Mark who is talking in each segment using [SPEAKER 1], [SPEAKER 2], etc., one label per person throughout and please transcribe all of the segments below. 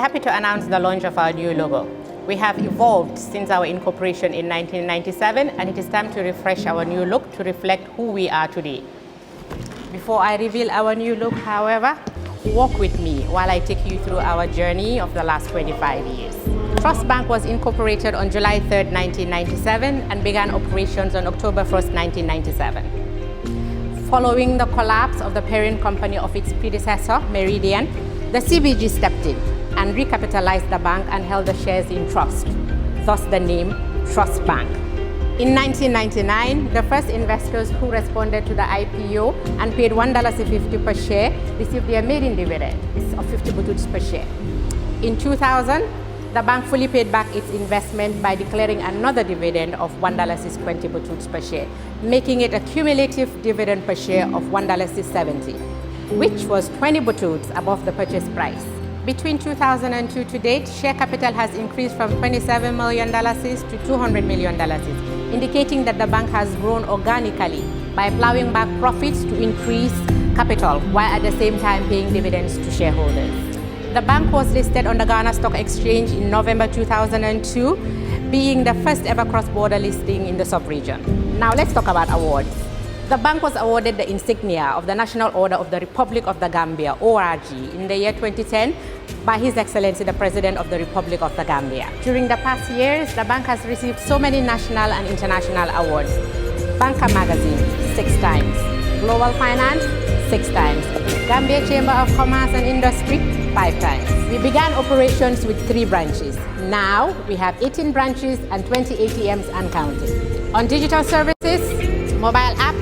[SPEAKER 1] happy to announce the launch of our new logo. We have evolved since our incorporation in 1997, and it is time to refresh our new look to reflect who we are today. Before I reveal our new look, however, walk with me while I take you through our journey of the last 25 years. Trust Bank was incorporated on July 3rd, 1997 and began operations on October 1st, 1997. Following the collapse of the parent company of its predecessor, Meridian, the CBG stepped in and recapitalized the bank and held the shares in trust, thus the name Trust Bank. In 1999, the first investors who responded to the IPO and paid $1.50 per share received their maiden dividend of 50 bututs per share. In 2000, the bank fully paid back its investment by declaring another dividend of $1.20 bututs per share, making it a cumulative dividend per share of $1.70, which was 20 bututs above the purchase price. Between 2002 to date, share capital has increased from $27 million to $200 million, indicating that the bank has grown organically by plowing back profits to increase capital while at the same time paying dividends to shareholders. The bank was listed on the Ghana Stock Exchange in November 2002, being the first ever cross-border listing in the sub-region. Now let's talk about awards. The bank was awarded the insignia of the National Order of the Republic of the Gambia, ORG, in the year 2010 by His Excellency the President of the Republic of the Gambia. During the past years, the bank has received so many national and international awards. Banker Magazine, 6 times. Global Finance, 6 times. Gambia Chamber of Commerce and Industry, 5 times. We began operations with 3 branches. Now, we have 18 branches and 20 ATMs and counting. On digital services, mobile app,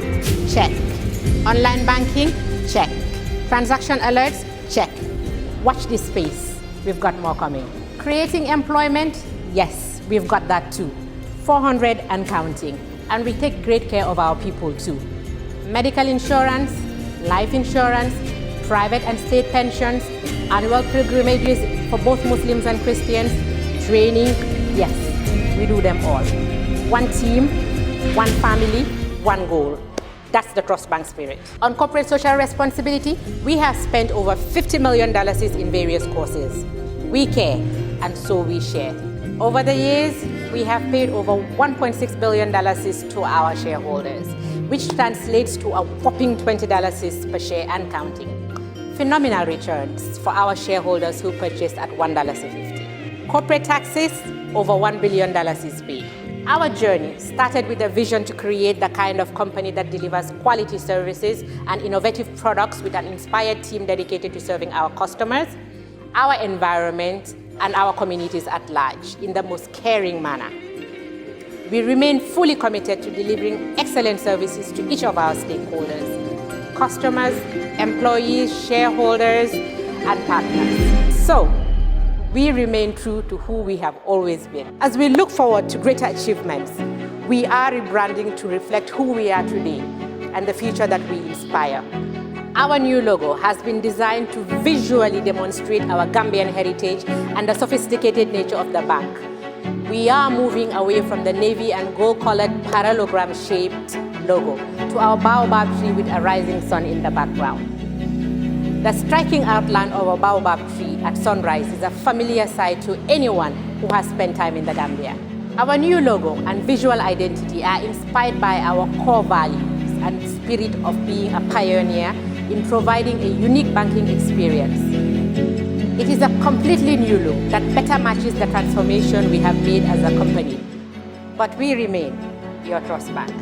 [SPEAKER 1] check. Online banking, check. Transaction alerts, check. Watch this space. We've got more coming. Creating employment, yes, we've got that too. 400 and counting. And we take great care of our people too. Medical insurance, life insurance, private and state pensions, annual pilgrimages for both Muslims and Christians, training, yes, we do them all. One team, one family, one goal. That's the Trust Bank spirit. On corporate social responsibility, we have spent over $50 million in various causes. We care, and so we share. Over the years, we have paid over $1.6 billion to our shareholders, which translates to a whopping $20 per share and counting. Phenomenal returns for our shareholders who purchased at $1.50. Corporate taxes, over $1 billion is paid. Our journey started with a vision to create the kind of company that delivers quality services and innovative products with an inspired team dedicated to serving our customers, our environment, and our communities at large in the most caring manner. We remain fully committed to delivering excellent services to each of our stakeholders, customers, employees, shareholders, and partners. So, we remain true to who we have always been. As we look forward to greater achievements, we are rebranding to reflect who we are today and the future that we inspire. Our new logo has been designed to visually demonstrate our Gambian heritage and the sophisticated nature of the bank. We are moving away from the navy and gold-colored parallelogram-shaped logo to our baobab tree with a rising sun in the background. The striking outline of a baobab tree at sunrise is a familiar sight to anyone who has spent time in the Gambia. Our new logo and visual identity are inspired by our core values and spirit of being a pioneer in providing a unique banking experience. It is a completely new look that better matches the transformation we have made as a company. But we remain your Trust Bank.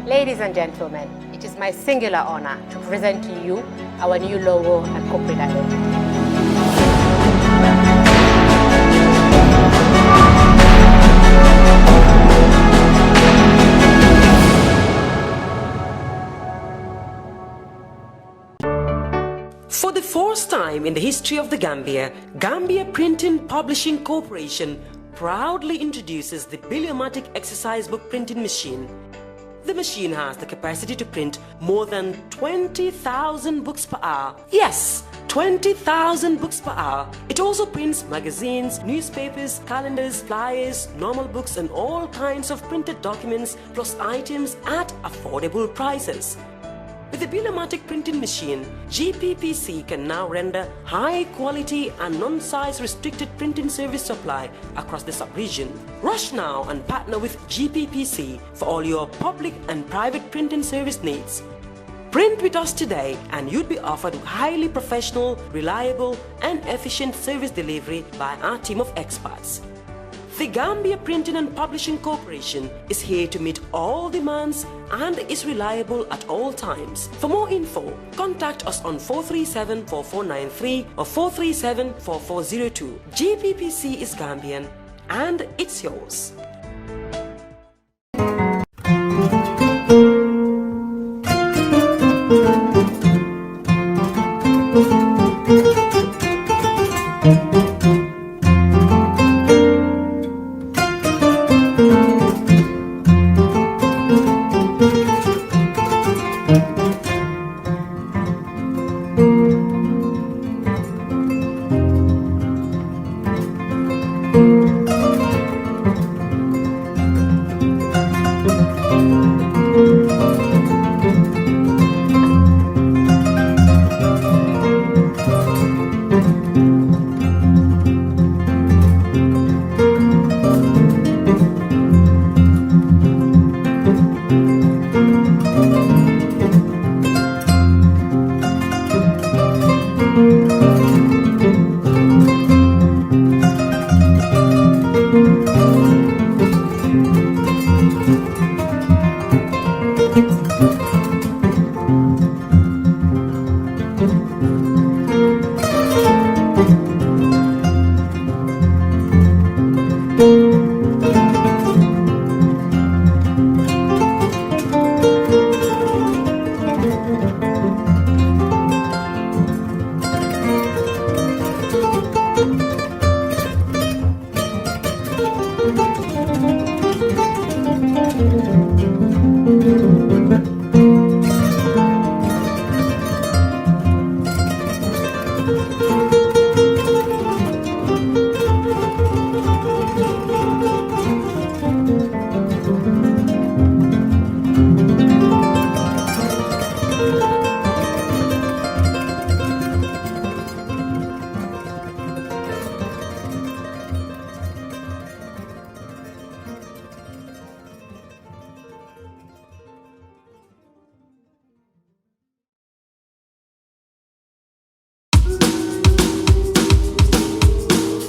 [SPEAKER 1] Ladies and gentlemen, it is my singular honor to present to you our new logo and corporate identity.
[SPEAKER 2] For the first time in the history of the Gambia, Gambia Printing Publishing Corporation proudly introduces the Diplomat exercise book printing machine. The machine has the capacity to print more than 20,000 books per hour. Yes, 20,000 books per hour. It also prints magazines, newspapers, calendars, flyers, normal books and all kinds of printed documents plus items at affordable prices. With the Diplomatic printing machine, GPPC can now render high quality and non-size restricted printing service supply across the sub-region. Rush now and partner with GPPC for all your public and private printing service needs. Print with us today and you'd be offered highly professional, reliable and efficient service delivery by our team of experts. The Gambia Printing and Publishing Corporation is here to meet all demands and is reliable at all times. For more info, contact us on 437-4493 or 437-4402. GPPC is Gambian and it's yours.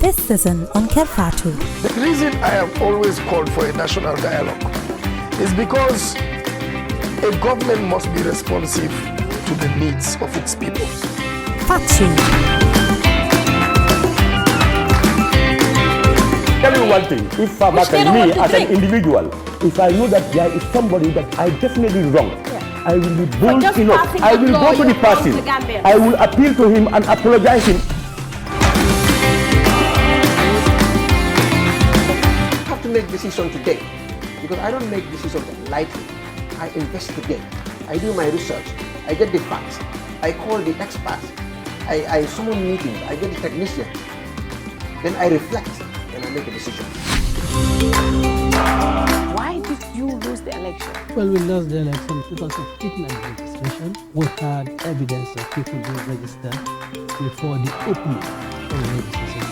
[SPEAKER 3] This season on Kerr Fatou.
[SPEAKER 4] The reason I have always called for a national dialogue is because a government must be responsive to the needs of its people.
[SPEAKER 3] Fatou.
[SPEAKER 5] Tell you one thing, if back me as an individual, if I know that there is somebody that I definitely wrong, I will be bold enough. I will go to the party. I will appeal to him and apologize him.
[SPEAKER 6] I have to make decision today because I don't make decisions lightly. I investigate. I do my research. I get the facts. I call the experts. I summon meetings. I get the technician. Then I reflect and I make a decision.
[SPEAKER 7] Why did you lose the election?
[SPEAKER 8] Well, we lost the election because of kidnap registration. We had evidence of people being registered before the opening of the registration.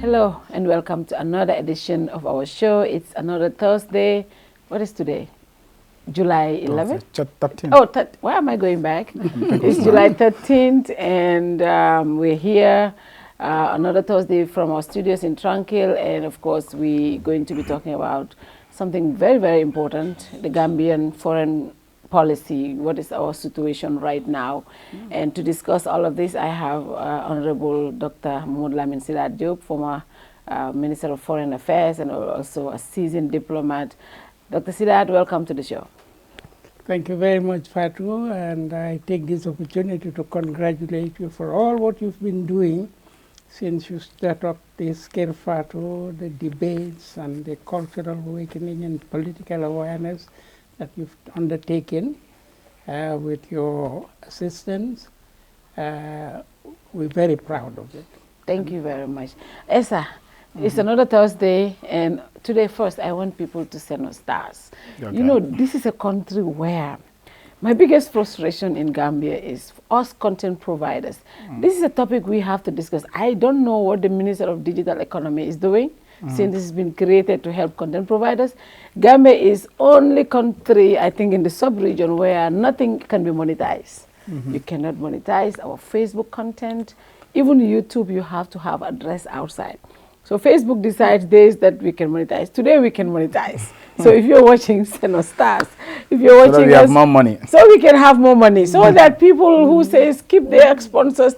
[SPEAKER 7] Hello and welcome to another edition of our show. It's another Thursday. What is today? July 11th?
[SPEAKER 4] 13th.
[SPEAKER 7] Oh, why am I going back? It's July 13th and we're here another Thursday from our studios in Tranquil, and of course we're going to be talking about something very, very important, the Gambian foreign policy. What is our situation right now? And to discuss all of this, I have Honorable Dr. Momodou Lamin Sedat Jobe, former Minister of Foreign Affairs and also a seasoned diplomat. Dr. Sedat, welcome to the show.
[SPEAKER 8] Thank you very much, Fatou, and I take this opportunity to congratulate you for all what you've been doing since you set up this Kerr Fatou, the debates and the cultural awakening and political awareness that you've undertaken with your assistance. We're very proud of it.
[SPEAKER 7] Thank you very much. Esa, It's another Thursday, and today first I want people to send us stars.
[SPEAKER 9] Okay.
[SPEAKER 7] You know, this is a country where my biggest frustration in Gambia is us content providers. This is a topic we have to discuss. I don't know what the Minister of Digital Economy is doing since this has been created to help content providers. Gambia is only country, I think, in the sub-region where nothing can be monetized. You cannot monetize our Facebook content. Even YouTube, you have to have address outside. So Facebook decides days that we can monetize. Today we can monetize. So if you're watching, send us stars. If you're watching,
[SPEAKER 9] so that we have more money.
[SPEAKER 7] So we can have more money. So that people who say keep their sponsors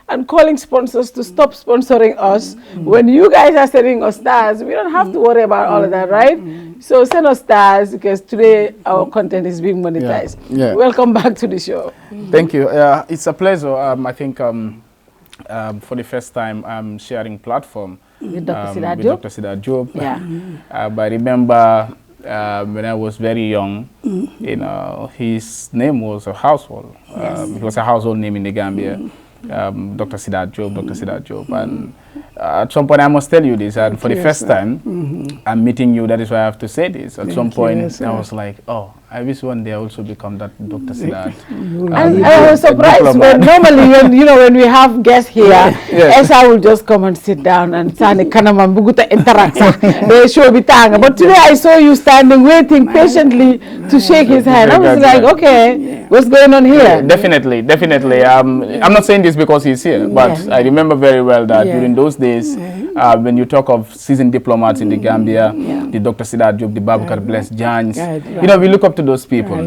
[SPEAKER 7] and calling sponsors to stop sponsoring us, when you guys are sending us stars, we don't have to worry about all of that, right? So send us stars because today our content is being monetized.
[SPEAKER 9] Yeah.
[SPEAKER 7] Welcome back to the show.
[SPEAKER 9] Thank you. It's a pleasure. I think for the first time I'm sharing platform
[SPEAKER 7] with Dr. Sedat Jobe.
[SPEAKER 9] Dr. Sedat Jobe.
[SPEAKER 7] Yeah.
[SPEAKER 9] But I remember when I was very young, you know, his name was a household. It was a household name in the Gambia. Dr. Sedat Jobe, Dr. Sedat Jobe. And at some point I must tell you this, and for the first time I'm meeting you, that is why I have to say this. At some point I was like, oh, I wish one day I also become that Dr. Sedat.
[SPEAKER 7] And I was surprised when normally when we have guests here, Esa will just come and sit down and Sani Kanaman Buguta interact. They show bitanga. But today I saw you standing waiting patiently to shake his hand. I was like, okay, what's going on here?
[SPEAKER 9] Definitely. I'm not saying this because he's here, but I remember very well that during those days, when you talk of seasoned diplomats in the Gambia, the Dr. Sedat Jobe, the Babukar Blessed Jans, you know, we look up to those people,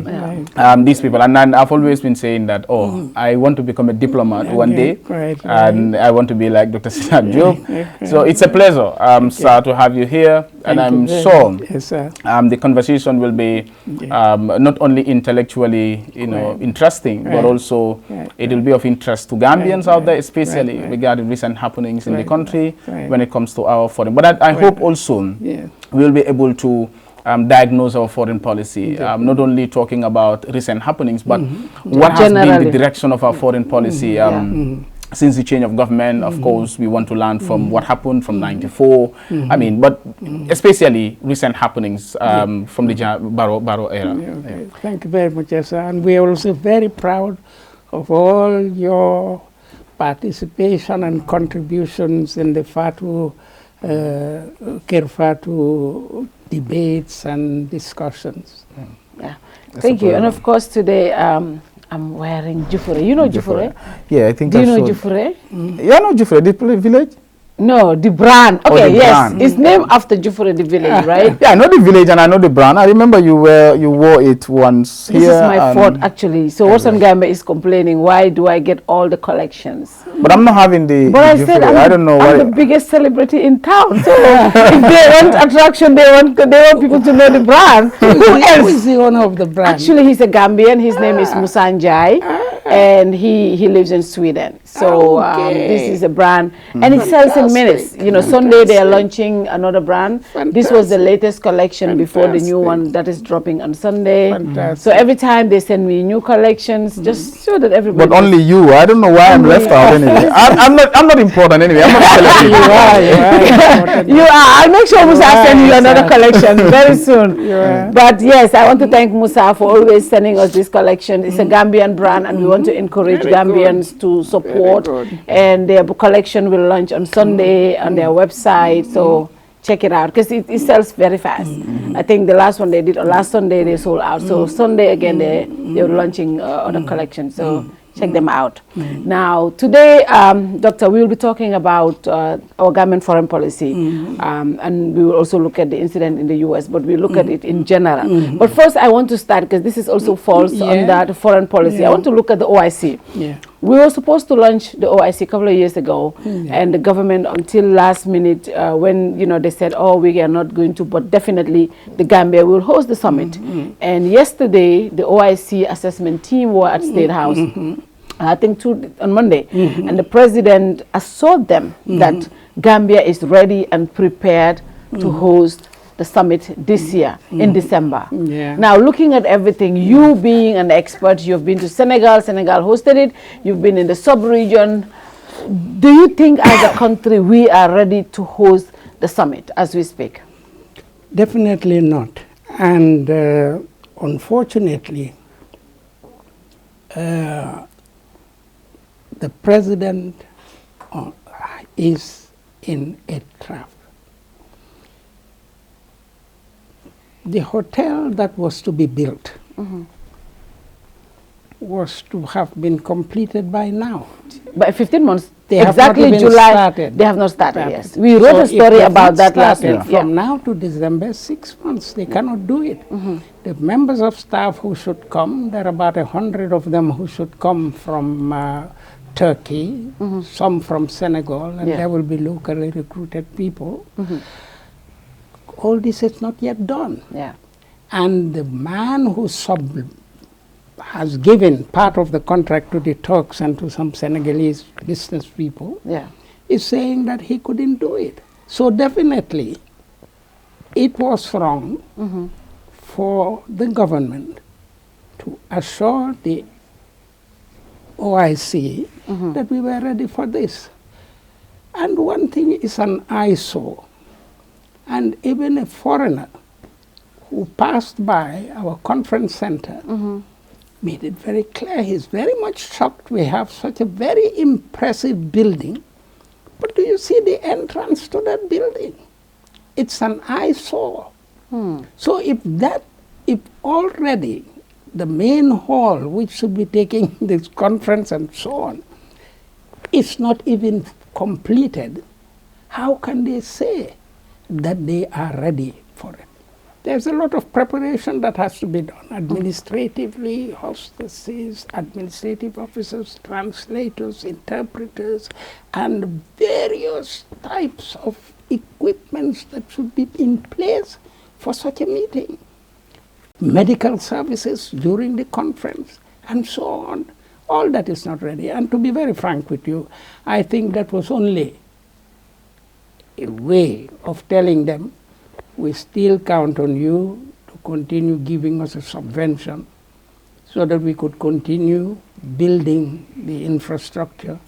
[SPEAKER 9] these people. And then I've always been saying that, I want to become a diplomat one day, and I want to be like Dr. Sedat Jobe. So it's a pleasure, sir, to have you here. And I'm sure the conversation will be not only intellectually, interesting, but also it will be of interest to Gambians out there, especially regarding recent happenings in the country when it comes to our foreign. But I hope also we'll be able to diagnose our foreign policy, not only talking about recent happenings, but what has been the direction of our foreign policy since the change of government. Of course, we want to learn from what happened from '94. I mean, but especially recent happenings from the Barrow era.
[SPEAKER 8] Thank you very much, Esa. And we are also very proud of all your participation and contributions in the Fatou, Kerr Fatou debates and discussions.
[SPEAKER 7] Thank you. And of course today I'm wearing Jufure. You know Jufure?
[SPEAKER 9] Yeah, I think
[SPEAKER 7] Do you know Jufure?
[SPEAKER 9] Yeah, I know Jufure. The village?
[SPEAKER 7] No, the brand. Okay,
[SPEAKER 9] the
[SPEAKER 7] yes.
[SPEAKER 9] brand.
[SPEAKER 7] It's named after Jufure, the village, right?
[SPEAKER 9] Yeah, I know the village and I know the brand. I remember you wore it once
[SPEAKER 7] This
[SPEAKER 9] here.
[SPEAKER 7] is my fault, actually. So Watson Gambia is complaining, why do I get all the collections?
[SPEAKER 9] But I'm not having the
[SPEAKER 7] But I said
[SPEAKER 9] I don't know why.
[SPEAKER 7] I'm the biggest celebrity in town. So if they want attraction, they want people to know the brand.
[SPEAKER 8] Who is the owner of the brand?
[SPEAKER 7] Actually, he's a Gambian. His name is Musanjai, and he lives in Sweden. So this is a brand, and it sells in minutes. You know, Sunday they are launching another brand. This was the latest collection before the new one that is dropping on Sunday. So every time they send me new collections, just so that everybody.
[SPEAKER 9] But only you. I don't know why I'm left out anyway. I'm not important anyway. I'm not a celebrity.
[SPEAKER 7] You are. I'll make sure Musa send you another collection very soon. But yes, I want to thank Musa for always sending us this collection. It's a Gambian brand, and we want to encourage Gambians to support. And their collection will launch on Sunday on their website. So check it out because it sells very fast. I think the last one they did, last Sunday they sold out. So Sunday again they're launching other collections. So check them out. Now today, Doctor, we will be talking about our government foreign policy, and we will also look at the incident in the U.S. But we look at it in general. But first, I want to start because this is also falls under the foreign policy. I want to look at the OIC. We were supposed to launch the OIC a couple of years ago, and the government until last minute when they said, oh, we are not going to, but definitely the Gambia will host the summit. And yesterday the OIC assessment team were at State House, I think on Monday, and the president assured them that Gambia is ready and prepared to host the summit this year in December. Now, looking at everything, you being an expert, you've been to Senegal hosted it, you've been in the sub-region. Do you think as a country we are ready to host the summit as we speak?
[SPEAKER 8] Definitely not. And unfortunately, the president is in a trap. The hotel that was to be built was to have been completed by now.
[SPEAKER 7] By 15 months,
[SPEAKER 8] they
[SPEAKER 7] exactly
[SPEAKER 8] have not even
[SPEAKER 7] July,
[SPEAKER 8] started.
[SPEAKER 7] they have not started, yes. We wrote a story about that last week.
[SPEAKER 8] From now to December, 6 months, they cannot do it. The members of staff who should come, there are about 100 of them who should come from Turkey, some from Senegal, and there will be locally recruited people. All this is not yet done. And the man who has given part of the contract to the Turks and to some Senegalese business people is saying that he couldn't do it. So definitely it was wrong for the government to assure the OIC that we were ready for this. And one thing is an eyesore. And even a foreigner who passed by our conference center made it very clear. He's very much shocked we have such a very impressive building. But do you see the entrance to that building? It's an eyesore. So if already the main hall, which should be taking this conference and so on, is not even completed, how can they say that they are ready for it? There's a lot of preparation that has to be done administratively, hostesses, administrative officers, translators, interpreters, and various types of equipments that should be in place for such a meeting. Medical services during the conference, and so on. All that is not ready. And to be very frank with you, I think that was only a way of telling them, we still count on you to continue giving us a subvention so that we could continue building the infrastructure.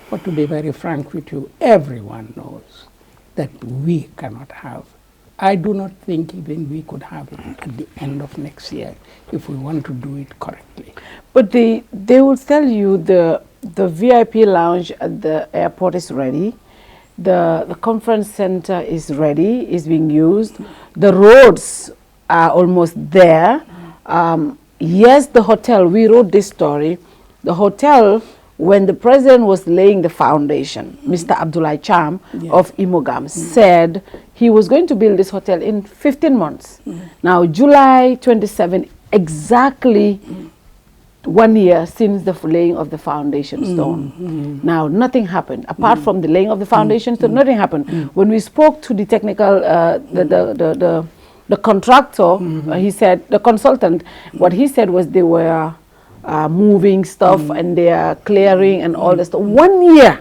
[SPEAKER 8] But to be very frank with you, everyone knows that we cannot have. I do not think even we could have it at the end of next year if we want to do it correctly.
[SPEAKER 7] But they will tell you the VIP lounge at the airport is ready. The conference center is ready, is being used. The roads are almost there. Yes, the hotel, we wrote this story. The hotel, when the president was laying the foundation, Mr. Abdoulaye Cham of Imogam said he was going to build this hotel in 15 months. Now, July 27, exactly 1 year since the laying of the foundation stone. Now, nothing happened. Apart from the laying of the foundation stone, nothing happened. When we spoke to the technical, the contractor, he said, the consultant, what he said was they were moving stuff and they are clearing and all this stuff. 1 year.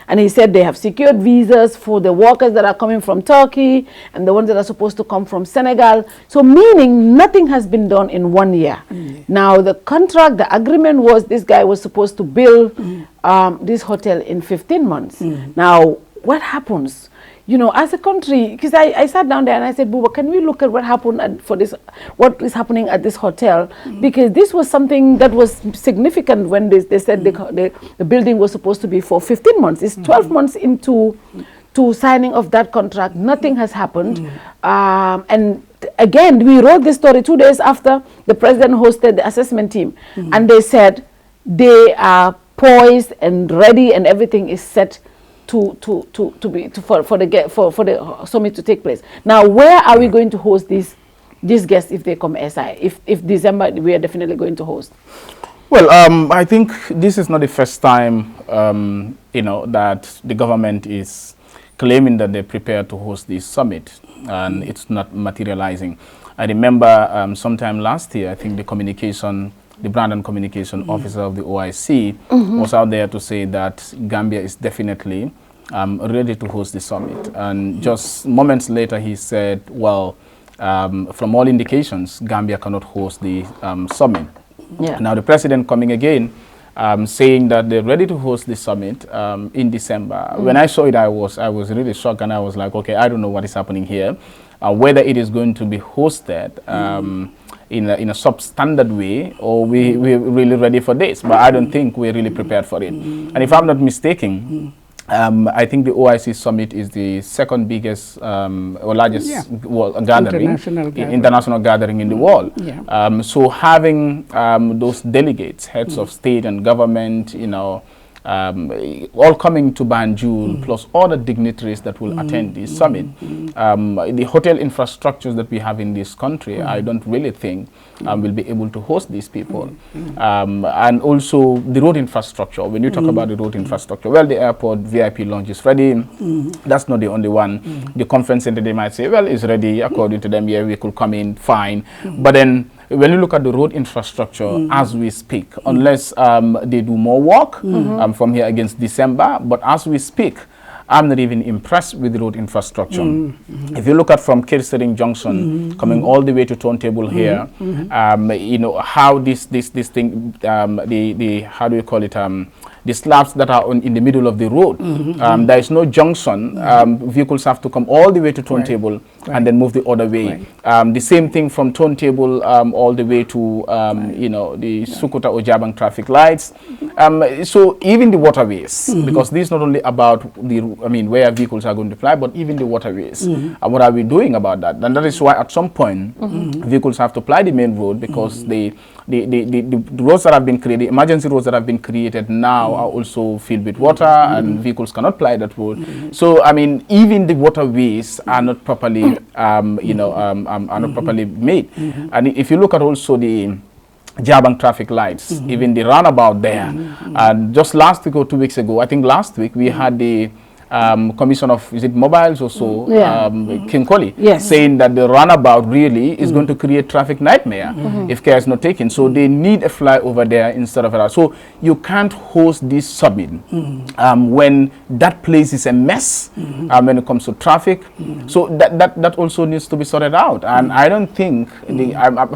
[SPEAKER 7] And he said they have secured visas for the workers that are coming from Turkey and the ones that are supposed to come from Senegal. So meaning nothing has been done in 1 year. Now the contract, the agreement was this guy was supposed to build this hotel in 15 months. Now what happens? You know, as a country, because I sat down there and I said, Buba, can we look at what happened what is happening at this hotel? Because this was something that was significant when they said the building was supposed to be for 15 months. It's 12 months into signing of that contract. Nothing has happened. And again, we wrote this story 2 days after the president hosted the assessment team. And they said they are poised and ready and everything is set for the summit to take place. Now, where are we going to host these guests if they come SI? If December, we are definitely going to host.
[SPEAKER 9] Well, I think this is not the first time, you know, that the government is claiming that they're prepared to host this summit, and it's not materializing. I remember sometime last year, I think the brand and communication officer of the OIC was out there to say that Gambia is definitely ready to host the summit. And just moments later, he said, well, from all indications, Gambia cannot host the summit. Now, the president coming again saying that they're ready to host the summit in December. When I saw it, I was really shocked, and I was like, okay, I don't know what is happening here. Whether it is going to be hosted in a substandard way, or we're really ready for this, but I don't think we're really prepared for it. And if I'm not mistaken, I think the OIC summit is the second biggest or largest international gathering in the world. So having those delegates, heads of state and government, you know, all coming to Banjul, plus all the dignitaries that will attend this summit. The hotel infrastructures that we have in this country, I don't really think will be able to host these people. And also the road infrastructure. When you talk about the road infrastructure, well, the airport VIP lounge is ready. That's not the only one. The conference center, they might say, well, it's ready. According to them, yeah, we could come in, fine. But then when you look at the road infrastructure as we speak, unless they do more work from here against December, but as we speak, I'm not even impressed with the road infrastructure. If you look at from Kirstering Junction coming all the way to Turntable here, you know how this thing, how do you call it? The slabs that are in the middle of the road. There is no junction. Vehicles have to come all the way to Turntable and then move the other way. The same thing from Turntable all the way to you know, the Sukuta Ojabang traffic lights. So even the waterways, because this is not only about the where vehicles are going to fly, but even the waterways. And what are we doing about that? And that is why at some point vehicles have to fly the main road, because the roads that have been created, emergency roads that have been created now are also filled with water, and vehicles cannot fly that road. So I mean, even the waterways are not properly you know, are not properly made. And if you look at also the Jabang traffic lights, even the roundabout there, and just last week or 2 weeks ago, I think last week, we had the Commission of, is it Mobiles or so, King Koli, saying that the runabout really is going to create traffic nightmare if care is not taken. So they need a flyover there instead of that. So you can't host this summit when that place is a mess when it comes to traffic. So that also needs to be sorted out. And I don't think,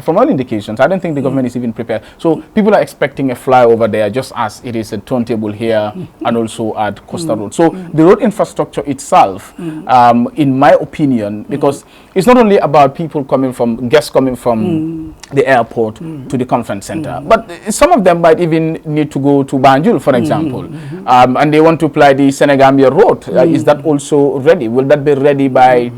[SPEAKER 9] from all indications, I don't think the government is even prepared. So people are expecting a flyover there, just as it is a Turntable here and also at Costa Road. So the road infrastructure itself, in my opinion, because it's not only about people coming from, guests coming from the airport to the conference center, but some of them might even need to go to Banjul, for example, and they want to fly the Senegambia road. Is that also ready? Will that be ready by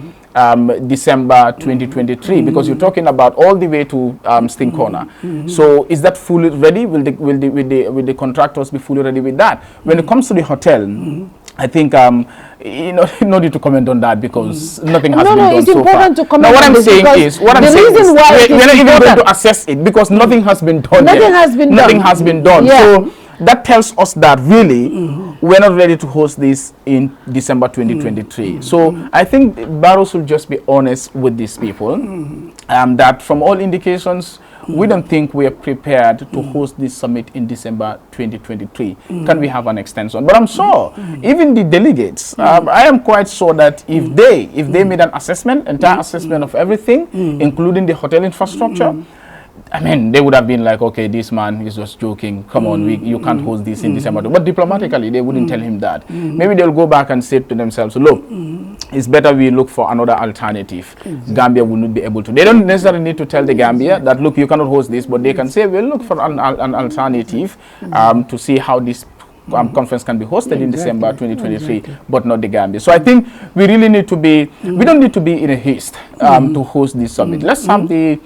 [SPEAKER 9] December 2023? Because you're talking about all the way to Sting Corner. So is that fully ready? Will the contractors be fully ready with that? When it comes to the hotel, I think you know, no need to comment on that, because nothing has been done so far. Now what I'm saying is, we're not even going to assess it, because nothing has been done. Nothing has been done. So that tells us that really we're not ready to host this in December 2023. So I think Barrow should just be honest with these people, that from all indications, we don't think we are prepared to host this summit in December 2023. Can we have an extension? But I'm sure even the delegates, I am quite sure that if they made an assessment, entire assessment of everything, including the hotel infrastructure, I mean, they would have been like, okay, this man is just joking. Come on, you can't host this in December. But diplomatically, they wouldn't tell him that. Maybe they'll go back and say to themselves, look, it's better we look for another alternative. Gambia will not be able to. They don't necessarily need to tell the Gambia that, look, you cannot host this, but they can say, we'll look for an alternative to see how this conference can be hosted in December 2023, but not the Gambia. So I think we really need to be, we don't need to be in a haste to host this summit. Let's have the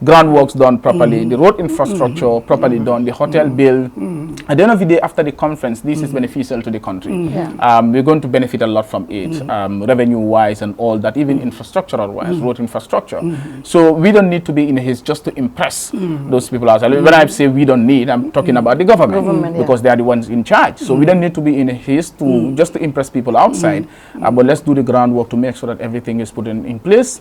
[SPEAKER 9] groundworks done properly, the road infrastructure properly done, the hotel bill. At the end of the day, after the conference, this is beneficial to the country. We're going to benefit a lot from it, revenue-wise and all that, even infrastructural-wise, road infrastructure. So we don't need to be in a haste just to impress those people outside. When I say we don't need, I'm talking about the government, because they are the ones in charge. So we don't need to be in a haste to just to impress people outside, but let's do the groundwork to make sure that everything is put in place,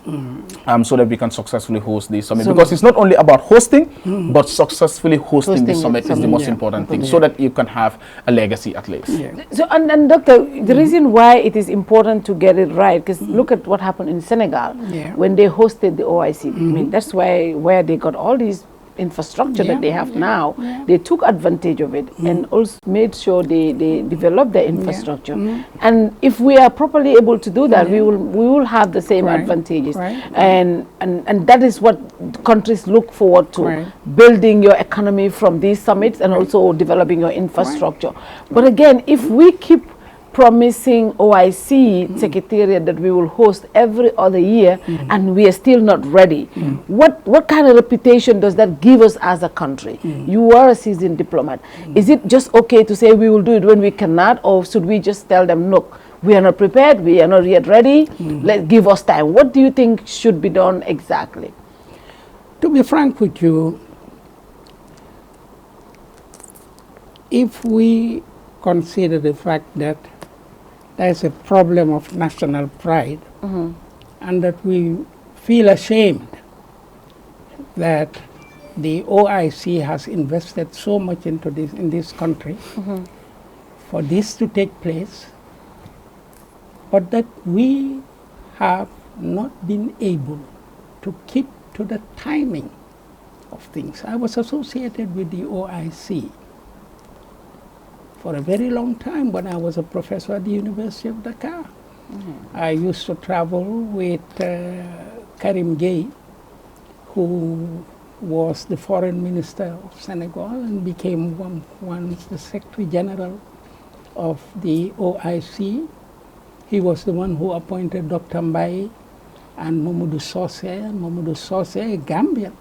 [SPEAKER 9] so that we can successfully host this summit. Because it's not only about hosting, but successfully hosting the summit is the most important thing, so that you can have a legacy at least.
[SPEAKER 7] So, and Doctor, the reason why it is important to get it right, because look at what happened in Senegal when they hosted the OIC. I mean, that's where they got all these infrastructure that they have now, they took advantage of it and also made sure they developed the infrastructure. And if we are properly able to do that, we will have the same advantages. And that is what countries look forward to, building your economy from these summits and also developing your infrastructure. But again, if we keep promising OIC Secretariat that we will host every other year and we are still not ready, what kind of reputation does that give us as a country? You are a seasoned diplomat. Is it just okay to say we will do it when we cannot, or should we just tell them, look, we are not prepared, we are not yet ready, let's give us time? What do you think should be done exactly?
[SPEAKER 8] To be frank with you, if we consider the fact that there's a problem of national pride and that we feel ashamed that the OIC has invested so much into this in this country for this to take place, but that we have not been able to keep to the timing of things. I was associated with the OIC for a very long time when I was a professor at the University of Dakar. I used to travel with Karim Gueye, who was the foreign minister of Senegal and became once the Secretary General of the OIC. He was the one who appointed Dr. Mbaye and Momodou Sosé, and Momodou Sosé, Gambian,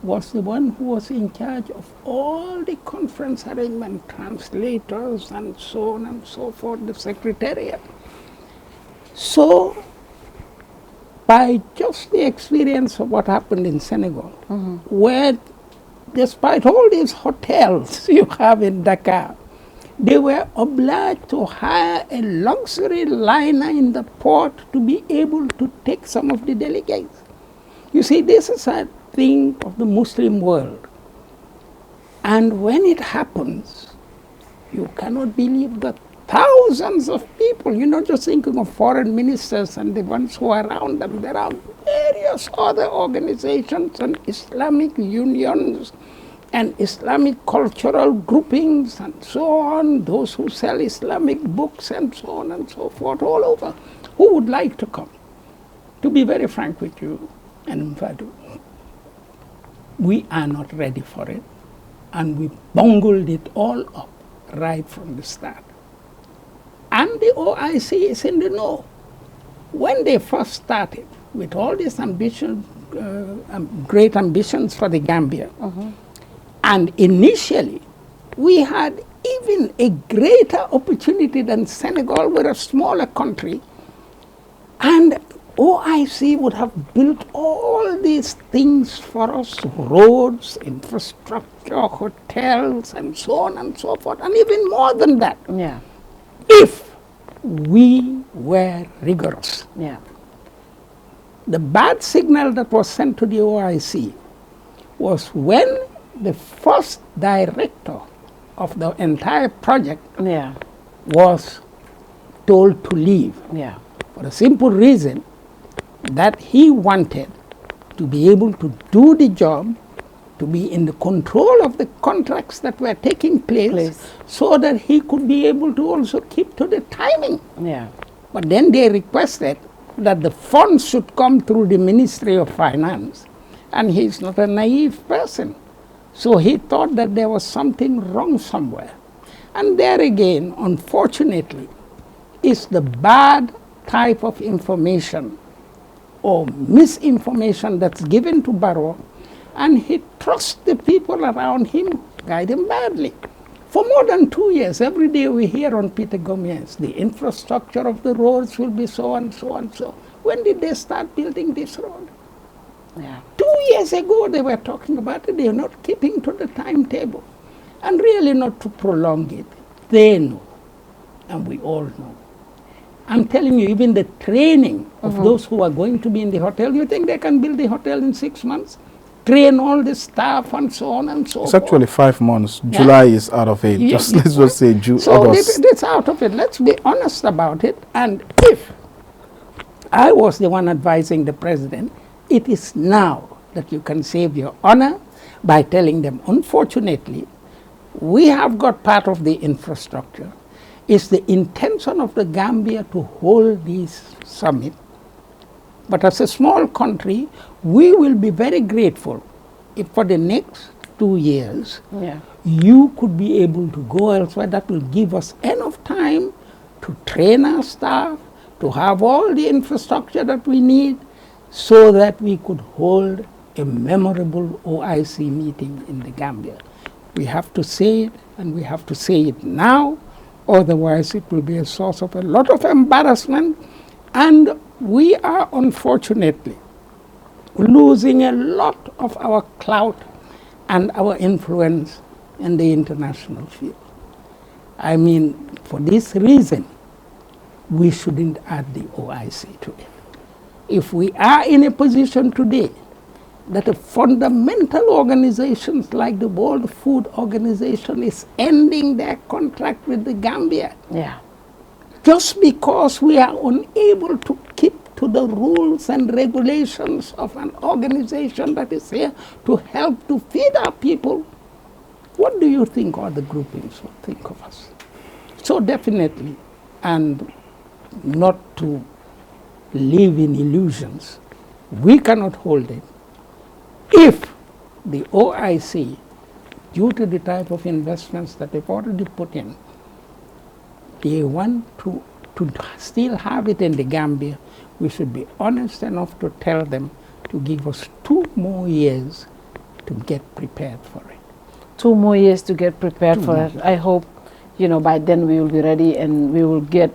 [SPEAKER 8] was the one who was in charge of all the conference arrangement, translators, and so on and so forth, the secretariat. So, by just the experience of what happened in Senegal, where despite all these hotels you have in Dakar, they were obliged to hire a luxury liner in the port to be able to take some of the delegates. You see, this is a thing of the Muslim world. And when it happens, you cannot believe the thousands of people. You're not just thinking of foreign ministers and the ones who are around them. There are various other organizations and Islamic unions and Islamic cultural groupings and so on, those who sell Islamic books and so on and so forth all over, who would like to come. To be very frank with you, and Fatou, we are not ready for it, and we bungled it all up right from the start. And the OIC is in the know. When they first started with all these ambition, great ambitions for the Gambia, and initially, we had even a greater opportunity than Senegal. We're a smaller country. And OIC would have built all these things for us, roads, infrastructure, hotels, and so on and so forth, and even more than that. If we were rigorous. The bad signal that was sent to the OIC was when the first director of the entire project was told to leave for the simple reason that he wanted to be able to do the job, to be in the control of the contracts that were taking place, so that he could be able to also keep to the timing. But then they requested that the funds should come through the Ministry of Finance, and he's not a naive person. So he thought that there was something wrong somewhere. And there again, unfortunately, is the bad type of information or misinformation that's given to Barrow, and he trusts the people around him, guide him badly. For more than 2 years, every day we hear on Peter Gomez, the infrastructure of the roads will be so and so and so. When did they start building this road? 2 years ago they were talking about it. They are not keeping to the timetable. And really not to prolong it. They know. And we all know. I'm telling you, even the training of those who are going to be in the hotel, you think they can build the hotel in 6 months? Train all the staff and so on and so forth.
[SPEAKER 9] It's actually 5 months. July is out of it. Let's just say August.
[SPEAKER 8] So it's out of it. Let's be honest about it. And if I was the one advising the president, it is now that you can save your honor, by telling them, unfortunately, we have got part of the infrastructure. It's the intention of the Gambia to hold this summit. But as a small country, we will be very grateful if for the next 2 years, you could be able to go elsewhere. That will give us enough time to train our staff, to have all the infrastructure that we need, so that we could hold a memorable OIC meeting in the Gambia. We have to say it, and we have to say it now, otherwise it will be a source of a lot of embarrassment, and we are unfortunately losing a lot of our clout and our influence in the international field. I mean, for this reason, we shouldn't add the OIC to it. If we are in a position today that a fundamental organizations like the World Food Organization is ending their contract with the Gambia, just because we are unable to keep to the rules and regulations of an organization that is here to help to feed our people, what do you think other groupings will think of us? So definitely, and not to live in illusions, we cannot hold it if the OIC, due to the type of investments that they've already put in, they want to still have it in the Gambia. We should be honest enough to tell them to give us 2 more years to get prepared for it.
[SPEAKER 7] 2 more years to get prepared for it. I hope, you know, by then we will be ready and we will get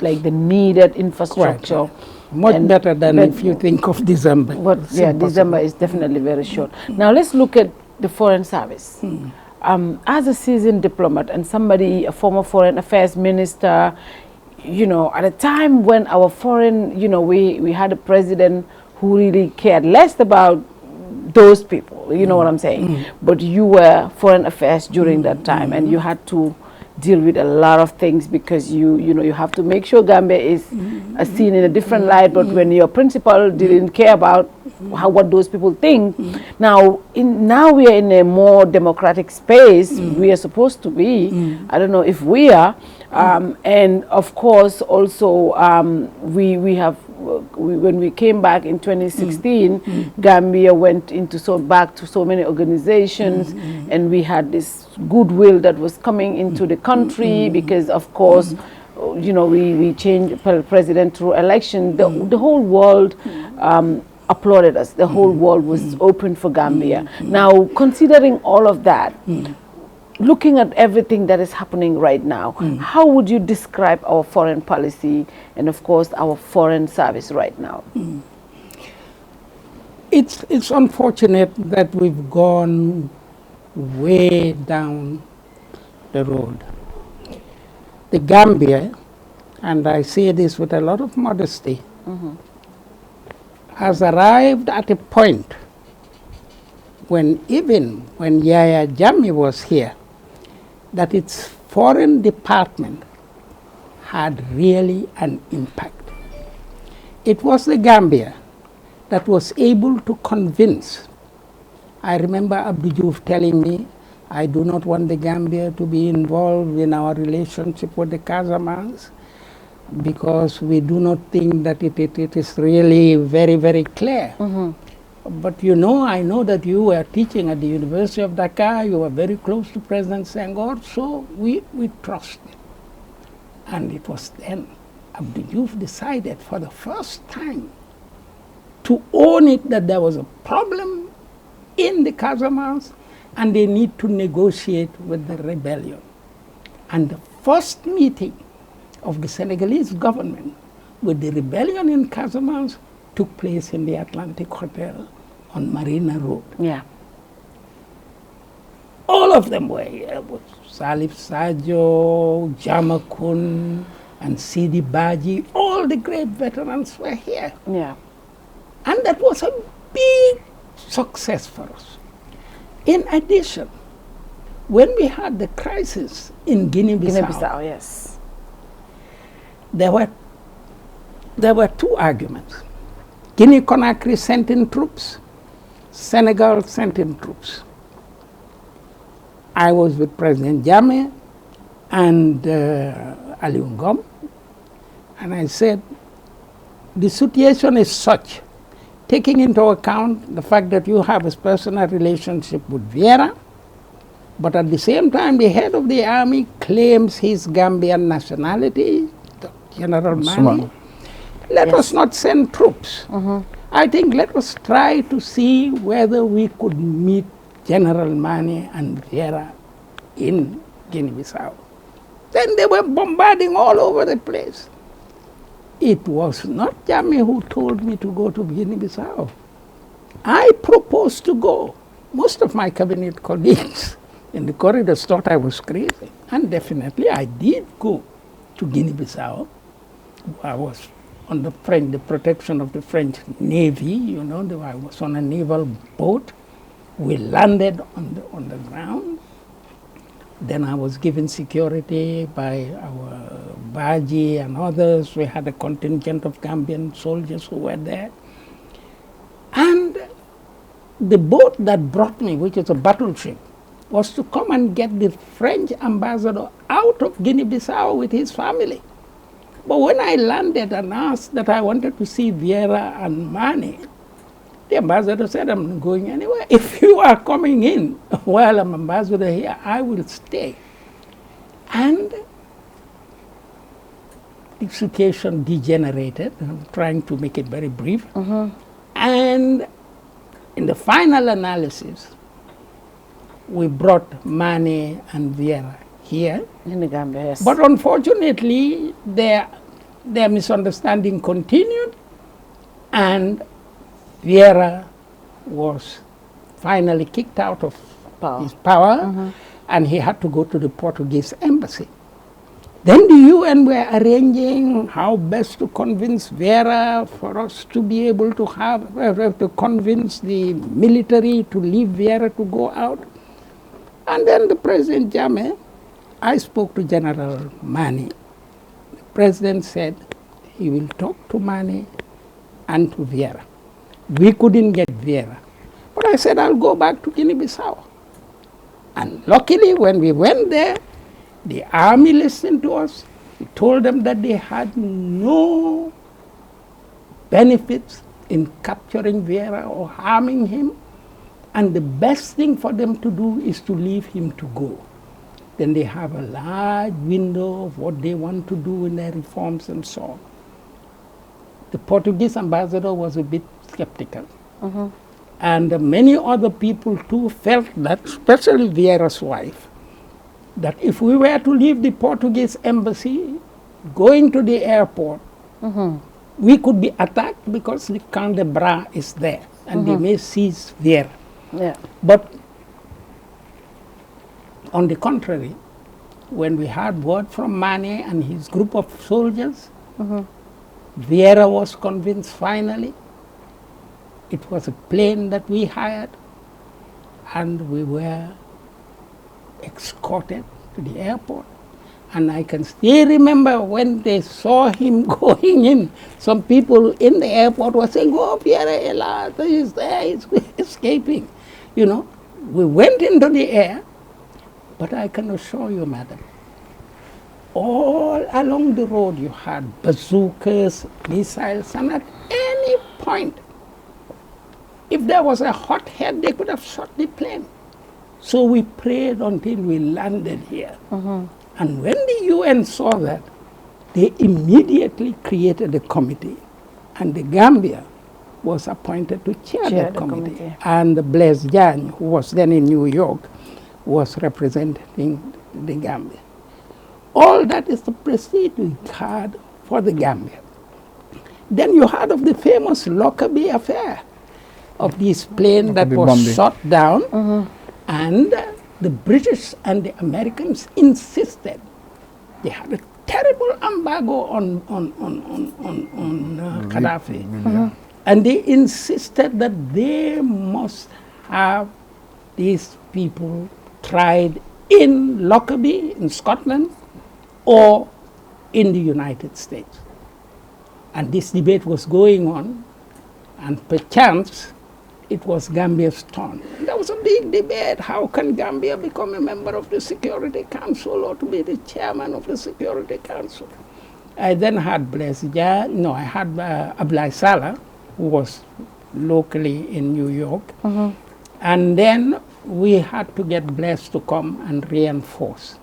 [SPEAKER 7] like the needed infrastructure.
[SPEAKER 8] Much better than if you think of December.
[SPEAKER 7] But yeah, December is definitely very short. Now let's look at the Foreign Service. As a seasoned diplomat and somebody, a former foreign affairs minister, you know, at a time when our foreign, you know, we had a president who really cared less about those people, you know what I'm saying? But you were foreign affairs during that time, and you had to deal with a lot of things because you know, you have to make sure Gambia is seen in a different light. But when your principal didn't care about what those people think, now we are in a more democratic space. We are supposed to be. I don't know if we are. And of course, also when we came back in 2016, Gambia went into back to so many organizations, and we had this goodwill that was coming into the country because, of course, you know, we changed president through election. The whole world applauded us. The whole world was open for Gambia. Now, considering all of that, looking at everything that is happening right now, how would you describe our foreign policy and, of course, our foreign service right now?
[SPEAKER 8] It's unfortunate that we've gone way down the road. The Gambia, and I say this with a lot of modesty, has arrived at a point when even when Yaya Jammeh was here, that its foreign department had really an impact. It was the Gambia that was able to convince. I remember Abdou Diouf telling me, I do not want the Gambia to be involved in our relationship with the Casamance because we do not think that it is really very, very clear. But you know, I know that you were teaching at the University of Dakar, you were very close to President Senghor, so we trusted. And it was then Abdou Diouf decided for the first time to own it that there was a problem in the Casamance and they need to negotiate with the rebellion. And the first meeting of the Senegalese government with the rebellion in Casamance took place in the Atlantic Hotel on Marina Road.
[SPEAKER 7] Yeah.
[SPEAKER 8] All of them were here. Salif Sadio, Jamakun, and Sidi Baji, all the great veterans were here.
[SPEAKER 7] Yeah.
[SPEAKER 8] And that was a big success for us. In addition, when we had the crisis in Guinea-Bissau,
[SPEAKER 7] yes,
[SPEAKER 8] there were 2 arguments. Guinea-Conakry sent in troops, Senegal sent in troops. I was with President Jammeh and Aliou Ngom, and I said, the situation is such, taking into account the fact that you have a personal relationship with Vieira, but at the same time, the head of the army claims his Gambian nationality, General Mani. Let us not send troops. I think let us try to see whether we could meet General Mani and Vieira in Guinea-Bissau. Then they were bombarding all over the place. It was not Jammeh who told me to go to Guinea-Bissau. I proposed to go. Most of my cabinet colleagues in the corridors thought I was crazy. And definitely I did go to Guinea-Bissau. I was on the protection of the French Navy, you know, I was on a naval boat. We landed on the ground. Then I was given security by our Baji and others. We had a contingent of Gambian soldiers who were there. And the boat that brought me, which is a battleship, was to come and get the French ambassador out of Guinea-Bissau with his family. But when I landed and asked that I wanted to see Vieira and Mani, the ambassador said, I'm not going anywhere. If you are coming in while I'm ambassador here, I will stay. And the situation degenerated. I'm trying to make it very brief. And in the final analysis, we brought Mani and Vieira here.
[SPEAKER 7] In the Gambia, yes.
[SPEAKER 8] But unfortunately, their misunderstanding continued, and Vieira was finally kicked out of his power, and he had to go to the Portuguese embassy. Then the UN were arranging how best to convince Vieira for us to be able to to convince the military to leave Vieira to go out. And then the President Jammeh, I spoke to General Mani. The President said he will talk to Mani and to Vieira. We couldn't get Vieira. But I said, I'll go back to Guinea-Bissau. And luckily, when we went there, the army listened to us. We told them that they had no benefits in capturing Vieira or harming him. And the best thing for them to do is to leave him to go. Then they have a large window of what they want to do in their reforms and so on. The Portuguese ambassador was a bit skeptical. And many other people too felt that, especially Vieira's wife, that if we were to leave the Portuguese embassy, going to the airport, we could be attacked because the Camp de Bras is there, and they may seize Vieira. But on the contrary, when we had word from Mani and his group of soldiers, Vieira was convinced finally. It was a plane that we hired, and we were escorted to the airport. And I can still remember when they saw him going in, some people in the airport were saying, oh, Vieira, he's there, he's escaping. You know, we went into the air, but I can assure you, madam, all along the road you had bazookas, missiles, and at any point, if there was a hot head, they could have shot the plane. So we prayed until we landed here. And when the UN saw that, they immediately created a committee, and the Gambia was appointed to chair that committee. And Blaise Diagne, who was then in New York, was representing the Gambia. All that is the prestige we had for the Gambia. Then you heard of the famous Lockerbie affair of this plane that was shot down, and the British and the Americans insisted. They had a terrible embargo on Gaddafi. And they insisted that they must have these people tried in Lockerbie, in Scotland, or in the United States. And this debate was going on, and perchance it was Gambia's turn. There was a big debate. How can Gambia become a member of the Security Council or to be the chairman of the Security Council? I then had Ablai Salah, who was locally in New York. And then we had to get Blaise to come and reinforce.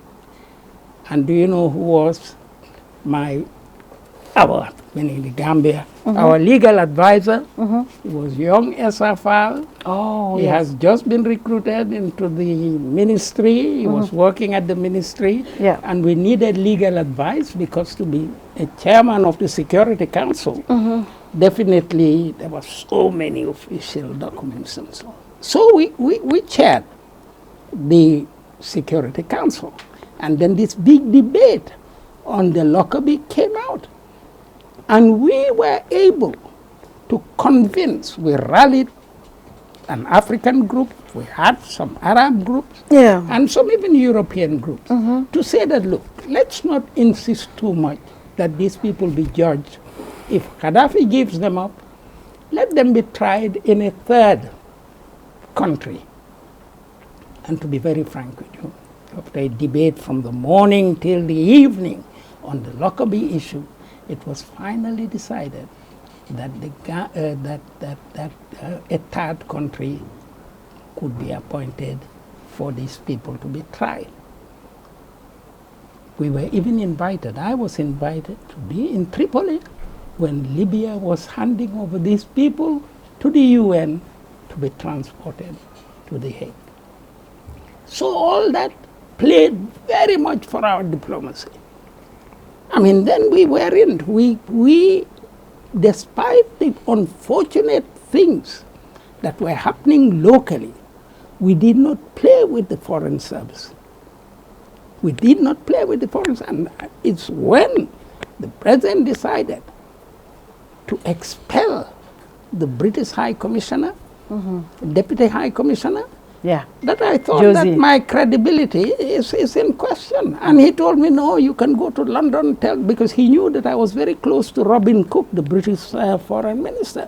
[SPEAKER 8] And do you know who was meaning the Gambia, our legal advisor? He was young SFL. He has just been recruited into the ministry. He was working at the ministry. And we needed legal advice because to be a chairman of the Security Council, definitely there were so many official documents and so on. So we chaired the Security Council. And then this big debate on the Lockerbie came out. And we were able to convince, we rallied an African group, we had some Arab groups, and some even European groups, to say that, look, let's not insist too much that these people be judged. If Gaddafi gives them up, let them be tried in a third country. And to be very frank with you, after a debate from the morning till the evening on the Lockerbie issue, it was finally decided that a third country could be appointed for these people to be tried. We were even invited. I was invited to be in Tripoli when Libya was handing over these people to the UN to be transported to The Hague. So all that played very much for our diplomacy. I mean, then we weren't. We, despite the unfortunate things that were happening locally, we did not play with the Foreign Service. We did not play with the Foreign Service. And it's when the President decided to expel the British High Commissioner, Deputy High Commissioner, that I thought that my credibility is in question. And he told me, no, you can go to London, because he knew that I was very close to Robin Cook, the British foreign minister,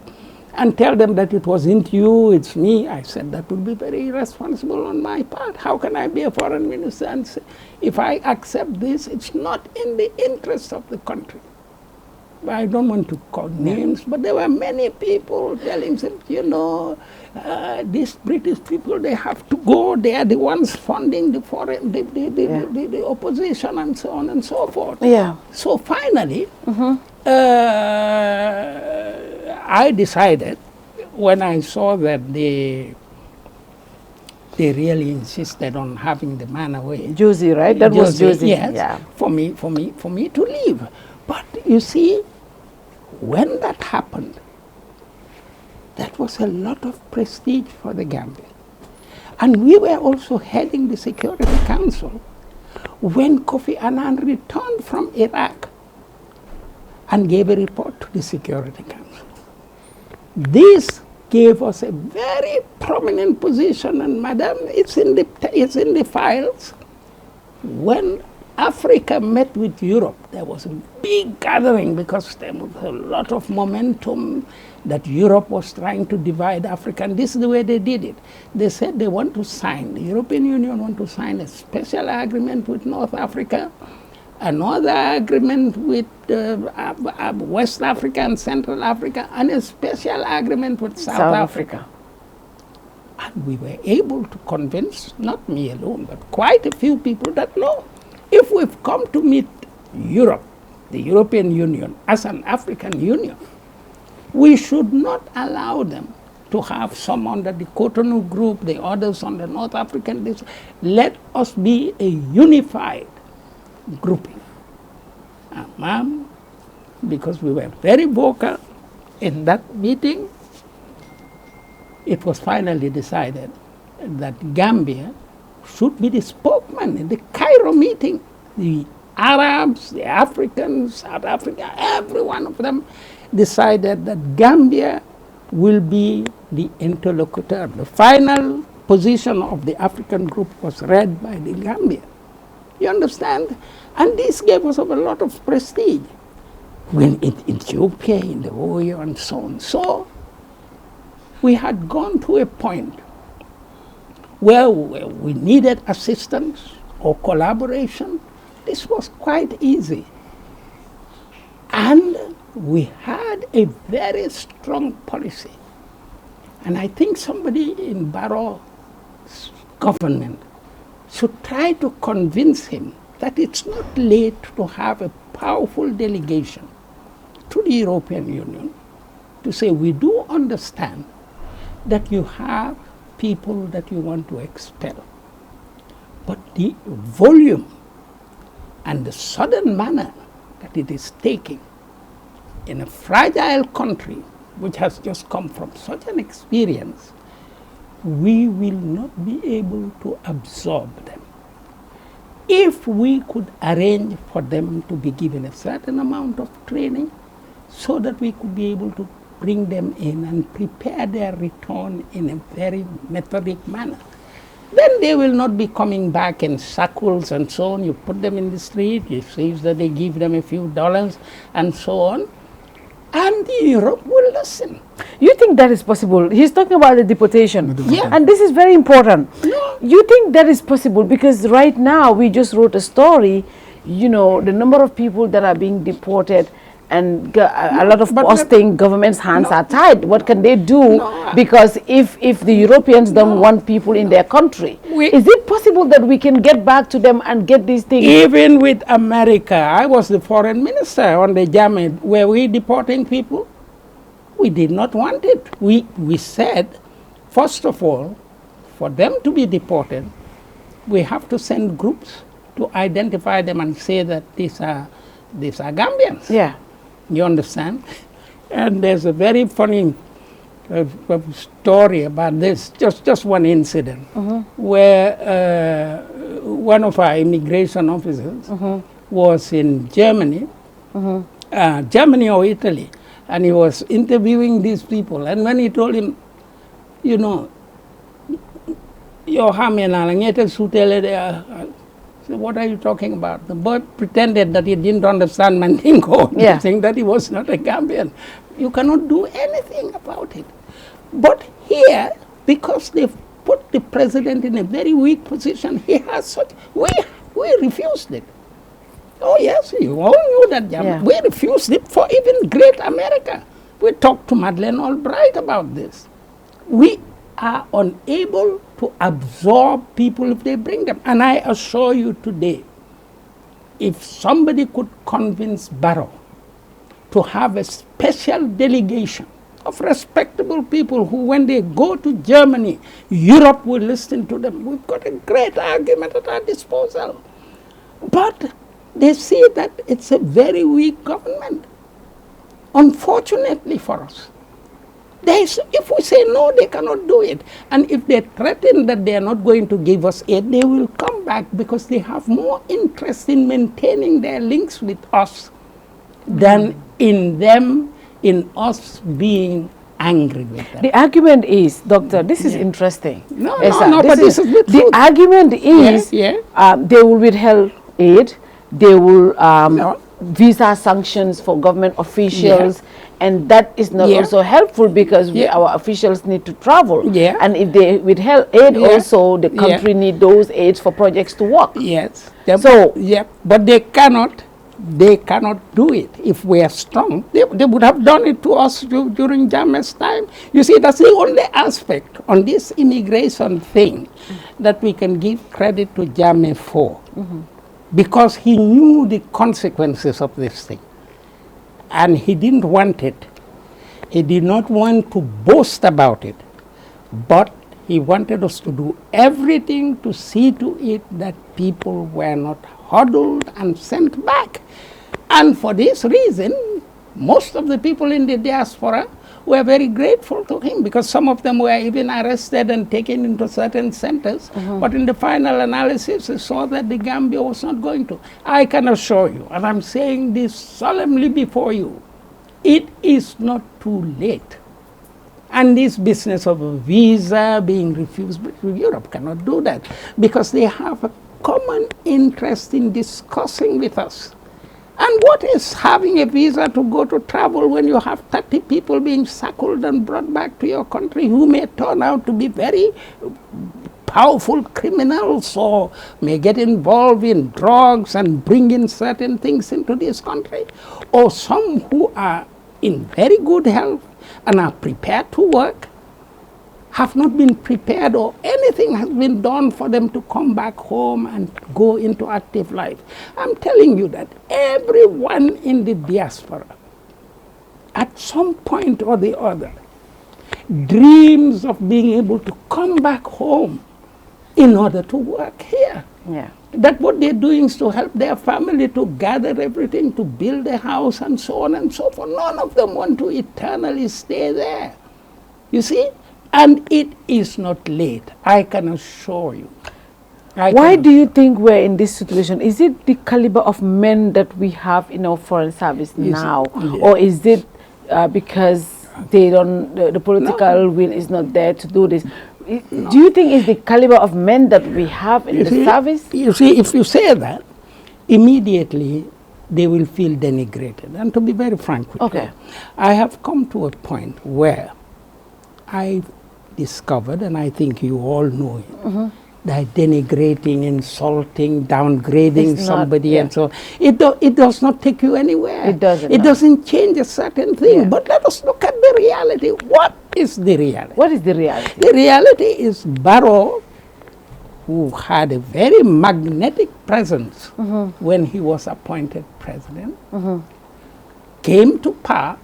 [SPEAKER 8] and tell them that it wasn't you, it's me. I said that would be very irresponsible on my part. How can I be a foreign minister and say, if I accept this, it's not in the interest of the country. I don't want to call names, but there were many people telling them, you know, these British people, they have to go. They are the ones funding the foreign, the opposition, and so on and so forth. So finally, I decided, when I saw that they really insisted on having the man away.
[SPEAKER 7] Josie, right? That was Josie.
[SPEAKER 8] Yes, for me to leave. But you see, when that happened, that was a lot of prestige for the Gambia. And we were also heading the Security Council when Kofi Annan returned from Iraq and gave a report to the Security Council. This gave us a very prominent position, and madam, it's in the files. When Africa met with Europe, there was a big gathering because there was a lot of momentum that Europe was trying to divide Africa, and this is the way they did it. They said they want to sign, the European Union want to sign a special agreement with North Africa, another agreement with West Africa and Central Africa, and a special agreement with South Africa. And we were able to convince, not me alone, but quite a few people that no, if we've come to meet Europe, the European Union, as an African Union, we should not allow them to have some under the Cotonou group, the others on the North African. Let us be a unified grouping. Ma'am, because we were very vocal in that meeting, it was finally decided that Gambia should be the spokesman in the Cairo meeting. The Arabs, the Africans, South Africa, every one of them decided that Gambia will be the interlocutor. The final position of the African group was read by the Gambia. You understand? And this gave us a lot of prestige. When in Ethiopia, in the OAU, and so on. So we had gone to a point where we needed assistance or collaboration, this was quite easy. And we had a very strong policy. And I think somebody in Barrow's government should try to convince him that it's not late to have a powerful delegation to the European Union to say, we do understand that you have people that you want to expel. But the volume and the sudden manner that it is taking in a fragile country which has just come from such an experience, we will not be able to absorb them. If we could arrange for them to be given a certain amount of training so that we could be able to bring them in and prepare their return in a very methodic manner, then they will not be coming back in shackles and so on. You put them in the street, you see that they give them a few dollars and so on, and Europe will listen.
[SPEAKER 7] You think that is possible? He's talking about the deportation.
[SPEAKER 8] Yeah.
[SPEAKER 7] And this is very important.
[SPEAKER 8] No.
[SPEAKER 7] You think that is possible? Because right now, we just wrote a story, you know, the number of people that are being deported, and a lot of us think government's hands are tied. What can they do? Because if the Europeans don't want people in their country, is it possible that we can get back to them and get these things?
[SPEAKER 8] Even with America, I was the foreign minister on the Jammeh. Were we deporting people? We did not want it. We said, first of all, for them to be deported, we have to send groups to identify them and say that these are Gambians.
[SPEAKER 7] Yeah.
[SPEAKER 8] You understand? And there's a very funny story about this, just one incident, where one of our immigration officers was in Germany, Germany or Italy, and he was interviewing these people. And when he told him, you know, so what are you talking about? The boy pretended that he didn't understand Mandingo, saying that he was not a Gambian. You cannot do anything about it. But here, because they've put the president in a very weak position, he has such, we refused it. Oh yes, you all knew that, we refused it for even great America. We talked to Madeleine Albright about this. We are unable to absorb people if they bring them. And I assure you today, if somebody could convince Barrow to have a special delegation of respectable people who, when they go to Germany, Europe will listen to them. We've got a great argument at our disposal. But they see that it's a very weak government, unfortunately for us. If we say no, they cannot do it. And if they threaten that they are not going to give us aid, they will come back because they have more interest in maintaining their links with us than in us being angry with them.
[SPEAKER 7] The argument is, Doctor, this is interesting.
[SPEAKER 8] No, but this is the truth.
[SPEAKER 7] The argument is they will withhold aid, they will visa sanctions for government officials, and that is not also helpful because our officials need to travel. And if they withheld aid also, the country need those aids for projects to work.
[SPEAKER 8] Yes.
[SPEAKER 7] So,
[SPEAKER 8] but they cannot do it. If we are strong, they would have done it to us during Jammeh's time. You see, that's the only aspect on this immigration thing that we can give credit to Jammeh for. Because he knew the consequences of this thing. And he didn't want it. He did not want to boast about it. But he wanted us to do everything to see to it that people were not huddled and sent back. And for this reason, most of the people in the diaspora were very grateful to him because some of them were even arrested and taken into certain centers. But in the final analysis, they saw that the Gambia was not going to. I can assure you, and I'm saying this solemnly before you, it is not too late. And this business of a visa being refused, but Europe cannot do that because they have a common interest in discussing with us And what is having a visa to go to travel when you have 30 people being shackled and brought back to your country who may turn out to be very powerful criminals or may get involved in drugs and bring in certain things into this country, or some who are in very good health and are prepared to work, have not been prepared or anything has been done for them to come back home and go into active life. I'm telling you that everyone in the diaspora, at some point or the other, dreams of being able to come back home in order to work here.
[SPEAKER 7] Yeah.
[SPEAKER 8] That what they're doing is to help their family to gather everything, to build a house and so on and so forth. None of them want to eternally stay there. You see? And it is not late, I can assure you.
[SPEAKER 7] Why do you think we're in this situation? Is it the caliber of men that we have in our foreign service now? Or is it because they don't, the political will is not there to do this? Do you think it's the caliber of men that we have in the service?
[SPEAKER 8] You see, if you say that, immediately they will feel denigrated. And to be very frank with you, I have come to a point where I discovered, and I think you all know it, that denigrating, insulting, downgrading somebody and so on, it does not take you anywhere.
[SPEAKER 7] It doesn't.
[SPEAKER 8] It doesn't change a certain thing. But let us look at the reality. What is the reality?
[SPEAKER 7] What is the reality?
[SPEAKER 8] The reality is Barrow, who had a very magnetic presence when he was appointed president, came to power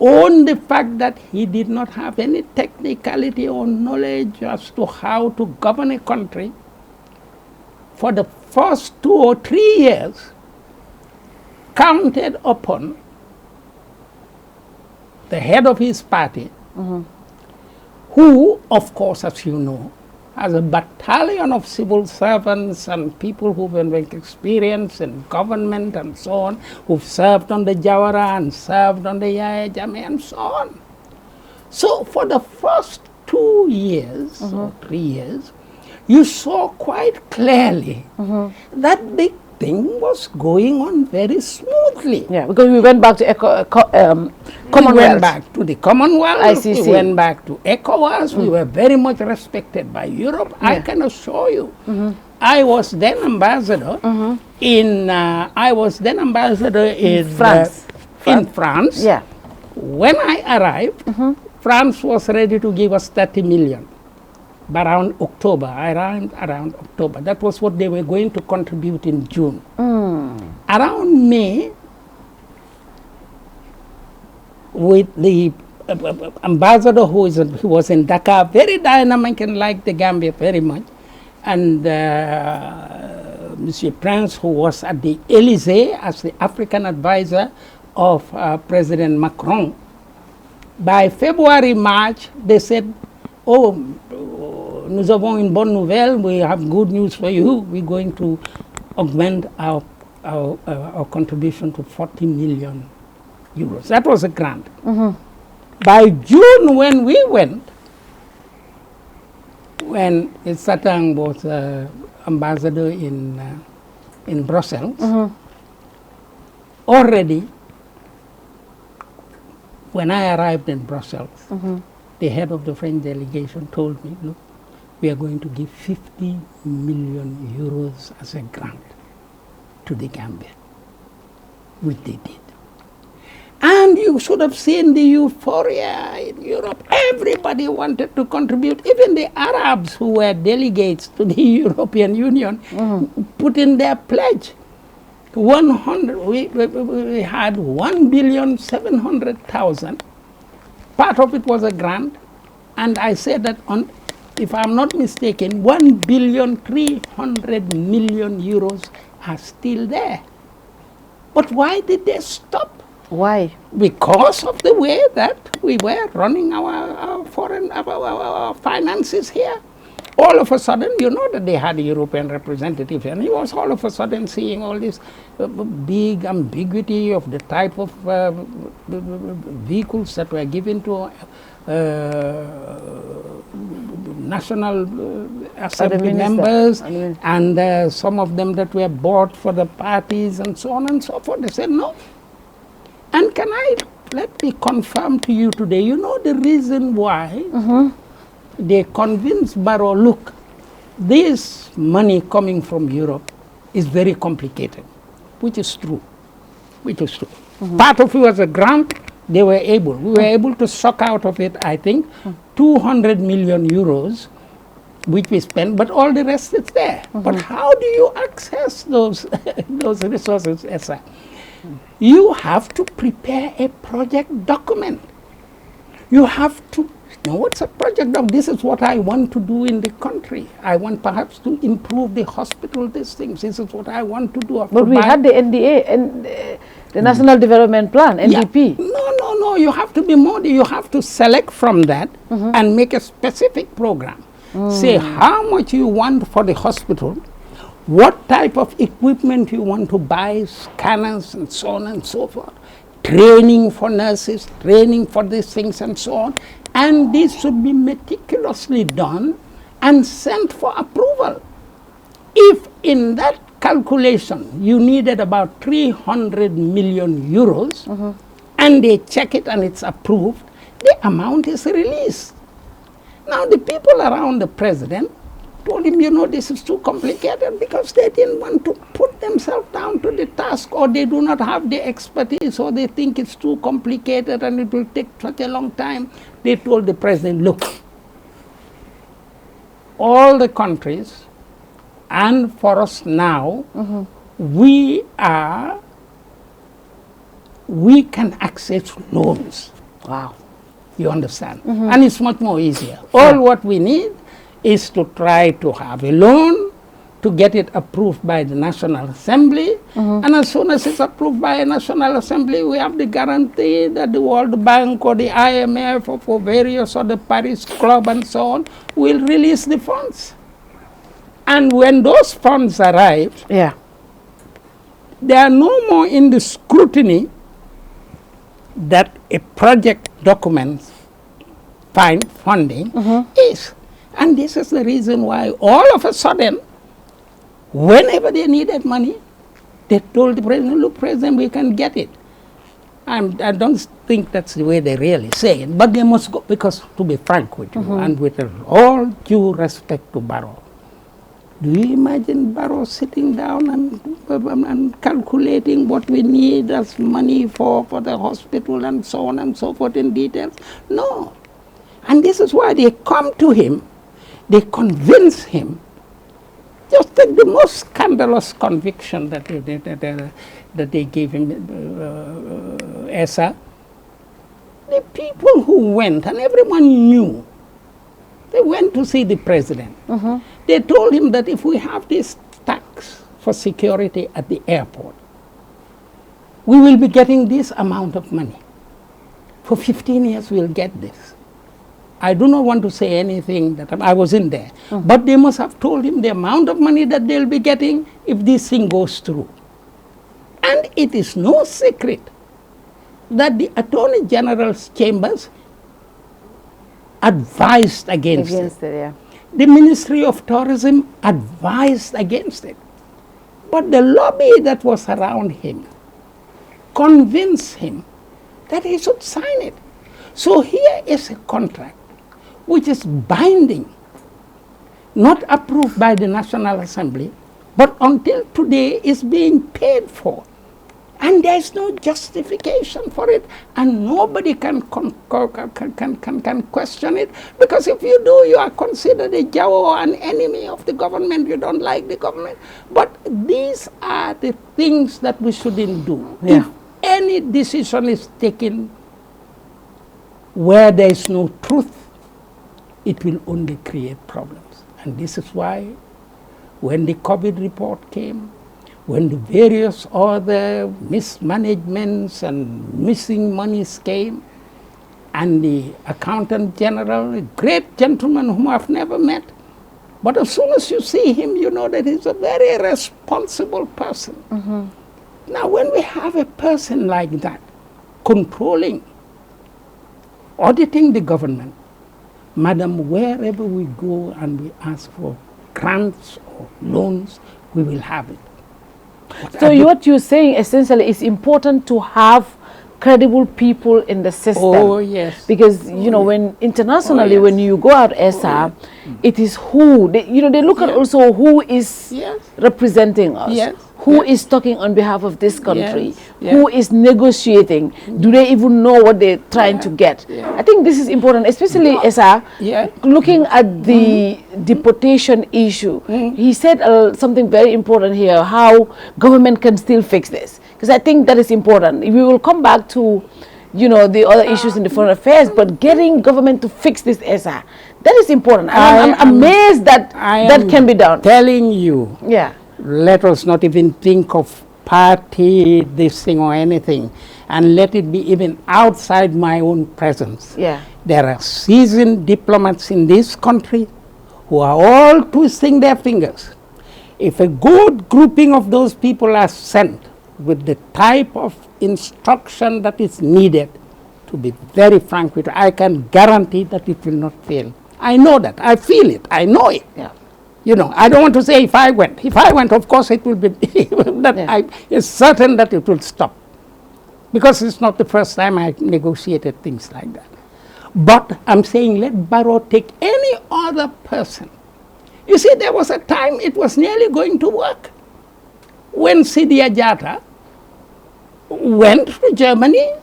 [SPEAKER 8] on the fact that he did not have any technicality or knowledge as to how to govern a country. For the first 2 or 3 years, counted upon the head of his party, who, of course, as you know, has a battalion of civil servants and people who've been experienced in government and so on, who've served on the Jawara and served on the Yahya Jammeh and so on. So for the first 2 years or 3 years, you saw quite clearly that the thing was going on very smoothly.
[SPEAKER 7] Yeah, because we went back to Commonwealth.
[SPEAKER 8] We went back to the Commonwealth.
[SPEAKER 7] ICC.
[SPEAKER 8] We went back to ECOWAS. We were very much respected by Europe. I can assure you. I was then ambassador in
[SPEAKER 7] France.
[SPEAKER 8] In France.
[SPEAKER 7] Yeah.
[SPEAKER 8] When I arrived, France was ready to give us 30 million. But around October, I arrived around October. That was what they were going to contribute in June. Around May, with the ambassador who was in Dakar, very dynamic and liked the Gambia very much, and Monsieur Prince, who was at the Élysée as the African advisor of President Macron. By February, March, they said, oh, nous avons une bonne nouvelle, we have good news for you. We're going to augment our contribution to 40 million euros. That was a grant. By June, when we went, when Satang was ambassador in Brussels, already, when I arrived in Brussels, the head of the French delegation told me, look, we are going to give 50 million euros as a grant to the Gambia, which they did. And you should have seen the euphoria in Europe. Everybody wanted to contribute. Even the Arabs who were delegates to the European Union put in their pledge. We had 1,700,000,000. Part of it was a grant. And I said that, if I'm not mistaken, 1,300,000,000 euros are still there. But why did they stop?
[SPEAKER 7] Why?
[SPEAKER 8] Because of the way that we were running our foreign finances here. All of a sudden, you know that they had a European representative, and he was all of a sudden seeing all this big ambiguity of the type of vehicles that were given to national assembly members and some of them that were bought for the parties and so on and so forth. They said no. And let me confirm to you today, you know the reason why they convinced Barrow, look, this money coming from Europe is very complicated, which is true, Part of it was a grant. We were able to suck out of it, I think, 200 million euros, which we spent, but all the rest is there. But how do you access those resources, Esa? You have to prepare a project document. You have to know what's a project document. This is what I want to do in the country. I want perhaps to improve the hospital, these things. This is what I want to do.
[SPEAKER 7] But we had the NDA and the National Development Plan, NDP.
[SPEAKER 8] Yeah. No, you have to be more, you have to select from that and make a specific program. Say how much you want for the hospital, what type of equipment you want to buy, scanners and so on and so forth, training for nurses, training for these things and so on. And this should be meticulously done and sent for approval. If in that calculation you needed about 300 million euros, and they check it and it's approved, the amount is released. Now the people around the president told him, you know, this is too complicated, because they didn't want to put themselves down to the task, or they do not have the expertise, or they think it's too complicated and it will take such a long time. They told the president, look, all the countries, and for us now, we can access loans.
[SPEAKER 7] Wow.
[SPEAKER 8] You understand? And it's much more easier. All what we need is to try to have a loan, to get it approved by the National Assembly, and as soon as it's approved by a National Assembly, we have the guarantee that the World Bank or the IMF or for various other Paris Club and so on will release the funds. And when those funds arrive, they are no more in the scrutiny that a project document funding is. And this is the reason why all of a sudden, whenever they needed money, they told the president, look, president, we can get it. I don't think that's the way they really say it, but they must go, because to be frank with you, and with all due respect to Barrow, do you imagine Barrow sitting down and calculating what we need as money for the hospital and so on and so forth in details? No. And this is why they come to him, they convince him. Just take the most scandalous conviction that they gave him, Esa. The people who went, and everyone knew, they went to see the president. They told him that if we have this tax for security at the airport, we will be getting this amount of money. For 15 years, we'll get this. I do not want to say anything that I wasn't there, but they must have told him the amount of money that they'll be getting if this thing goes through. And it is no secret that the Attorney General's chambers advised against it. The Ministry of Tourism advised against it. But the lobby that was around him convinced him that he should sign it. So here is a contract which is binding, not approved by the National Assembly, but until today is being paid for. And there is no justification for it, and nobody can question it, because if you do, you are considered a Jawo, an enemy of the government. You don't like the government. But these are the things that we shouldn't do. If any decision is taken where there is no truth, it will only create problems. And this is why when the COVID report came, when the various other mismanagements and missing monies came, and the Accountant General, a great gentleman whom I've never met, but as soon as you see him, you know that he's a very responsible person. Now, when we have a person like that, controlling, auditing the government, madam, wherever we go and we ask for grants or loans, we will have it.
[SPEAKER 7] So what you're saying essentially is important to have credible people in the system.
[SPEAKER 8] Oh, yes.
[SPEAKER 7] Because, you know, when internationally,
[SPEAKER 8] yes.
[SPEAKER 7] when you go out ESA, it is who, they, you know, they look at also who is representing us. Who is talking on behalf of this country? Who is negotiating? Do they even know what they're trying to get? I think this is important, especially ESA, looking at the deportation issue. He said something very important here, how government can still fix this. Because I think that is important. We will come back to, you know, the other issues in the foreign affairs, but getting government to fix this ESA, that is important. I'm amazed that that can be done.
[SPEAKER 8] Telling you. Let us not even think of party this thing or anything, and let it be even outside my own presence. There are seasoned diplomats in this country who are all twisting their fingers. If a good grouping of those people are sent with the type of instruction that is needed, to be very frank with you, I can guarantee that it will not fail. I know that. I feel it. I know it. You know, I don't want to say if I went. If I went, of course, it will be, it's certain that it will stop. Because it's not the first time I negotiated things like that. But I'm saying let Barrow take any other person. You see, there was a time it was nearly going to work. When Sidi Ajata went to Germany,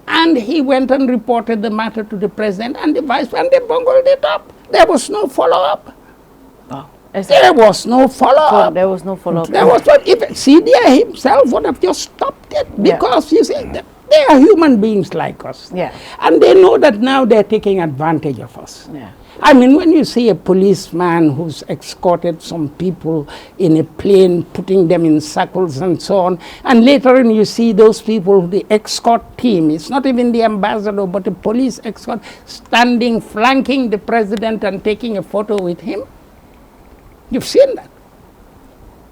[SPEAKER 8] and he went and reported the matter to the president and the vice president, and they bungled it up. There was no follow-up. There was no follow-up.
[SPEAKER 7] There was no follow-up.
[SPEAKER 8] There was not, if Sidia himself would have just stopped it, because you see, they are human beings like us. And they know that now they're taking advantage of us. I mean, when you see a policeman who's escorted some people in a plane, putting them in circles and so on, and later on you see those people, the escort team, it's not even the ambassador, but the police escort, standing, flanking the president and taking a photo with him. You've seen that.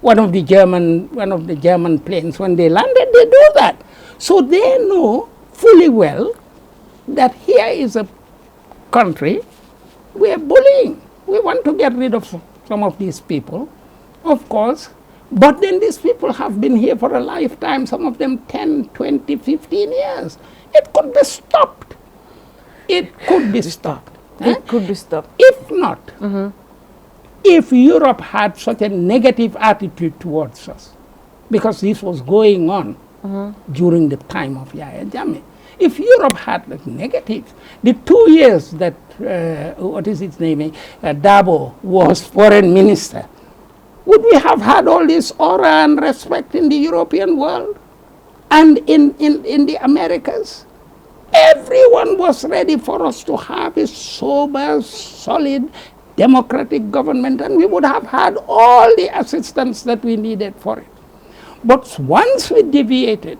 [SPEAKER 8] One of the German planes, when they landed, they do that. So they know fully well that here is a country we are bullying. We want to get rid of some of these people, of course, but then these people have been here for a lifetime, some of them 10, 20, 15 years. It could be stopped. It could be stopped.
[SPEAKER 7] It could be stopped.
[SPEAKER 8] If not, if Europe had such a negative attitude towards us, because this was going on during the time of Yahya Jammeh, if Europe had like negative, the 2 years that, what is its name, Dabo was foreign minister, would we have had all this aura and respect in the European world and in the Americas? Everyone was ready for us to have a sober, solid, democratic government, and we would have had all the assistance that we needed for it. But once we deviated,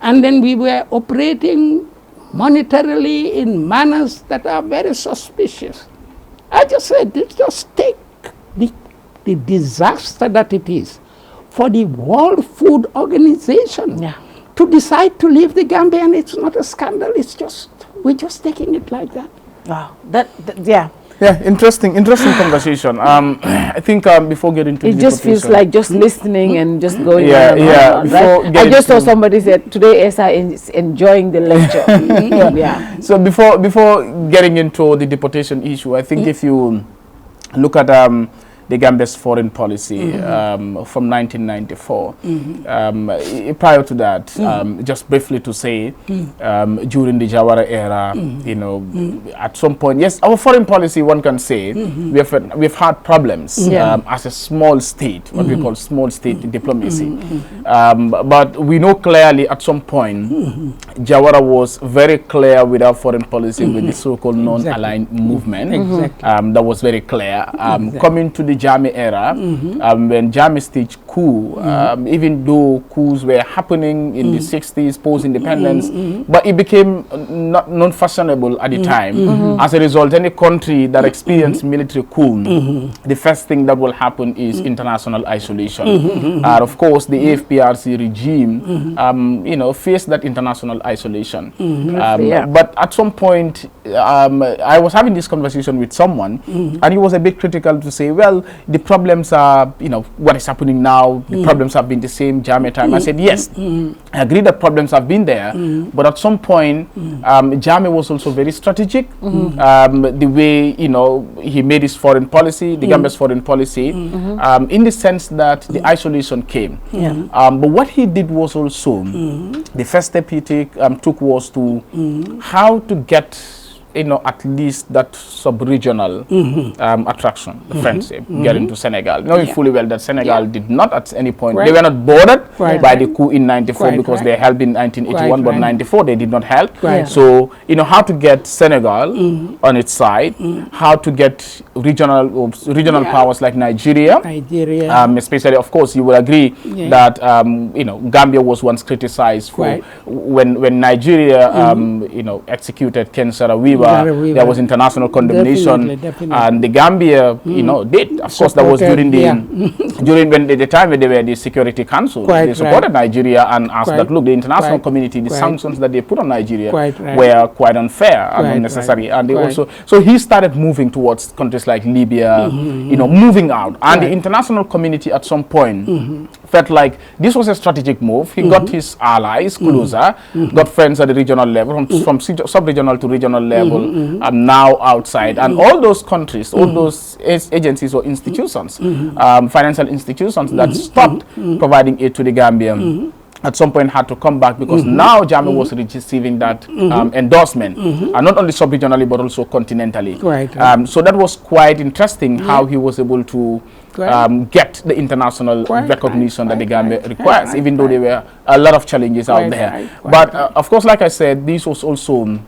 [SPEAKER 8] and then we were operating monetarily in manners that are very suspicious, I just said, just take the disaster that it is for the World Food Organization to decide to leave the Gambia, and it's not a scandal, it's just, we're just taking it like that.
[SPEAKER 7] Wow, yeah.
[SPEAKER 9] Yeah, interesting conversation. I think before getting to
[SPEAKER 7] it just feels like just listening and just going on.
[SPEAKER 9] Right?
[SPEAKER 7] I just saw somebody said today ESA is enjoying the lecture.
[SPEAKER 9] So before getting into the deportation issue, I think if you look at the Gambia's foreign policy from 1994. Prior to that, just briefly to say, during the Jawara era, you know, at some point, yes, our foreign policy, one can say, we've had problems as a small state, what we call small state diplomacy. But we know clearly at some point, Jawara was very clear with our foreign policy with the so-called non-aligned movement. That was very clear. Coming to the Jammeh era, when Jammeh stage coup, even though coups were happening in the 60s, post-independence, but it became not non-fashionable at the time. As a result, any country that experienced military coup, the first thing that will happen is international isolation. Of course, the AFPRC regime, you know, faced that international isolation. But at some point, I was having this conversation with someone, and he was a bit critical to say, well, the problems are, you know, what is happening now, the problems have been the same Jammeh time. I said, yes, I agree that problems have been there, but at some point, Jammeh was also very strategic. The way, you know, he made his foreign policy, the Gambia's foreign policy, in the sense that the isolation came. But what he did was also, the first step he took was to how to get, you know, at least that sub-regional attraction, the friendship, getting to Senegal. Knowing fully well that Senegal did not at any point, they were not bothered by the coup in 94 because they helped in 1981, but 94 they did not help. So, you know, how to get Senegal on its side, how to get regional powers like Nigeria, especially, of course, you will agree that, you know, Gambia was once criticized for when Nigeria, you know, executed Ken Saro-Wiwa. There was international condemnation, and the Gambia, you know, did. Of course, that was during the time when they were the Security Council. They supported Nigeria and asked that, look, the international community, the sanctions that they put on Nigeria were quite unfair and unnecessary. And they also, so he started moving towards countries like Libya, you know, moving out. And the international community at some point felt like this was a strategic move. He got his allies closer, got friends at the regional level, from sub-regional to regional level, now outside. And all those countries, all those agencies or institutions, financial institutions that stopped providing aid to the Gambia, at some point had to come back because now Jammeh was receiving that endorsement, and not only sub-regionally but also continentally. So that was quite interesting how he was able to get the international recognition that the Gambia requires, even though there were a lot of challenges out there. But of course, like I said, this was also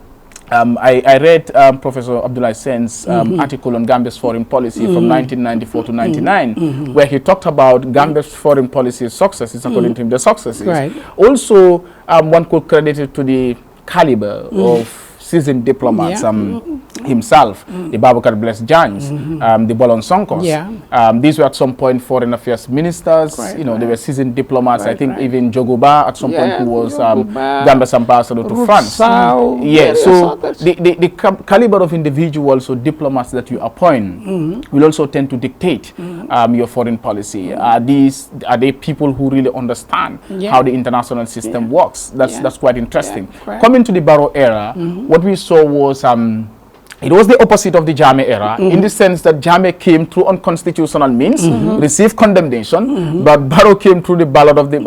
[SPEAKER 9] I read Professor Abdoulaye Sen's article on Gambia's foreign policy from 1994 to 99, where he talked about Gambia's foreign policy successes, according to him, the successes. Also, one could credit it to the caliber of seasoned diplomats, himself, the Babakar Bless Jans, the Bolon Sonkos. These were at some point foreign affairs ministers. You know, they were seasoned diplomats. I think even Jogoba at some point, who was Gambia's ambassador to France. So the caliber of individuals or diplomats that you appoint will also tend to dictate your foreign policy. Are they people who really understand how the international system works? That's quite interesting. Coming to the Barrow era, what we saw was it was the opposite of the Jammeh era, in the sense that Jammeh came through unconstitutional means, received condemnation, but Barrow came through the ballot of the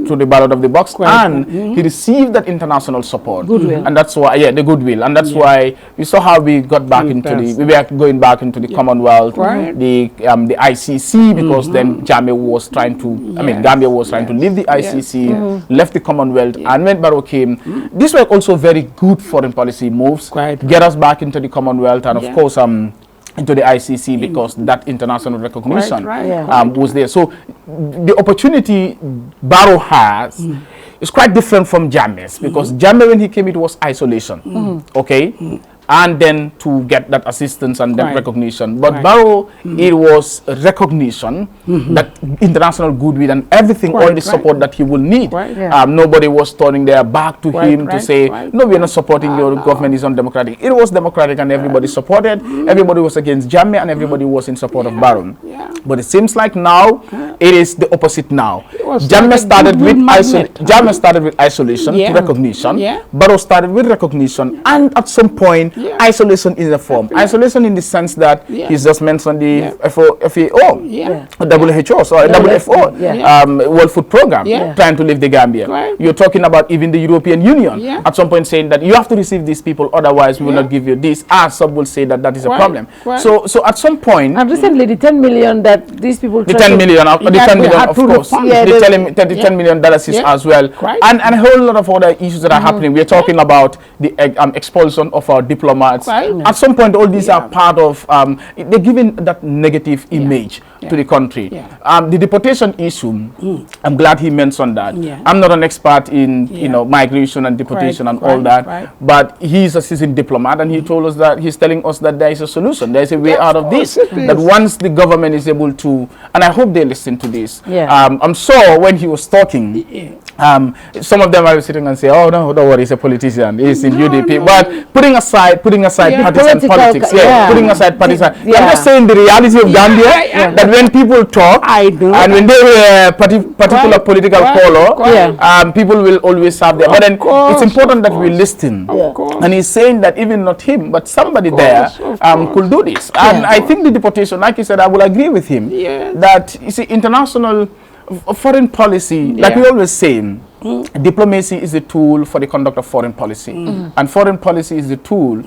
[SPEAKER 9] through the ballot of the box, and he received that international support, and that's why the goodwill, and that's why we saw how we got back into we were going back into the Commonwealth, the ICC, because then Jammeh was trying to, Gambia was trying to leave the ICC, left the Commonwealth, and when Barrow came, these were also very good foreign policy moves, get us back into the Commonwealth, and of course into the ICC, because that international recognition was there. So the opportunity Barrow has is quite different from Jammeh's, because Jammeh, when he came, it was isolation, and then to get that assistance and that recognition. But Barrow, it was recognition, that international goodwill and everything, all the support that he will need. Nobody was turning their back to him to say, no, we are not supporting your government, is undemocratic. It was democratic, and everybody supported. Everybody was against Jammeh, and everybody was in support of Barrow. But it seems like now, it is the opposite now. Jammeh started with isolation to recognition. Barrow started with recognition, and at some point, isolation in the form. Isolation in the sense that he's just mentioned the FAO, WHO, sorry, WFO, World Food Program, trying to leave the Gambia. You're talking about even the European Union at some point saying that you have to receive these people, otherwise we will not give you this. Some will say that that is a problem. So at some point,
[SPEAKER 7] and recently the 10 million that these people,
[SPEAKER 9] the 10 million, of course, the $10 million as well, and a whole lot of other issues that are happening. We're talking about the expulsion of our diplomats diplomats. At some point, all these are part of, they're giving that negative image to the country. The deportation issue, I'm glad he mentioned that. I'm not an expert in migration and deportation and all that, but he's a seasoned diplomat, and he told us that he's telling us that there is a solution, there is a way out of this. That once the government is able to, and I hope they listen to this. I'm sure when he was talking, some of them are sitting and say, "Oh no, don't worry, he's a politician, he's in UDP." But putting aside partisan politics, putting aside partisan. I'm just saying the reality of Gambia, that when people talk, and when they wear particular political color, people will always have their. But then it's important that we listen. And he's saying that even not him, but somebody there could do this. And I think the deportation, like he said, I will agree with him that you see, international foreign policy, like we always say, diplomacy is a tool for the conduct of foreign policy, and foreign policy is the tool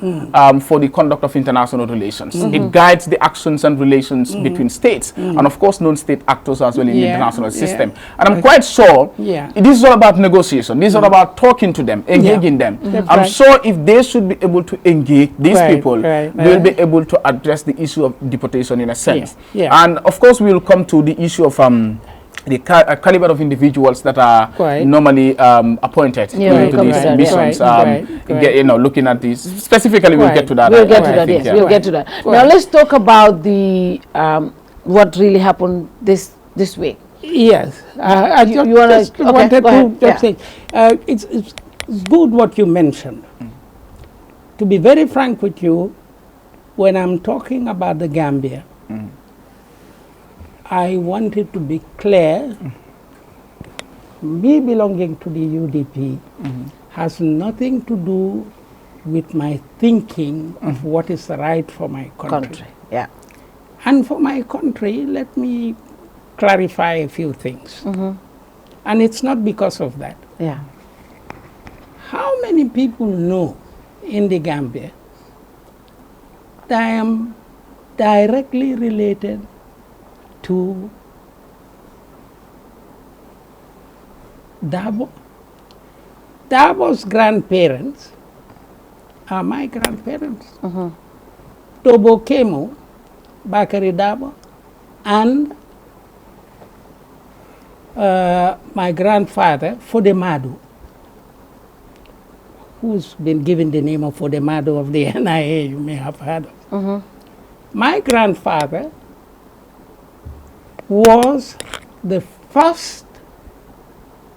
[SPEAKER 9] for the conduct of international relations. It guides the actions and relations between states, and of course non-state actors as well in the international system. And I'm quite sure this is all about negotiation. This is all about talking to them, engaging them. I'm sure if they should be able to engage these people, they'll be able to address the issue of deportation in a sense. And of course we will come to the issue of the caliber of individuals that are normally appointed to these missions, looking at this specifically. We'll get to that.
[SPEAKER 7] We'll get to that. Yes, we'll get to that. Now let's talk about the what really happened this week.
[SPEAKER 8] Yes, I just wanted to say it's good what you mentioned. To be very frank with you, when I'm talking about the Gambia, I wanted to be clear, me belonging to the UDP has nothing to do with my thinking of what is right for my country. And for my country, let me clarify a few things. And it's not because of that. How many people know in the Gambia that I am directly related to Dabo? Dabo's grandparents are my grandparents. Tobo Kemo, Bakari Dabo, and my grandfather, Fodemadu, who's been given the name of Fodemadu of the NIA, you may have heard of. My grandfather was the first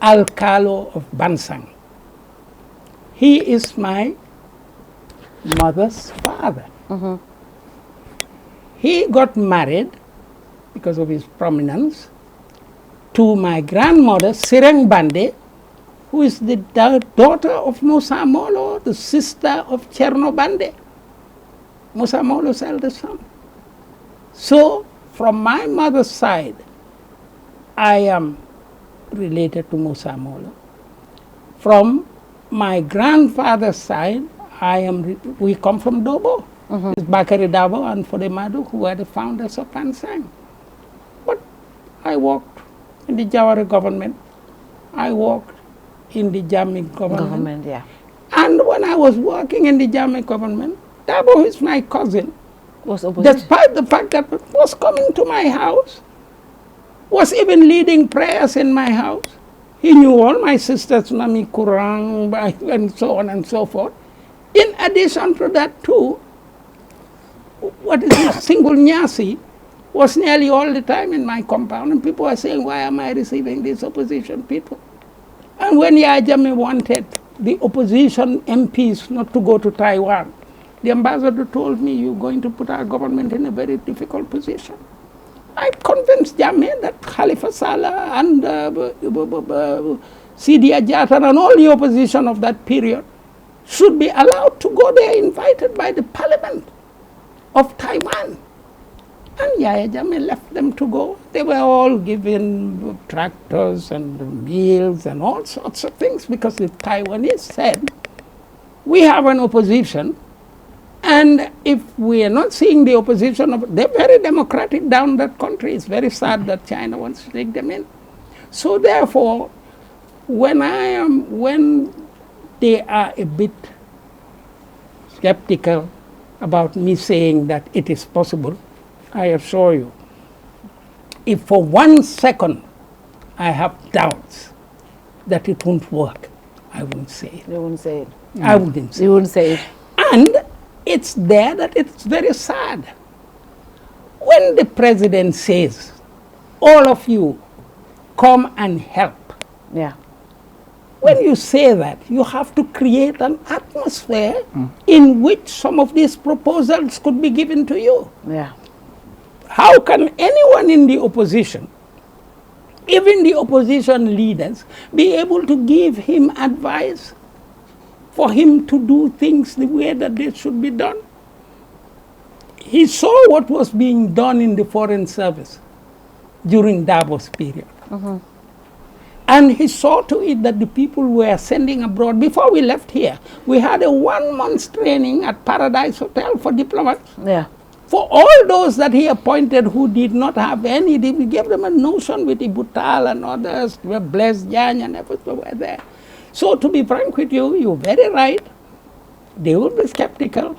[SPEAKER 8] alcalo of Bansang. He is my mother's father. He got married, because of his prominence, to my grandmother, Sireng Bande, who is the daughter of Musa Molo, the sister of Cherno Bande, Musa Molo's eldest son. So, from my mother's side, I am related to Musa Molo. From my grandfather's side, we come from Dobo. It's Bakari Dabo and Fodemadu, who are the founders of Pansang. But I worked in the Jawara government. I worked in the Jammeh government. And when I was working in the Jammeh government, Dabo is my cousin. Despite the fact that he was coming to my house, was even leading prayers in my house. He knew all my sisters, Nami Kurang, and so on and so forth. In addition to that too, what is this single Nyasi was nearly all the time in my compound, and people were saying, why am I receiving these opposition people? And when Yahya Jammeh wanted the opposition MPs not to go to Taiwan, the ambassador told me, you're going to put our government in a very difficult position. I convinced Jammeh that Khalifa Saleh and Sidi Ajatan and all the opposition of that period should be allowed to go there, invited by the parliament of Taiwan. And Yahya Jammeh left them to go. They were all given tractors and meals and all sorts of things, because the Taiwanese said, we have an opposition, and if we are not seeing the opposition, they're very democratic down that country. It's very sad that China wants to take them in. So therefore, when they are a bit skeptical about me saying that it is possible, I assure you, if for 1 second I have doubts that it won't work, I wouldn't say it.
[SPEAKER 7] You wouldn't say it.
[SPEAKER 8] I wouldn't say it.
[SPEAKER 7] You wouldn't say it.
[SPEAKER 8] And it's there that it's very sad. When the president says, all of you come and help.
[SPEAKER 7] Yeah.
[SPEAKER 8] When you say that, you have to create an atmosphere in which some of these proposals could be given to you.
[SPEAKER 7] Yeah.
[SPEAKER 8] How can anyone in the opposition, even the opposition leaders, be able to give him advice for him to do things the way that they should be done? He saw what was being done in the Foreign Service during Davos period. And he saw to it that the people were sending abroad. Before we left here, we had a 1-month training at Paradise Hotel for diplomats.
[SPEAKER 7] Yeah.
[SPEAKER 8] For all those that he appointed who did not have any, we gave them a notion with Ibutal and others, Blessed Jan and everything were there. So to be frank with you, you're very right. They will be skeptical.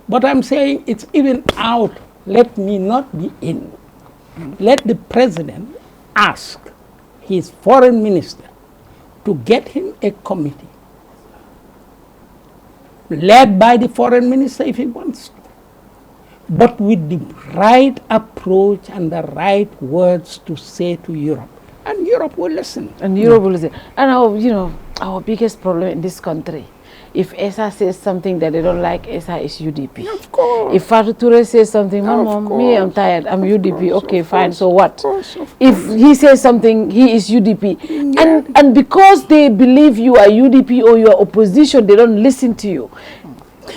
[SPEAKER 8] But I'm saying it's even out. Let me not be in. Let the president ask his foreign minister to get him a committee led by the foreign minister if he wants to, but with the right approach and the right words to say to Europe. And Europe will listen.
[SPEAKER 7] And Europe will listen. And our biggest problem in this country, if ESA says something that they don't like, ESA is UDP.
[SPEAKER 8] Of course.
[SPEAKER 7] If Fatou Touré says something, Mom, me, I'm tired, I'm UDP. Okay, fine, so what? If he says something, he is UDP.
[SPEAKER 8] Yeah.
[SPEAKER 7] And because they believe you are UDP or you are opposition, they don't listen to you.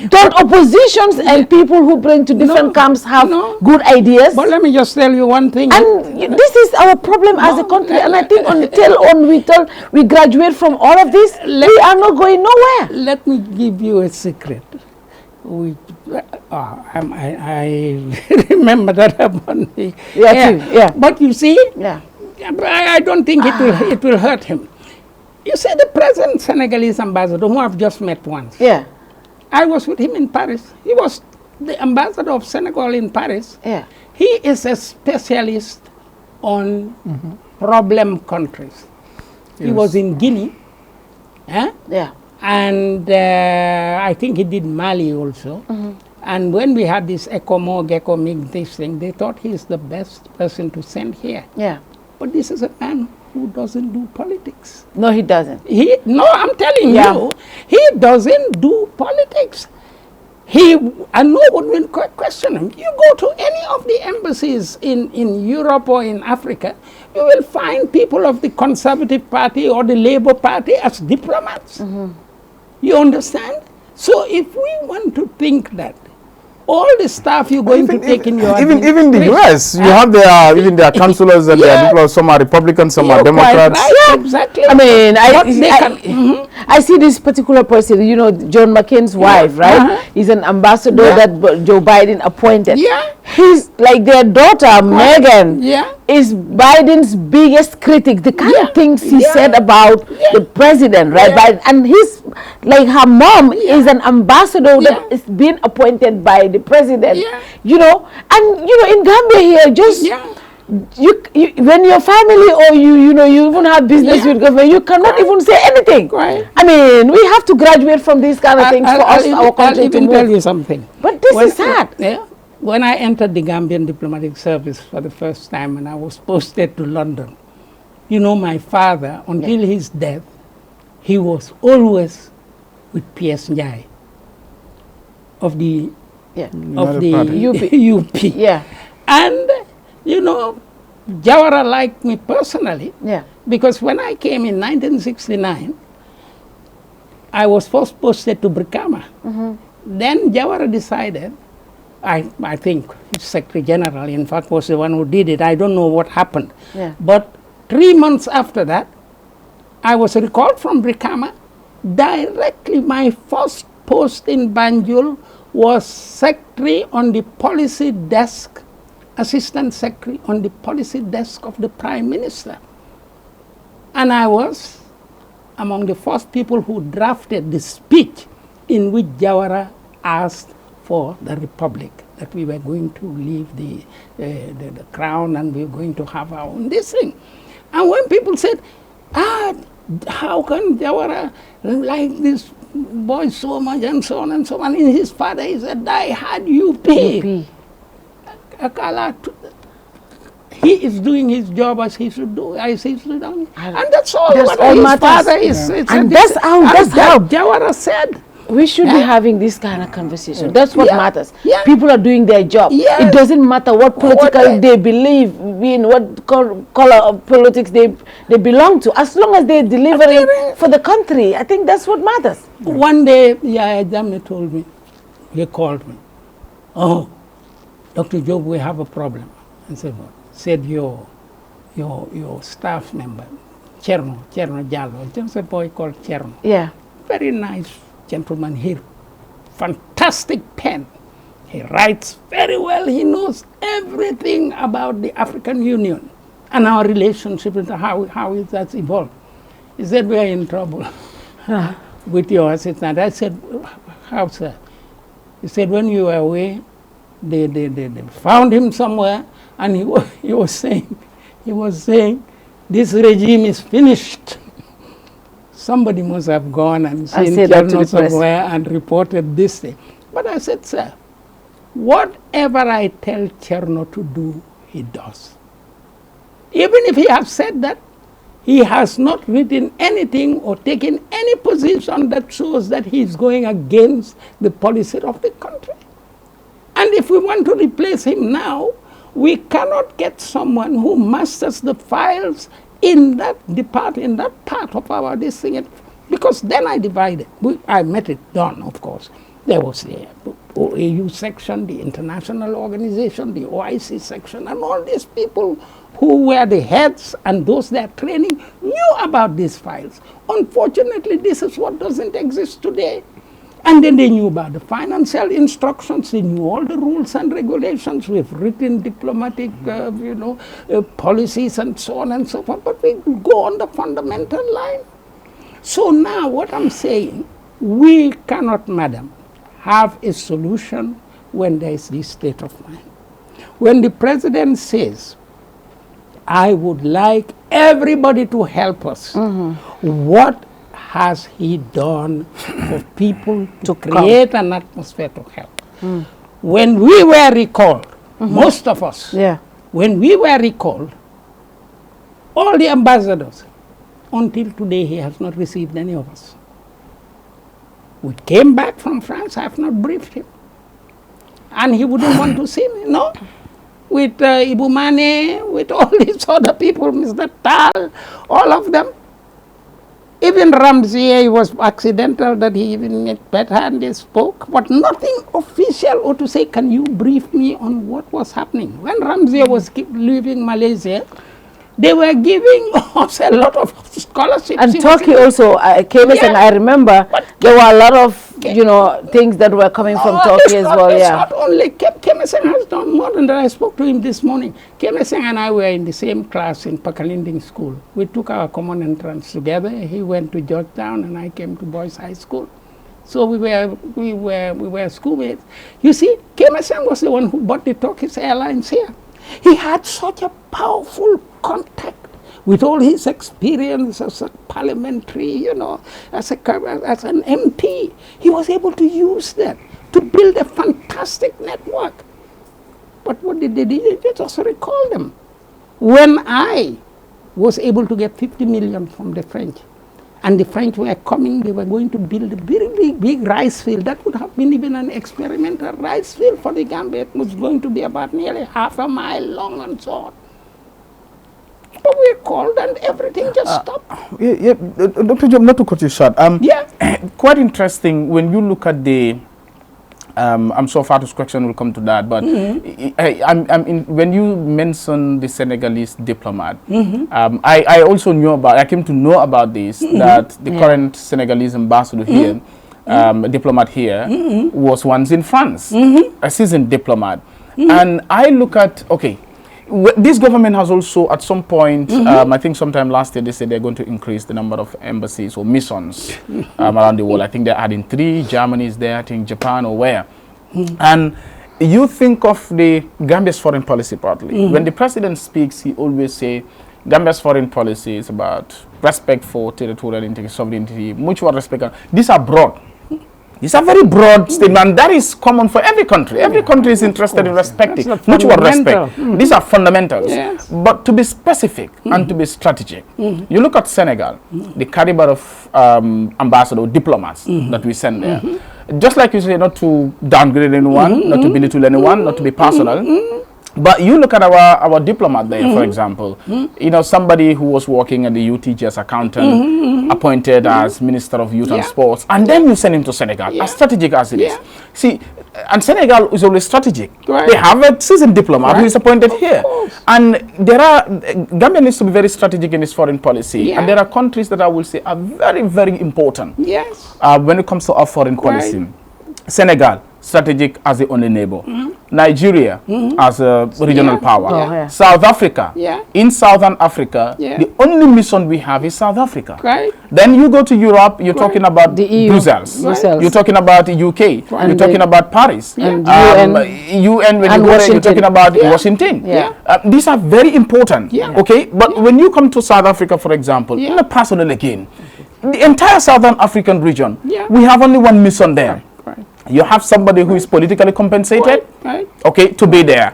[SPEAKER 7] Don't oppositions and people who bring to different camps have good ideas?
[SPEAKER 8] But let me just tell you one thing.
[SPEAKER 7] And this is our problem as a country. And I think until we graduate from all of this, we are not going nowhere.
[SPEAKER 8] Let me give you a secret. I remember that upon the But you see, I don't think it will hurt him. You said the present Senegalese ambassador, who I've just met once.
[SPEAKER 7] Yeah.
[SPEAKER 8] I was with him in Paris. He was the ambassador of Senegal in Paris.
[SPEAKER 7] Yeah.
[SPEAKER 8] He is a specialist on problem countries. Yes. He was in Guinea.
[SPEAKER 7] Yeah.
[SPEAKER 8] And I think he did Mali also. And when we had this ECOMOG, ECOMIG, this thing, they thought he's the best person to send here.
[SPEAKER 7] Yeah.
[SPEAKER 8] But this is a man who doesn't do politics.
[SPEAKER 7] No, he doesn't.
[SPEAKER 8] No, I'm telling you, he doesn't do politics. And no one will question him. You go to any of the embassies in Europe or in Africa, you will find people of the Conservative Party or the Labour Party as diplomats. You understand? So if we want to think that all the stuff you're going to take in your
[SPEAKER 9] even the US, you have their councillors and their diplomats. Some are Republicans, some are Democrats.
[SPEAKER 8] Right, yeah, exactly.
[SPEAKER 7] I mean, I see this particular person, John McCain's wife, right? He's an ambassador that Joe Biden appointed.
[SPEAKER 8] Yeah.
[SPEAKER 7] He's like their daughter, Megan, is Biden's biggest critic. The kind of things he said about the president, right? And he's like her mom is an ambassador that is being appointed by the president. And in Gambia here, just when your family or you even have business with government, you cannot even say anything.
[SPEAKER 8] Right.
[SPEAKER 7] I mean, we have to graduate from these kind of things for us, our country to move.
[SPEAKER 8] I'll tell you something.
[SPEAKER 7] But this is sad.
[SPEAKER 8] When I entered the Gambian diplomatic service for the first time and I was posted to London, my father, until his death, he was always with P.S. Njai of the UP.
[SPEAKER 7] Yeah.
[SPEAKER 8] And, Jawara liked me personally because when I came in 1969, I was first posted to Brikama. Then Jawara decided, I think his Secretary General, in fact, was the one who did it. I don't know what happened. But 3 months after that, I was recalled from Brikama. Directly, my first post in Banjul was Secretary on the policy desk, Assistant Secretary on the policy desk of the Prime Minister. And I was among the first people who drafted the speech in which Jawara asked for the republic, that we were going to leave the crown and we were going to have our own this thing. And when people said, how can Jawara like this boy so much and so on and so on, and his father, he said, I had you pay. Akala, he is doing his job as he should do, as he should do. And that's all what his father is.
[SPEAKER 7] And that's how
[SPEAKER 8] Jawara said.
[SPEAKER 7] We should be having this kind of conversation. That's what matters.
[SPEAKER 8] Yeah.
[SPEAKER 7] People are doing their job.
[SPEAKER 8] Yes.
[SPEAKER 7] It doesn't matter what political they believe in, what color of politics they belong to. As long as they're delivering for the country, I think that's what matters.
[SPEAKER 8] One day, Yaya Jammeh told me, he called me, oh, Dr. Jobe, we have a problem. I said, what? Said your staff member, Cherno Jallo, there's a boy called Cherno.
[SPEAKER 7] Yeah.
[SPEAKER 8] Very nice gentleman here, fantastic pen. He writes very well. He knows everything about the African Union and our relationship and how that's evolved. He said, we are in trouble with your assistant. I said, how, sir? He said, when you were away, they found him somewhere, and he was saying, this regime is finished. Somebody must have gone and seen Cherno somewhere and reported this thing. But I said, sir, whatever I tell Cherno to do, he does. Even if he has said that, he has not written anything or taken any position that shows that he is going against the policy of the country. And if we want to replace him now, we cannot get someone who masters the files in that department, in that part of our this thing, because then I divided. I met it done, of course. There was the OAU section, the international organization, the OIC section, and all these people who were the heads and those that are training knew about these files. Unfortunately, this is what doesn't exist today. And then they knew about the financial instructions, they knew all the rules and regulations. We've written diplomatic, policies and so on and so forth, but we go on the fundamental line. So now what I'm saying, we cannot, madam, have a solution when there is this state of mind. When the president says, I would like everybody to help us, what has he done for people to create an atmosphere to help? When we were recalled, most of us, when we were recalled, all the ambassadors, until today he has not received any of us. We came back from France, I have not briefed him. And he wouldn't want to see me, no? With Ibu Mane, with all these other people, Mr. Tal, all of them. Even Ramsey, it was accidental that he even met better and they spoke, but nothing official or to say, can you brief me on what was happening? When Ramsey was leaving Malaysia, they were giving us a lot of scholarships.
[SPEAKER 7] And Turkey also came, and I remember there were a lot of things that were coming from Turkey as well.
[SPEAKER 8] It's not only Kemeseng has done more than that. I spoke to him this morning. Kemeseng and I were in the same class in Pakalinding School. We took our common entrance together. He went to Georgetown and I came to Boys High School. So we were schoolmates. You see, Kemeseng was the one who bought the Turkish Airlines here. He had such a powerful contact with all his experience as a parliamentary, as an MP. He was able to use that to build a fantastic network. But what did they do? They just recall them. When I was able to get 50 million from the French, and the French were coming, they were going to build a very big rice field. That would have been even an experimental rice field for the Gambia. It was going to be about nearly half a mile long and so on. But we called and everything just stopped.
[SPEAKER 9] Dr. Jobe, not to cut you short. Quite interesting when you look at the I'm sure Fatou's question will come to that, but when you mention the Senegalese diplomat, I also knew about, I came to know about this, that the current Senegalese ambassador here, diplomat here, was once in France, a seasoned diplomat. And I look at, okay, this government has also, at some point, I think sometime last year, they said they're going to increase the number of embassies or missions around the world. I think they're adding 3. Germany is there, I think Japan or where. And you think of the Gambia's foreign policy partly. When the president speaks, he always say, Gambia's foreign policy is about respect for territorial integrity, sovereignty, mutual respect. These are broad. These are very broad statements. That is common for every country. Every country is interested in respecting mutual respect. These are fundamentals. Yes. But to be specific and to be strategic, you look at Senegal, the caliber of ambassador, diplomats that we send there. Just like you say, not to downgrade anyone, not to belittle anyone, not to be personal. But you look at our diplomat there, for example, you know, somebody who was working at the UTG as accountant, appointed as Minister of Youth and Sports, and then you send him to Senegal, as strategic as it is. See, and Senegal is always strategic. They have a seasoned diplomat who is appointed here. And there are, Gambia needs to be very strategic in its foreign policy. And there are countries that I will say are very, very important when it comes to our foreign policy. Senegal, strategic as the only neighbor. Nigeria as a regional power. South Africa. In Southern Africa, the only mission we have is South Africa. Then you go to Europe, you're talking about the EU. Brussels. You're talking about the UK. You're talking about Paris. And UN, when you go there, you're talking about Washington. These are very important. Okay, but when you come to South Africa, for example, in a personal again, the entire Southern African region, we have only one mission there. You have somebody who is politically compensated, okay, to be there.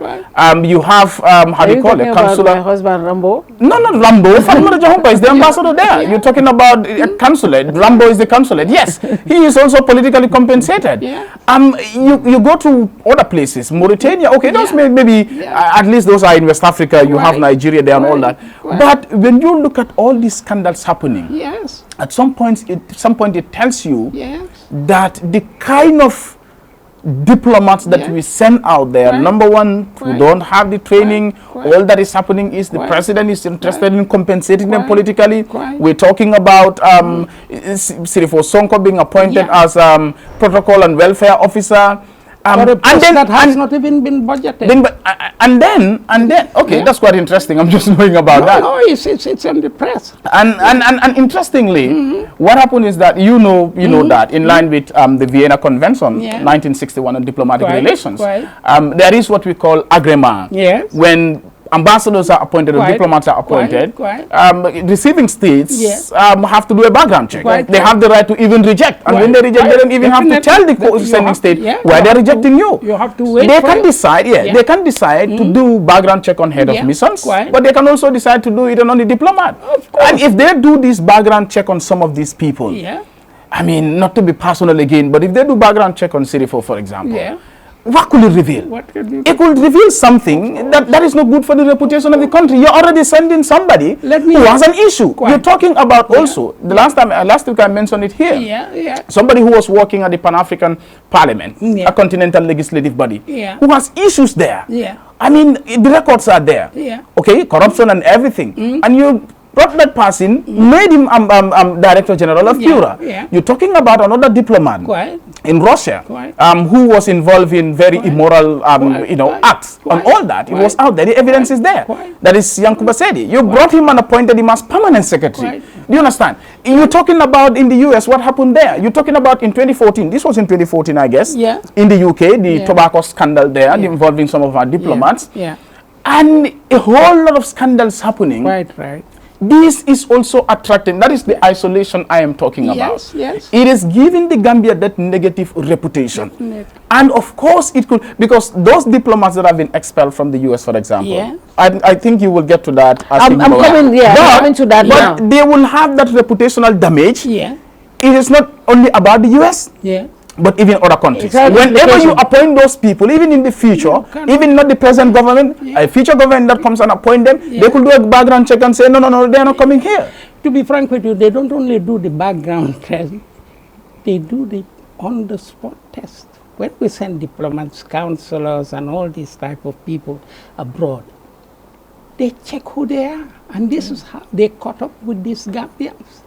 [SPEAKER 9] You have, how do you call it, consular?
[SPEAKER 7] My husband, Rambo?
[SPEAKER 9] No, not Rambo. Fatma Jahumpa is the ambassador there. You're talking about a consulate. Rambo is the consulate. Yes, he is also politically compensated. You go to other places, Mauritania, okay, those maybe, at least those are in West Africa. You have Nigeria there and all that. But when you look at all these scandals happening, at some point it tells you that the kind of diplomats that we send out there, number one, who don't have the training, all that is happening is the president is interested in compensating them politically. We're talking about Sirifo Sonko being appointed as protocol and welfare officer.
[SPEAKER 8] And then that has not even been budgeted.
[SPEAKER 9] And then, okay, that's quite interesting. I'm just knowing about that.
[SPEAKER 8] No, it's in the press.
[SPEAKER 9] And interestingly, what happened is that you know that in line with the Vienna Convention, 1961 on diplomatic relations, there is what we call agrément. When ambassadors are appointed or diplomats are appointed, receiving states have to do a background check. They have the right to even reject. And when they reject, they don't even have to tell the sending state why they're rejecting you.
[SPEAKER 8] You have to wait.
[SPEAKER 9] They can decide, they can decide to do background check on head of missions, but they can also decide to do it on the diplomat. And if they do this background check on some of these people, I mean, not to be personal again, but if they do background check on Sirifo, for example, what could it reveal? It could reveal something that is not good for the reputation of the country. You're already sending somebody who has an issue. You're talking about also, the last week I mentioned it here, somebody who was working at the Pan-African Parliament, a continental legislative body, who has issues there. I mean, the records are there. Okay, corruption and everything. And you brought that person, made him Director General of Cura. You're talking about another diplomat in Russia who was involved in very immoral acts. On all that, it was out there. The evidence is there. That is Yankuba Sedi. You brought him and appointed him as permanent secretary. Do you understand? You're talking about in the US, what happened there? You're talking about in 2014. This was in 2014, I guess. In the UK, the tobacco scandal there, involving some of our diplomats. And a whole lot of scandals happening. This is also attracting, that is the isolation I am talking about. It is giving the Gambia that negative reputation. And of course it could, because those diplomats that have been expelled from the US, for example, I think you will get to that.
[SPEAKER 7] I'm coming to that now.
[SPEAKER 9] But they will have that reputational damage. It is not only about the US. But even other countries. Whenever you appoint those people, even in the future, even not the present government, a future government that comes and appoint them, they could do a background check and say, no, they are not coming here.
[SPEAKER 8] To be frank with you, they don't only do the background test, they do the on-the-spot test. When we send diplomats, counselors, and all these type of people abroad, they check who they are. And this is how they caught up with these Gambians.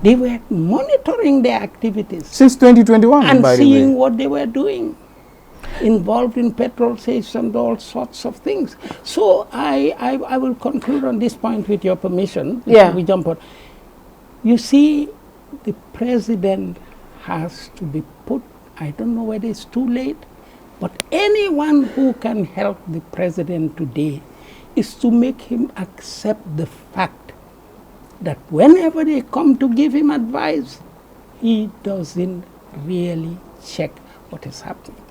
[SPEAKER 8] They were monitoring their activities.
[SPEAKER 9] Since 2021,
[SPEAKER 8] and seeing what they were doing. involved in petrol stations, all sorts of things. So I will conclude on this point with your permission.
[SPEAKER 7] Yeah.
[SPEAKER 8] We jump on. You see, the president has to be put, I don't know whether it's too late, but anyone who can help the president today is to make him accept the fact that whenever they come to give him advice, he doesn't really check what is happening.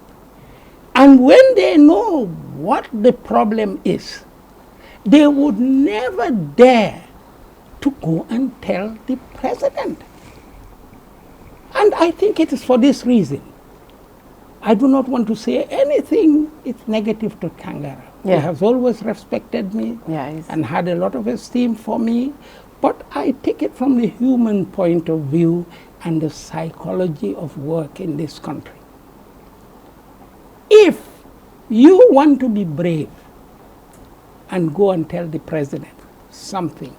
[SPEAKER 8] And when they know what the problem is, they would never dare to go and tell the president. And I think it is for this reason. I do not want to say anything it's negative to Kangara. He has always respected me and had a lot of esteem for me. But I take it from the human point of view and the psychology of work in this country. If you want to be brave and go and tell the president something,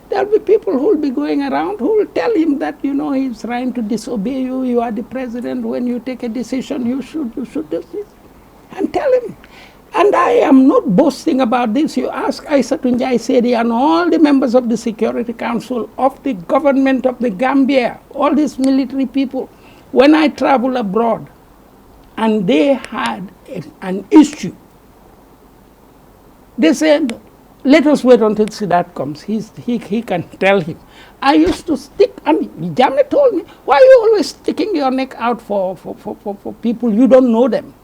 [SPEAKER 8] there will be people who will be going around who will tell him that, you know, he's trying to disobey you, you are the president, when you take a decision, you should do this. And tell him. And I am not boasting about this. You ask Aissatou Njie Sedi and all the members of the Security Council of the government of the Gambia, all these military people, when I travel abroad and they had an issue, they said, let us wait until Sedat comes. He can tell him. I used to stick, and Jammeh told me, why are you always sticking your neck out for people you don't know them?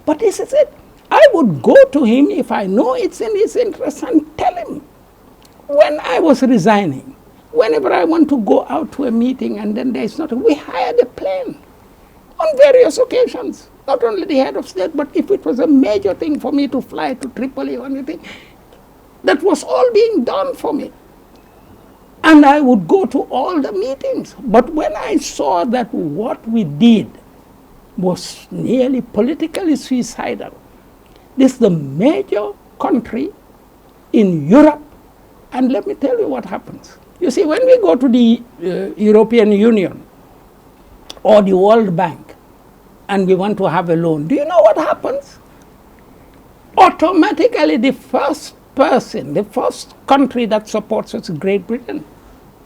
[SPEAKER 8] But this is it. I would go to him if I know it's in his interest and tell him. When I was resigning, whenever I want to go out to a meeting and then there's nothing, we hired a plane on various occasions. Not only the head of state, but if it was a major thing for me to fly to Tripoli or anything, that was all being done for me. And I would go to all the meetings. But when I saw that what we did was nearly politically suicidal, this is the major country in Europe, and let me tell you what happens. You see, when we go to the European Union or the World Bank and we want to have a loan, do you know what happens? Automatically the first person, the first country that supports us is Great Britain,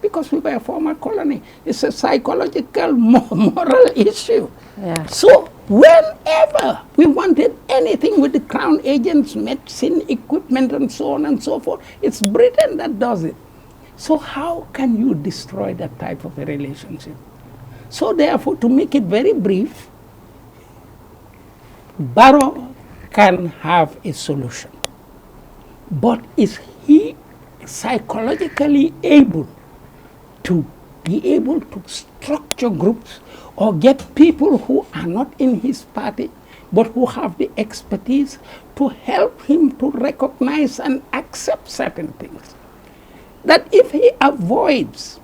[SPEAKER 8] because we were a former colony. It's a psychological, moral issue.
[SPEAKER 7] Yeah.
[SPEAKER 8] So whenever we wanted anything with the crown agents, medicine, equipment, and so on and so forth, it's Britain that does it. So how can you destroy that type of a relationship? So therefore, to make it very brief, Barrow can have a solution. But is he psychologically able to structure groups or get people who are not in his party but who have the expertise to help him to recognize and accept certain things? That if he avoids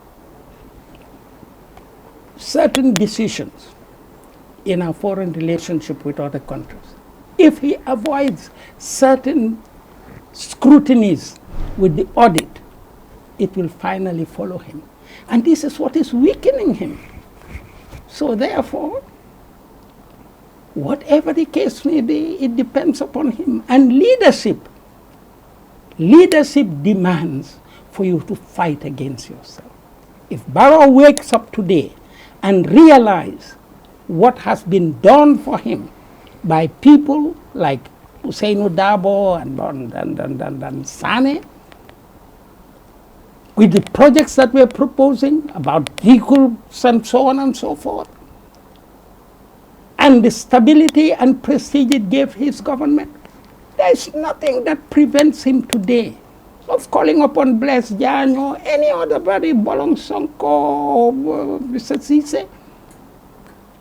[SPEAKER 8] certain decisions in our foreign relationship with other countries, if he avoids certain scrutinies with the audit, it will finally follow him. And this is what is weakening him. So therefore, whatever the case may be, it depends upon him. And leadership demands for you to fight against yourself. If Barrow wakes up today and realizes what has been done for him by people like Ousseynou Dabo and Sane, with the projects that we're proposing about vehicles and so on and so forth, and the stability and prestige it gave his government, there is nothing that prevents him today of calling upon Blaise Diagne or any other body, Bolong Sonko or Mr. Cisse,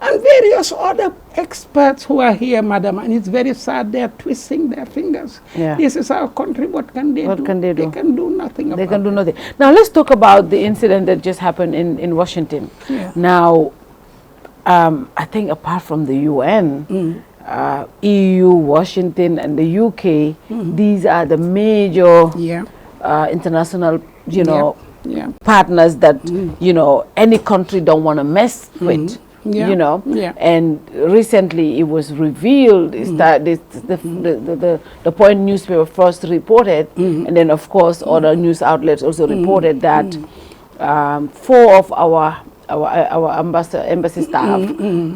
[SPEAKER 8] and various other experts who are here, madam, and it's very sad they're twisting their fingers.
[SPEAKER 7] Yeah.
[SPEAKER 8] This is our country, what can they do?
[SPEAKER 7] What can they do?
[SPEAKER 8] They can do nothing about it.
[SPEAKER 7] They can do nothing. Now let's talk about the incident that just happened in Washington.
[SPEAKER 8] Yeah.
[SPEAKER 7] Now, I think apart from the UN, EU, Washington, and the UK, these are the major international, partners that, any country don't want to mess with. you know. And recently it was revealed that the Point newspaper first reported, and then of course other news outlets also reported that 4 of our embassy staff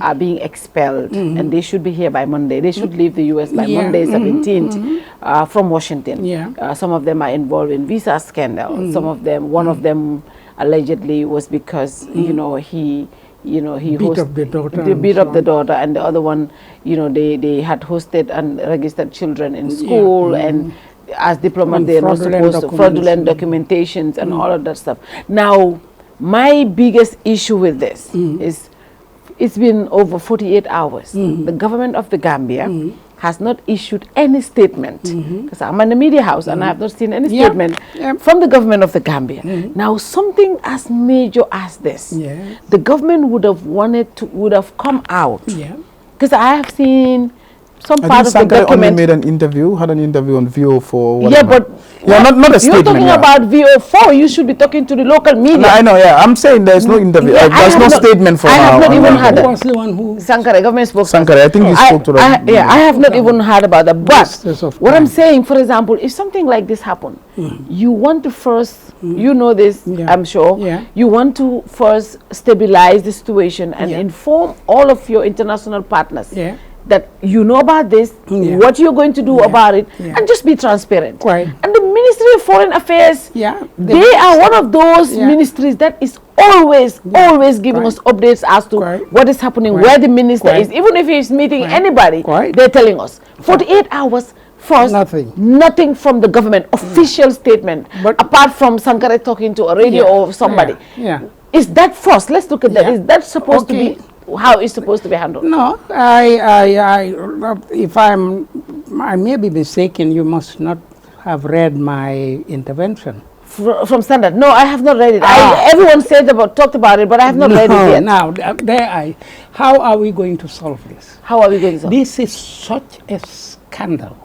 [SPEAKER 7] are being expelled, and they should be here by Monday. They should leave the U.S. by Monday 17th from Washington. Some of them are involved in visa scandal. Some of them, one of them allegedly was because he beat up the daughter, and the other one, they had hosted and registered children in school, and as diplomats they are not supposed to fraudulent documentations and all of that stuff. Now, my biggest issue with this is it's been over 48 hours. The government of the Gambia has not issued any statement, because I'm in the media house and I have not seen any statement from the government of the Gambia. Now, something as major as this, the government would have come out, because I have seen some part of the document.
[SPEAKER 9] Only had an interview on VO4.
[SPEAKER 7] Yeah, but
[SPEAKER 9] not a statement.
[SPEAKER 7] You're talking about VO4. You should be talking to the local media.
[SPEAKER 9] No, I know. Yeah, I'm saying there's no interview. There's no statement from.
[SPEAKER 7] I have not even heard that.
[SPEAKER 8] Was the one who
[SPEAKER 7] Sankara, government spokesman.
[SPEAKER 9] Sankara, I think he spoke to them.
[SPEAKER 7] I have not even heard about that. But what I'm saying, for example, if something like this happened, you want to first, you know this, I'm sure. You want to first stabilize the situation and inform all of your international partners that you know about this, what you're going to do about it, and just be transparent. And the Ministry of Foreign Affairs, they are one of those ministries that is always giving us updates as to what is happening, where the minister is. Even if he's meeting anybody, they're telling us. 48 hours, first, nothing from the government, official statement, apart from Sankara talking to a radio or somebody. Is that first? Let's look at that. Is that supposed to be how it's supposed to be handled?
[SPEAKER 8] No, if I may be mistaken, you must not have read my intervention.
[SPEAKER 7] From Standard? No, I have not read it. Everyone talked about it, but I have not read it yet.
[SPEAKER 8] Now, how are we going to solve this?
[SPEAKER 7] How are we going to solve
[SPEAKER 8] this? This is such a scandal.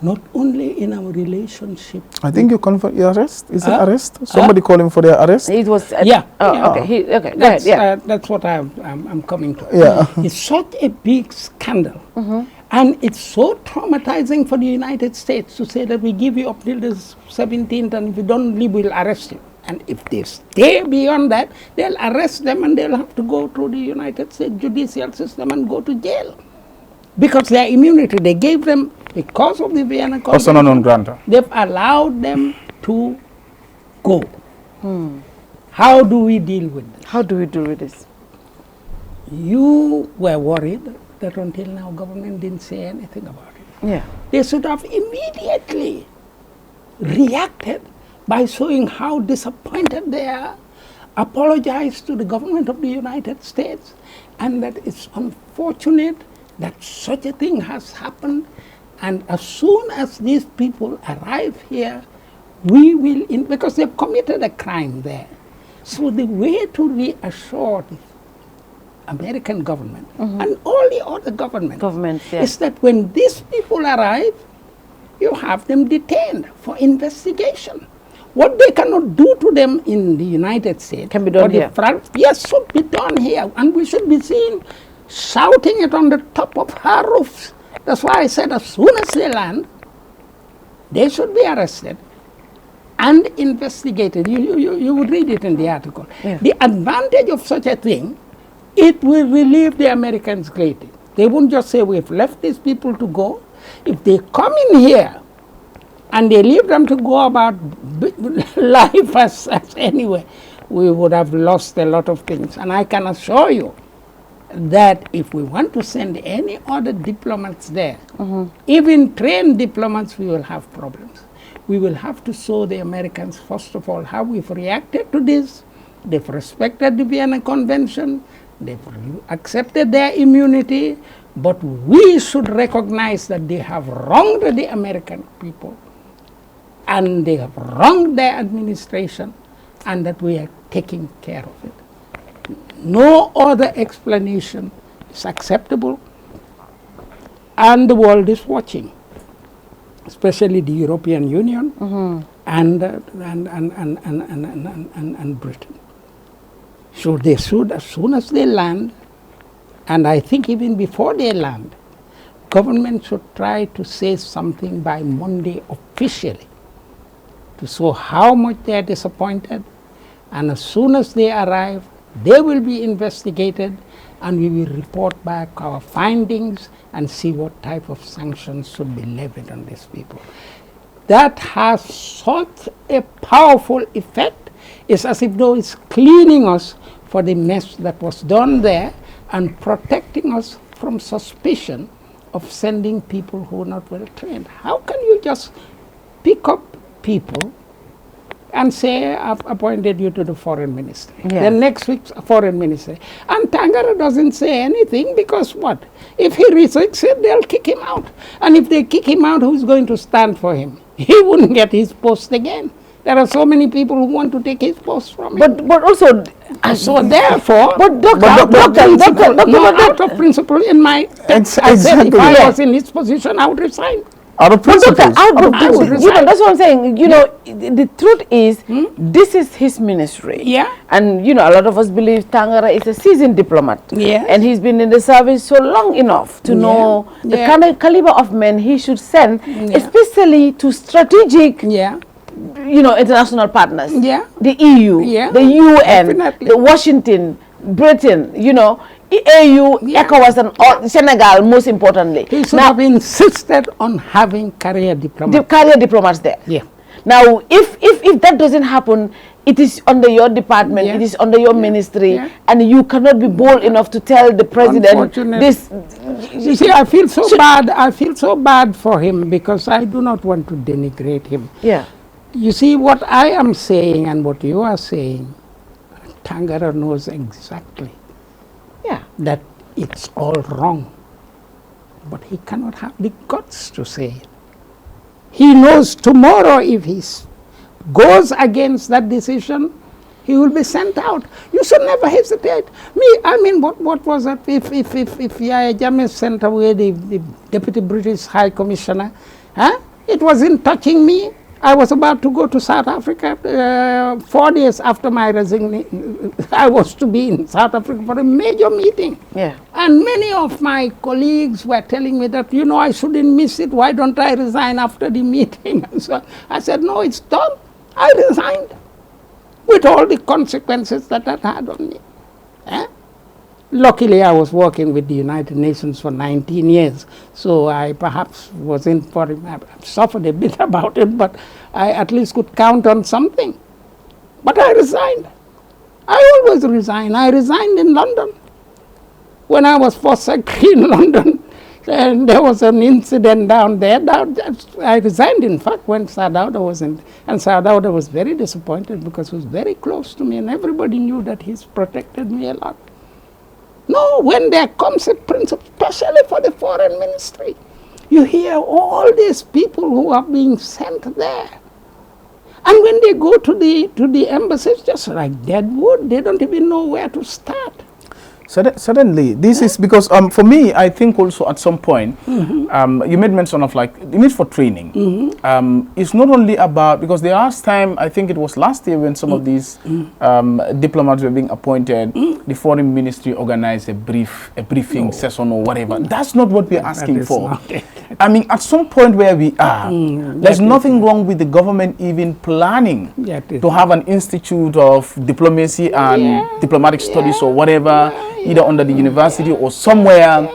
[SPEAKER 8] Not only in our relationship.
[SPEAKER 9] I think you confirm your arrest. Is it arrest? Somebody calling for their arrest?
[SPEAKER 7] It was.
[SPEAKER 8] Okay.
[SPEAKER 7] Okay. Go ahead.
[SPEAKER 8] That's what I'm coming to. It's such a big scandal, and it's so traumatizing for the United States to say that we give you up till the 17th, and if you don't leave, we'll arrest you. And if they stay beyond that, they'll arrest them, and they'll have to go through the United States judicial system and go to jail. Because their immunity, they gave them, because of the Vienna Convention, they've allowed them to go. How do we deal with this?
[SPEAKER 7] How do we deal with this?
[SPEAKER 8] You were worried that until now government didn't say anything about it. They should have immediately reacted by showing how disappointed they are, apologize to the government of the United States, and that it's unfortunate that such a thing has happened, and as soon as these people arrive here, we will, because they've committed a crime there. So the way to reassure the American government and all the other governments is that when these people arrive, you have them detained for investigation. What they cannot do to them in the United States
[SPEAKER 7] can be done here.
[SPEAKER 8] Should be done here, and we should be seen shouting it on the top of our roofs. That's why I said as soon as they land, they should be arrested and investigated. You would read it in the article. The advantage of such a thing, it will relieve the Americans greatly. They won't just say, we've left these people to go. If they come in here and they leave them to go about life as anyway, we would have lost a lot of things. And I can assure you that if we want to send any other diplomats there, even trained diplomats, we will have problems. We will have to show the Americans, first of all, how we've reacted to this. They've respected the Vienna Convention. They've accepted their immunity. But we should recognize that they have wronged the American people, and they have wronged their administration, and that we are taking care of it. No other explanation is acceptable, and the world is watching, especially the European Union and Britain. So they should, as soon as they land, and I think even before they land, government should try to say something by Monday officially to show how much they are disappointed. And as soon as they arrive, they will be investigated, and we will report back our findings and see what type of sanctions should be levied on these people. That has such a powerful effect. It's as if though it's cleaning us for the mess that was done there and protecting us from suspicion of sending people who are not well trained. How can you just pick up people and say, I've appointed you to the foreign ministry?
[SPEAKER 7] Yeah.
[SPEAKER 8] Then next week's foreign ministry. And Tangara doesn't say anything because what? If he resigns it, they'll kick him out. And if they kick him out, who's going to stand for him? He wouldn't get his post again. There are so many people who want to take his post from him.
[SPEAKER 7] But also,
[SPEAKER 8] so therefore,
[SPEAKER 7] out
[SPEAKER 8] of principle, in my text, I said if I was in his position, I would resign.
[SPEAKER 9] Out of principle.
[SPEAKER 7] That's what I'm saying. You know, the truth is, this is his ministry.
[SPEAKER 8] Yeah.
[SPEAKER 7] And, you know, a lot of us believe Tangara is a seasoned diplomat.
[SPEAKER 8] Yeah.
[SPEAKER 7] And he's been in the service so long enough to know the kind of caliber of men he should send, especially to strategic, you know, international partners.
[SPEAKER 8] Yeah.
[SPEAKER 7] The EU, the UN,
[SPEAKER 8] Definitely.
[SPEAKER 7] the Washington, Britain, you know, AU, ECOWAS, and all, Senegal, most importantly.
[SPEAKER 8] He should have insisted on having career diplomats.
[SPEAKER 7] The career diplomats there.
[SPEAKER 8] Yeah.
[SPEAKER 7] Now, if that doesn't happen, it is under your department, it is under your ministry, and you cannot be bold enough to tell the president this.
[SPEAKER 8] You see, I feel so bad. I feel so bad for him because I do not want to denigrate him.
[SPEAKER 7] Yeah.
[SPEAKER 8] You see, what I am saying and what you are saying, Tangara knows exactly that it's all wrong. But he cannot have the guts to say it. He knows tomorrow if he goes against that decision, he will be sent out. You should never hesitate. I mean, what was that? If Yahya Jammeh sent away the Deputy British High Commissioner, it wasn't touching me. I was about to go to South Africa 4 days after my resignation. I was to be in South Africa for a major meeting.
[SPEAKER 7] Yeah.
[SPEAKER 8] And many of my colleagues were telling me that, you know, I shouldn't miss it. Why don't I resign after the meeting? And so I said, no, it's done. I resigned with all the consequences that had on me. Luckily, I was working with the United Nations for 19 years, so I perhaps wasn't for him. I suffered a bit about it, but I at least could count on something. But I resigned. I always resign. I resigned in London. When I was first secretary in London, and there was an incident down there. I resigned, in fact, when Sadauda was in. And Sadauda was very disappointed because he was very close to me, and everybody knew that he's protected me a lot. No, when there comes a principle, especially for the foreign ministry, you hear all these people who are being sent there. And when they go to the embassies, just like dead wood, they don't even know where to start.
[SPEAKER 9] Suddenly, this is because for me, I think also at some point, you made mention of like the need for training. It's not only about, because there are time, I think it was last year when some of these diplomats were being appointed, the foreign ministry organized a briefing session or whatever. That's not what we're asking for. I mean, at some point where we are, there's nothing wrong with the government even planning to have an institute of diplomacy and diplomatic studies or whatever, either under the university or somewhere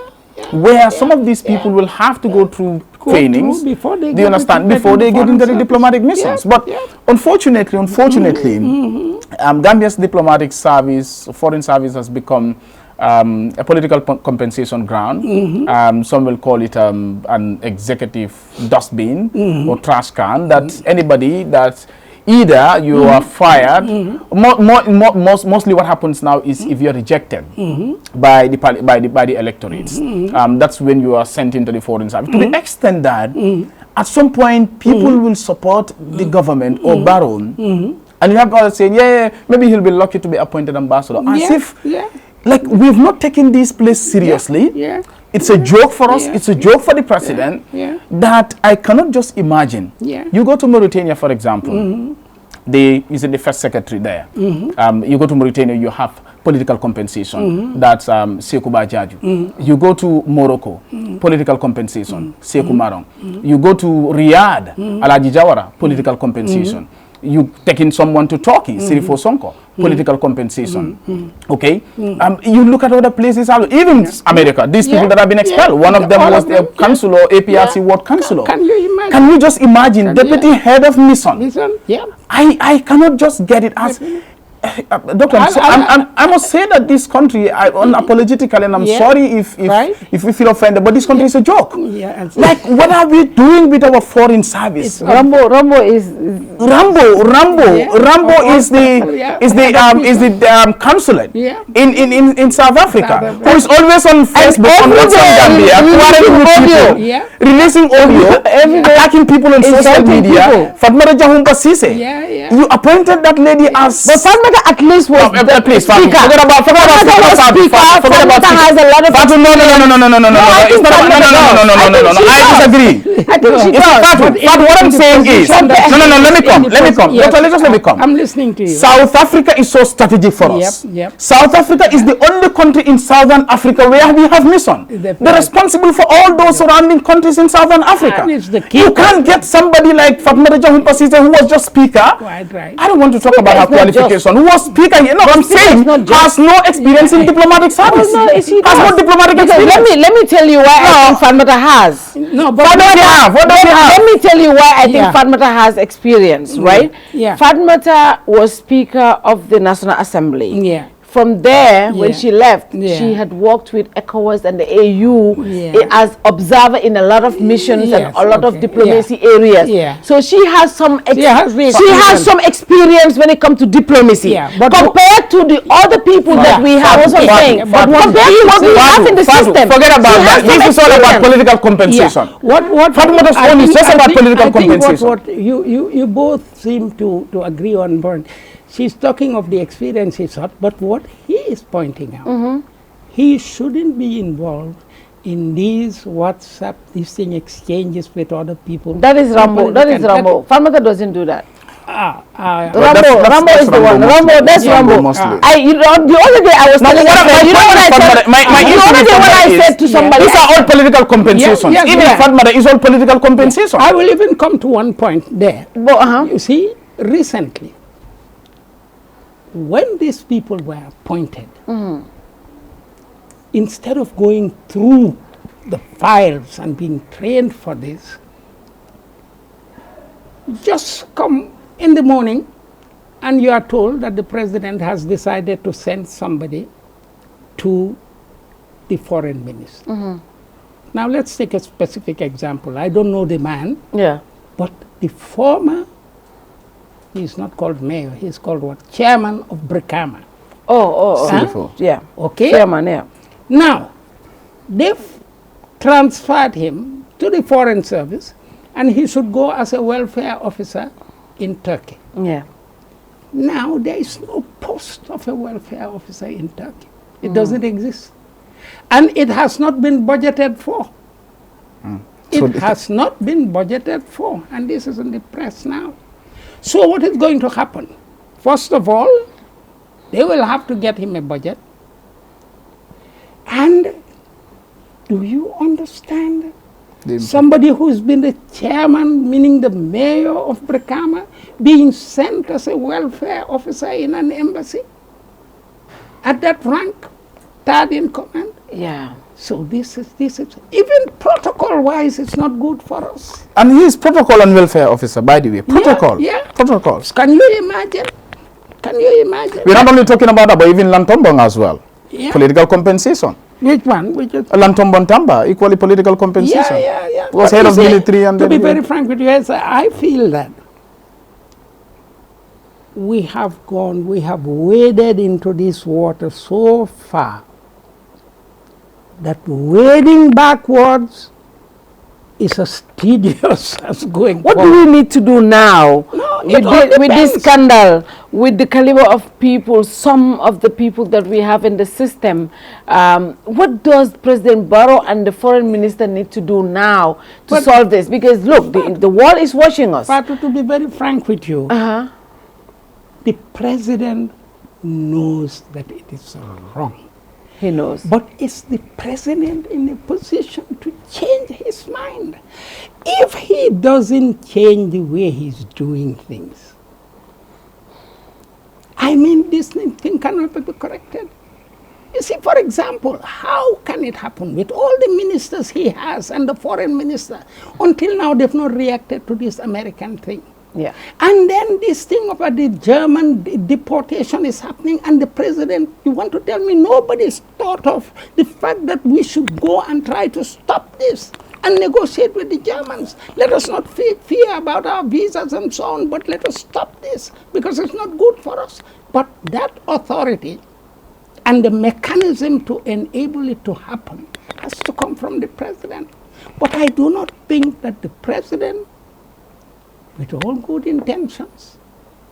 [SPEAKER 9] where some of these people will have to go through trainings,
[SPEAKER 8] before they
[SPEAKER 9] get into the diplomatic missions. But unfortunately, Gambia's diplomatic service, foreign service has become a political compensation ground. Some will call it an executive dustbin or trash can, that anybody that either you are fired, mostly what happens now is if you're rejected by the electorates, that's when you are sent into the foreign service. To the extent that at some point people will support the government or Barrow, and you have others saying, maybe he'll be lucky to be appointed ambassador, as if like we've not taken this place seriously. It's a joke for us, it's a joke for the president, that I cannot just imagine. You go to Mauritania, for example, the first secretary there. You go to Mauritania, you have political compensation. That's Sekou Badiadiou. You go to Morocco, political compensation. Sekou Marong. You go to Riyadh, Alhaji Jawara, political compensation. You taking someone to Turkey, Sirifo Sonko, political compensation. Okay? You look at other places, even America, these people that have been expelled. One of them was the councilor, APRC World Councilor.
[SPEAKER 8] Can you imagine?
[SPEAKER 9] Can you just imagine? Deputy head of mission.
[SPEAKER 8] Yeah.
[SPEAKER 9] I cannot just get it as... Doctor, I must say that this country, unapologetically, and I'm sorry if we feel offended, but this country is a joke. Like, what are we doing with our foreign service?
[SPEAKER 7] Rambo is
[SPEAKER 9] the consulate in South Africa, who is always on Facebook on Gambia, releasing audio, attacking people on social media. Fatma Jahumpa Sise, you appointed that lady as...
[SPEAKER 7] At least was
[SPEAKER 9] please,
[SPEAKER 7] speaker.
[SPEAKER 9] Forget about
[SPEAKER 7] has a lot of
[SPEAKER 9] no. I disagree. What I'm saying is let me come.
[SPEAKER 8] I'm listening to you.
[SPEAKER 9] South Africa is so strategic for us. South Africa is the only country in Southern Africa where we have mission. They're responsible for all those surrounding countries in Southern Africa. You can't get somebody like Fatma Jahumpa Sise, who was just speaker. I don't want to talk about her qualification. Who was speaker? I'm saying has no experience in diplomatic service. Has no diplomatic experience.
[SPEAKER 7] Let me tell you why I think Fatmata has.
[SPEAKER 9] What does he have?
[SPEAKER 7] Let me tell you why I think Fatmata has experience, right? Fatmata was speaker of the National Assembly. From there, when she left, she had worked with ECOWAS and the AU as observer in a lot of missions and a lot of diplomacy areas. So she has some experience when it comes to diplomacy. Compared to the other people that we have, compared to what we have in the system.
[SPEAKER 9] Forget about that. This is all about political compensation.
[SPEAKER 8] What
[SPEAKER 9] Fatmata's own is just about political compensation.
[SPEAKER 8] What you both seem to agree on, Burn. She's talking of the experience he's had, but what he is pointing out, he shouldn't be involved in these WhatsApp exchanges with other people.
[SPEAKER 7] That is Rambo. Fatmata doesn't do that.
[SPEAKER 9] Rambo
[SPEAKER 7] is the one. That's Rambo.
[SPEAKER 9] The
[SPEAKER 7] other day I was telling I said to somebody.
[SPEAKER 9] These are all political compensation. Even Fatmata is all political compensation.
[SPEAKER 8] I will even come to one point there. You see, recently, when these people were appointed, instead of going through the files and being trained for this, just come in the morning and you are told that the president has decided to send somebody to the foreign minister. Now let's take a specific example. I don't know the man, but the former, he's not called mayor, he's called what? Chairman of Brikama. Okay?
[SPEAKER 7] Chairman,
[SPEAKER 8] Now, they've transferred him to the Foreign Service and he should go as a welfare officer in Turkey. Now, there is no post of a welfare officer in Turkey. It doesn't exist. And it has not been budgeted for. It has not been budgeted for. And this is in the press now. So what is going to happen? First of all, they will have to get him a budget. And do you understand? Somebody who's been the chairman, meaning the mayor of Brikama, being sent as a welfare officer in an embassy at that rank, third in command. So this is even protocol-wise, it's not good for us.
[SPEAKER 9] And he is protocol and welfare officer, by the way. Protocol. Protocols.
[SPEAKER 8] Can you imagine?
[SPEAKER 9] We're not only talking about that, but even Lantombong as well. Political compensation.
[SPEAKER 8] Which one?
[SPEAKER 9] Lantombong Tamba, equally political compensation. Was head of military and
[SPEAKER 8] to be very frank with you, I feel that we have waded into this water so far that wading backwards is as tedious as going
[SPEAKER 7] What
[SPEAKER 8] forward.
[SPEAKER 7] do we need to do now with this scandal, with the caliber of people, some of the people that we have in the system? What does President Barrow and the foreign minister need to do now to solve this? Because look, the world is watching us.
[SPEAKER 8] But to be very frank with you, the president knows that it is wrong.
[SPEAKER 7] He knows.
[SPEAKER 8] But is the president in a position to change his mind? If he doesn't change the way he's doing things, I mean, this thing cannot be corrected. You see, for example, how can it happen with all the ministers he has and the foreign minister? Until now, they've not reacted to this American thing.
[SPEAKER 7] Yeah.
[SPEAKER 8] And then this thing about the German deportation is happening, and the president, you want to tell me nobody's thought of the fact that we should go and try to stop this and negotiate with the Germans. Let us not fear about our visas and so on, but let us stop this because it's not good for us. But that authority and the mechanism to enable it to happen has to come from the president. But I do not think that the president, with all good intentions,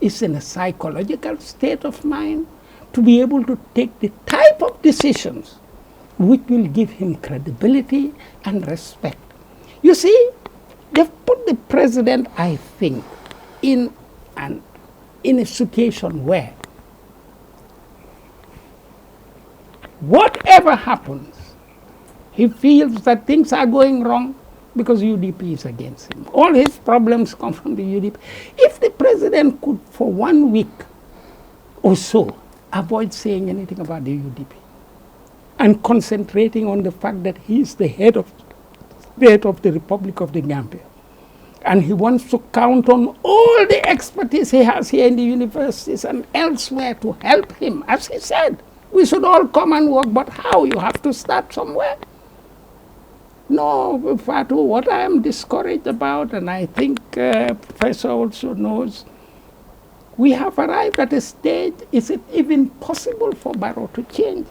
[SPEAKER 8] is in a psychological state of mind to be able to take the type of decisions which will give him credibility and respect. You see, they've put the president, I think, in a situation where whatever happens, he feels that things are going wrong because UDP is against him. All his problems come from the UDP. If the president could, for 1 week or so, avoid saying anything about the UDP and concentrating on the fact that he is the head of the Republic of the Gambia, and he wants to count on all the expertise he has here in the universities and elsewhere to help him. As he said, we should all come and work, but how? You have to start somewhere. No, Fatou, what I am discouraged about, and I think Professor also knows, we have arrived at a stage, is it even possible for Barrow to change?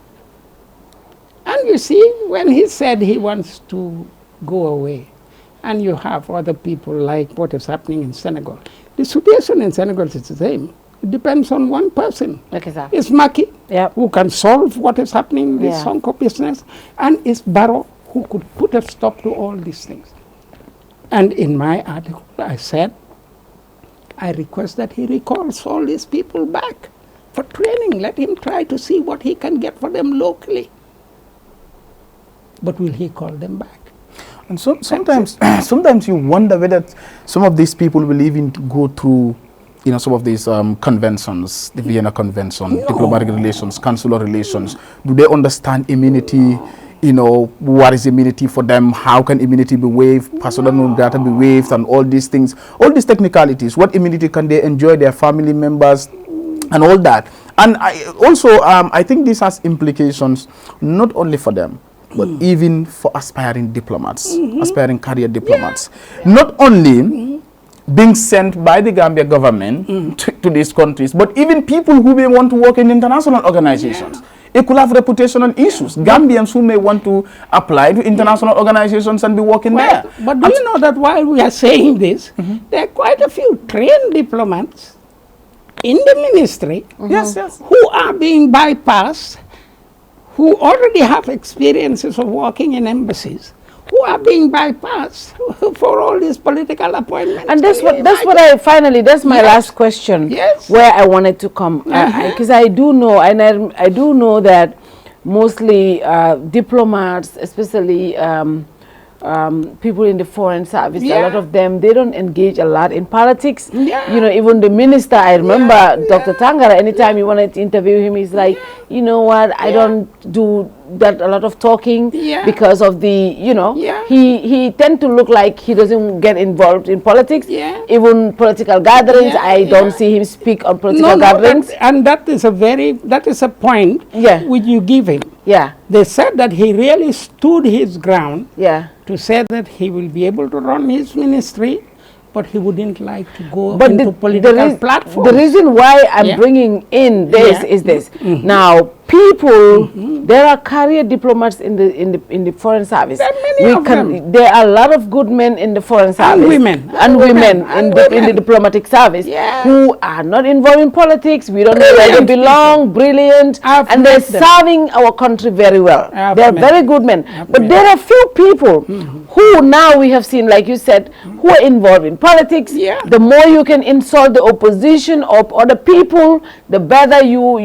[SPEAKER 8] And you see, when he said he wants to go away, and you have other people like what is happening in Senegal, the situation in Senegal is the same. It depends on one person.
[SPEAKER 7] Exactly.
[SPEAKER 8] It's Macky, who can solve what is happening in this Sonko business, and it's Barrow, who could put a stop to all these things. And in my article, I said, I request that he recalls all these people back for training. Let him try to see what he can get for them locally. But will he call them back?
[SPEAKER 9] And so sometimes, sometimes you wonder whether some of these people will even go through, you know, some of these conventions, the Vienna Convention, diplomatic relations, consular relations. Do they understand immunity? You know, what is immunity for them? How can immunity be waived? Personal non grata be waived, and all these things, all these technicalities. What immunity can they enjoy, their family members, and all that? And I think this has implications not only for them, but even for aspiring diplomats, aspiring career diplomats. Not only being sent by the Gambia government to these countries, but even people who may want to work in international organizations. It could have reputational issues. Gambians who may want to apply to international organizations and be working there.
[SPEAKER 8] But do you know that while we are saying this, there are quite a few trained diplomats in the ministry who are being bypassed, who already have experiences of working in embassies, who are being bypassed for all these political appointments.
[SPEAKER 7] And that's my last question, where I wanted to come, because I do know, and I do know that mostly diplomats, especially people in the foreign service, a lot of them, they don't engage a lot in politics. You know, even the minister, I remember Dr. Tangara, anytime you wanted to interview him, he's like, you know what, I don't do that a lot of talking because of the, you know, he tend to look like he doesn't get involved in politics. Even political gatherings, I don't see him speak on political gatherings.
[SPEAKER 8] That is a point which you give him. They said that he really stood his ground to say that he will be able to run his ministry, but he wouldn't like to go into political platforms.
[SPEAKER 7] The reason why I'm bringing in this is this. Now, people, there are career diplomats in the foreign service.
[SPEAKER 8] There are many of them.
[SPEAKER 7] There are a lot of good men in the foreign service. And women in the diplomatic service who are not involved in politics. We don't know where they belong, brilliant, and they're serving our country very well. They're very good men. But there are few people who now we have seen, like you said, who are involved in politics. The more you can insult the opposition or other people, the better you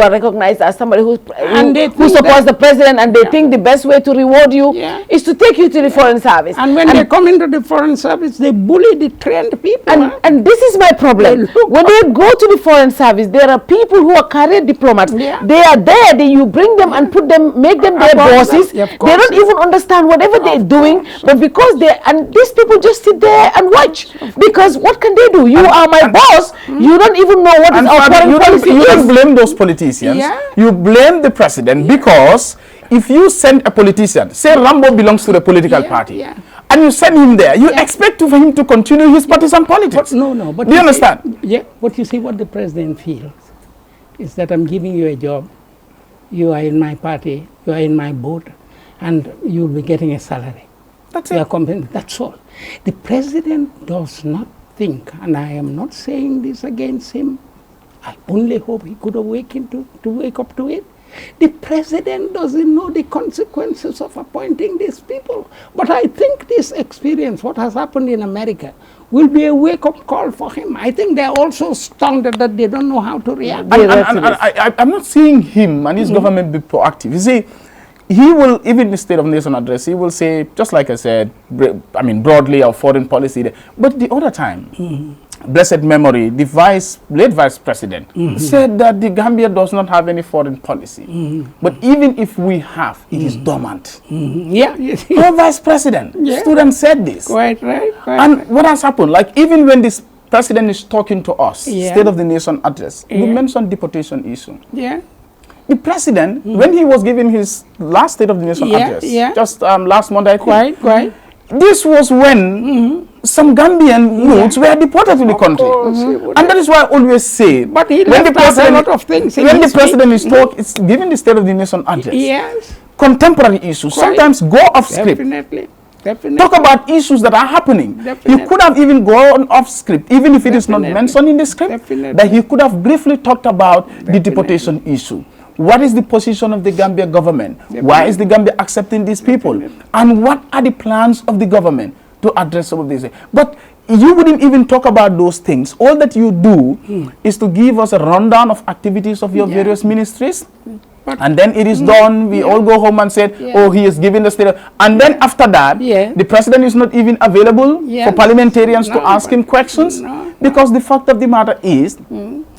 [SPEAKER 7] are recognized as somebody who supports the president, and they think the best way to reward you is to take you to the foreign service.
[SPEAKER 8] And when they come into the foreign service, they bully the trained people.
[SPEAKER 7] And this is my problem. When they go to the foreign service, there are people who are career diplomats. They are there, you bring them and make them their bosses. They don't even understand whatever they're doing, but because these people just sit there and watch. Because what can they do? You are my boss. You don't even know what is our foreign policy.
[SPEAKER 9] You don't blame those politicians. You blame the president, because if you send a politician, say Rambo belongs to the political party, and you send him there, you expect for him to continue his partisan politics.
[SPEAKER 8] But
[SPEAKER 9] do you understand?
[SPEAKER 8] But you see what the president feels is that I'm giving you a job, you are in my party, you are in my boat, and you'll be getting a salary.
[SPEAKER 9] That's it.
[SPEAKER 8] That's all. The president does not think, and I am not saying this against him, I only hope he could awaken to wake up to it. The president doesn't know the consequences of appointing these people. But I think this experience, what has happened in America, will be a wake-up call for him. I think they're also stunned that they don't know how to react.
[SPEAKER 9] I'm not seeing him and his government be proactive. You see, he will, even in the State of Nation address, he will say, just like I said, broadly, our foreign policy. But the other time, blessed memory, the late vice president said that the Gambia does not have any foreign policy. But even if we have, it is dormant. Our vice president, student said this.
[SPEAKER 8] Right.
[SPEAKER 9] And what has happened? Like, even when this president is talking to us, State of the Nation address, we mentioned deportation issue. The president, when he was giving his last State of the Nation address, just last month, I think, this was when some Gambian youths were deported to the country. And that is why I always say,
[SPEAKER 8] but he left out a lot of things.
[SPEAKER 9] When the president is giving the State of the Nation address, contemporary issues, sometimes go off script.
[SPEAKER 8] Definitely.
[SPEAKER 9] Talk about issues that are happening. He could have even gone off script, even if it is not mentioned in the script, that he could have briefly talked about the deportation issue. What is the position of the Gambia government? Why is the Gambia accepting these people? And what are the plans of the government to address some of these? But you wouldn't even talk about those things. All that you do is to give us a rundown of activities of your various ministries. And then it is done. We all go home and say, oh, he is giving the state. And then after that, the president is not even available for parliamentarians to ask him questions. Because the fact of the matter is,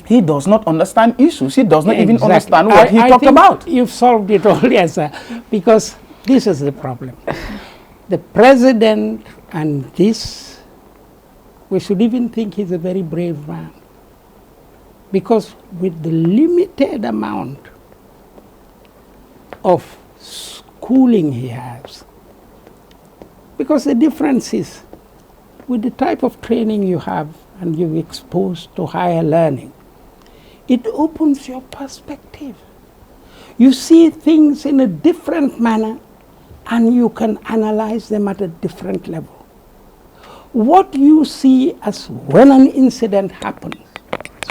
[SPEAKER 9] he does not understand issues. He does not even understand what he talked about.
[SPEAKER 8] You've solved it all, yes, sir. Because this is the problem. The president and this, we should even think he's a very brave man. Because with the limited amount of schooling he has, because the difference is with the type of training you have and you're exposed to higher learning, it opens your perspective. You see things in a different manner and you can analyze them at a different level. What you see as when an incident happens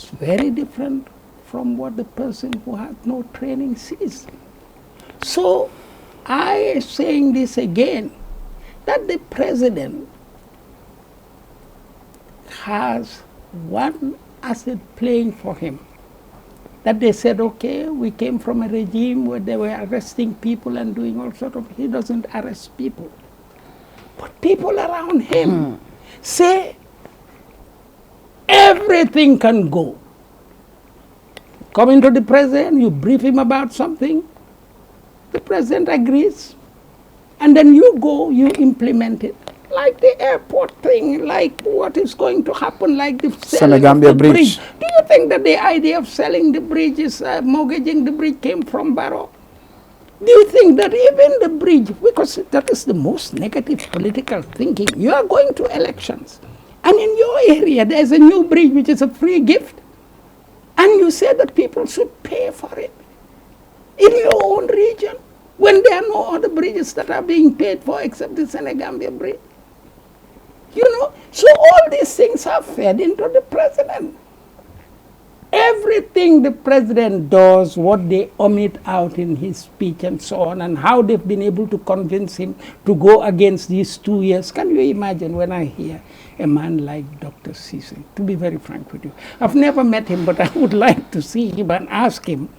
[SPEAKER 8] is very different from what the person who has no training sees. So I am saying this again, that the president has one asset playing for him. That they said, okay, we came from a regime where they were arresting people and doing all sorts of, he doesn't arrest people. But people around him say everything can go. Coming to the president, you brief him about something, the president agrees, and then you go, you implement it. Like the airport thing, like what is going to happen, like the selling of the bridge. Do you think that the idea of selling the bridge is mortgaging the bridge came from Barrow? Do you think that even the bridge, because that is the most negative political thinking, you are going to elections, and in your area there is a new bridge which is a free gift, and you say that people should pay for it. in your own region when there are no other bridges that are being paid for except the Senegambia bridge? You know, so all these things are fed into the president. Everything the president does, what they omit out in his speech and so on, and how they've been able to convince him to go against these 2 years. Can you imagine when I hear a man like Dr. Cisse, to be very frank with you? I've never met him, but I would like to see him and ask him,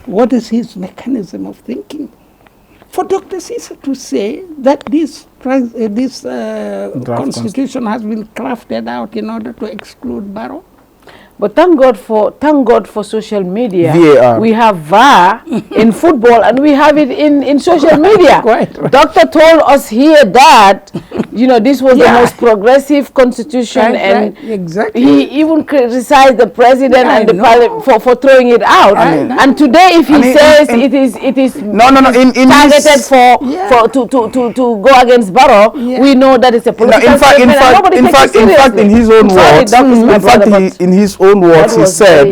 [SPEAKER 8] what is his mechanism of thinking? For Dr. Cisse to say that this constitution has been crafted out in order to exclude Barrow.
[SPEAKER 7] But thank God for social media.
[SPEAKER 9] VAR.
[SPEAKER 7] We have VAR in football, and we have it in social media.
[SPEAKER 8] Quite right.
[SPEAKER 7] Doctor told us here that, you know, this was the most progressive constitution, and
[SPEAKER 8] exactly.
[SPEAKER 7] he even criticized the president and the parliament for throwing it out. And today, if he says it is targeted to go against Barrow, we know that it's a political statement.
[SPEAKER 9] In his own words, in his own words, he said,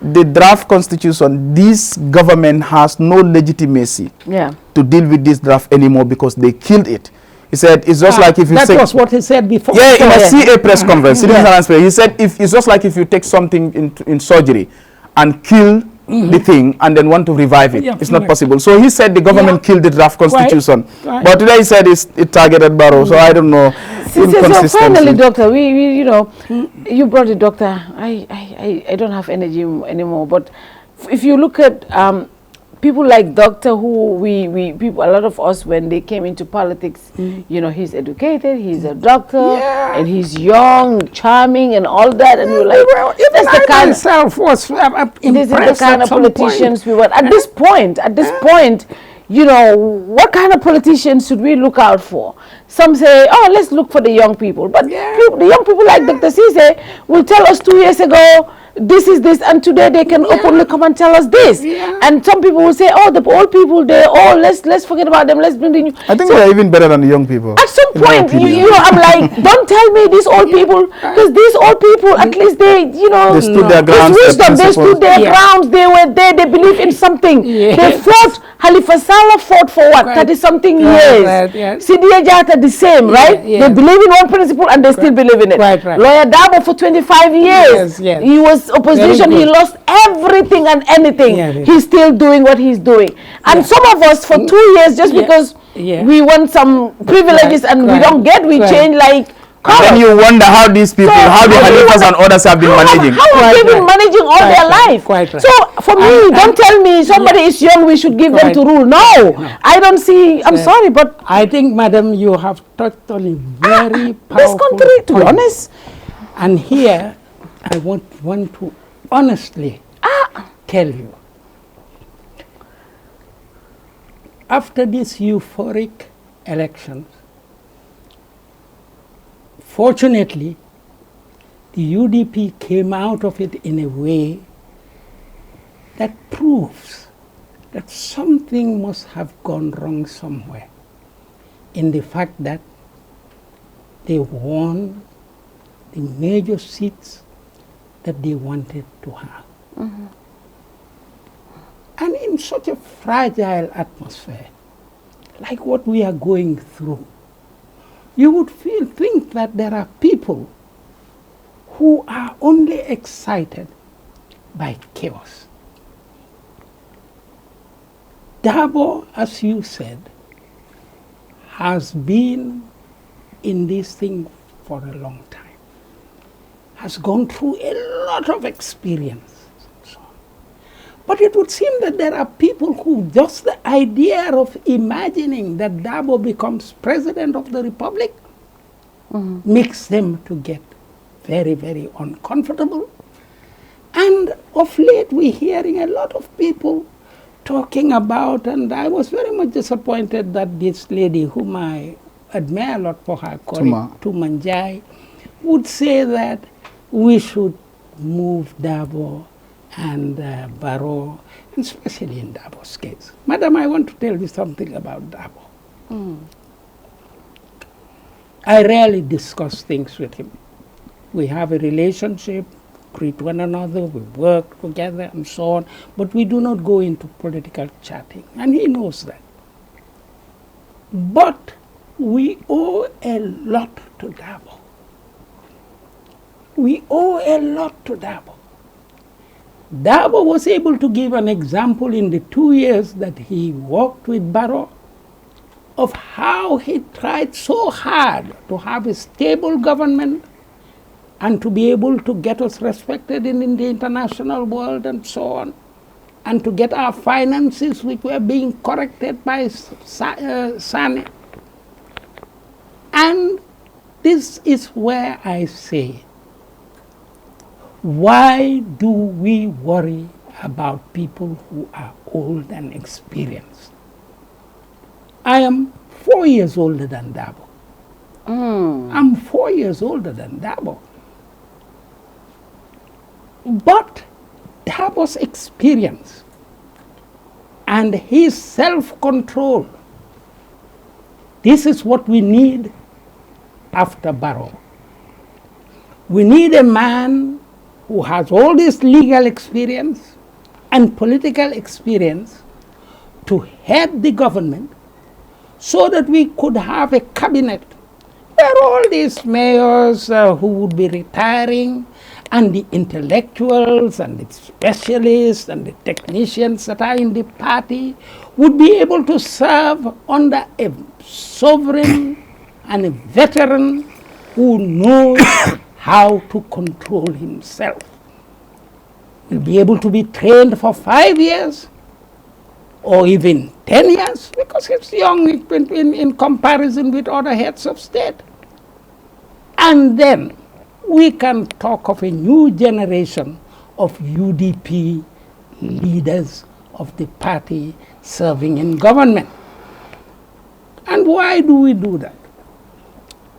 [SPEAKER 9] the draft constitution, this government has no legitimacy to deal with this draft anymore because they killed it. He said, it's just like if you
[SPEAKER 8] that was what he said before.
[SPEAKER 9] Yeah, in a CA press conference, he said, it's just like if you take something in surgery and kill the thing and then want to revive it. It's not possible. So he said the government killed the draft constitution. But today he said it targeted Barrow. So I don't know.
[SPEAKER 7] So finally, doctor, we you know, you brought it, doctor. I don't have energy anymore. But if you look at people like Doctor, who a lot of us, when they came into politics, you know, he's educated, he's a doctor, and he's young, charming, and all that, and we're like,
[SPEAKER 8] even I myself was
[SPEAKER 7] this is the kind of politicians we want. At this point, you know, what kind of politicians should we look out for? Some say, oh, let's look for the young people. But the young people like Dr. Cisse will tell us 2 years ago, this is this, and today they can openly come and tell us this. And some people will say, oh, the old people, let's forget about them, let's bring the new.
[SPEAKER 9] I think they're even better than the young people.
[SPEAKER 7] At some point, you know, I'm like, don't tell me these old people, because these old people, at least they, you know,
[SPEAKER 9] they stood their grounds.
[SPEAKER 7] They stood their grounds, they were there, they believe in something. They fought. Halifa Sallah fought for what? 30-something years. Sidia Jata the same, right? They believe in one principle and they still believe in it. Lawyer Dabo for 25 years. He was opposition. He lost everything and anything. He's still doing what he's doing. And some of us for 2 years, just because we want some privileges and we don't get, we change like.
[SPEAKER 9] And then you wonder how these people, how the Halifas and others have been managing.
[SPEAKER 7] How have they been managing all their life? So for me, don't tell me somebody is young, we should give them to rule. No, I don't see, I'm sorry, but
[SPEAKER 8] I think, madam, you have touched on a very powerful
[SPEAKER 7] this country, to be honest.
[SPEAKER 8] And here, I want to honestly tell you, after this euphoric elections, fortunately, the UDP came out of it in a way that proves that something must have gone wrong somewhere in the fact that they won the major seats that they wanted to have. And in such a fragile atmosphere, like what we are going through, you would think that there are people who are only excited by chaos. Dabo, as you said, has been in this thing for a long time, has gone through a lot of experience. But it would seem that there are people who just the idea of imagining that Dabo becomes president of the republic makes them to get very, very uncomfortable. And of late we're hearing a lot of people talking about, and I was very much disappointed that this lady, whom I admire a lot for her courage, Tumanjai, would say that we should move Dabo and Barrow, and especially in Dabo's case. Madam, I want to tell you something about Dabo. I rarely discuss things with him. We have a relationship greet one another, we work together and so on, but we do not go into political chatting, and he knows that. But we owe a lot to Dabo. We owe a lot to Dabo. Dabo was able to give an example in the 2 years that he worked with Barrow of how he tried so hard to have a stable government and to be able to get us respected in the international world and so on, and to get our finances, which were being corrected by Sane. And this is where I say, why do we worry about people who are old and experienced? I am 4 years older than Dabo. I'm 4 years older than Dabo. But Dabo's experience and his self-control, this is what we need after Barrow. We need a man who has all this legal experience and political experience to head the government so that we could have a cabinet where all these mayors who would be retiring and the intellectuals and the specialists and the technicians that are in the party would be able to serve under a sovereign and a veteran who knows how to control himself. Will be able to be trained for 5 years or even 10 years because he's young in comparison with other heads of state. And then we can talk of a new generation of UDP leaders of the party serving in government. And why do we do that?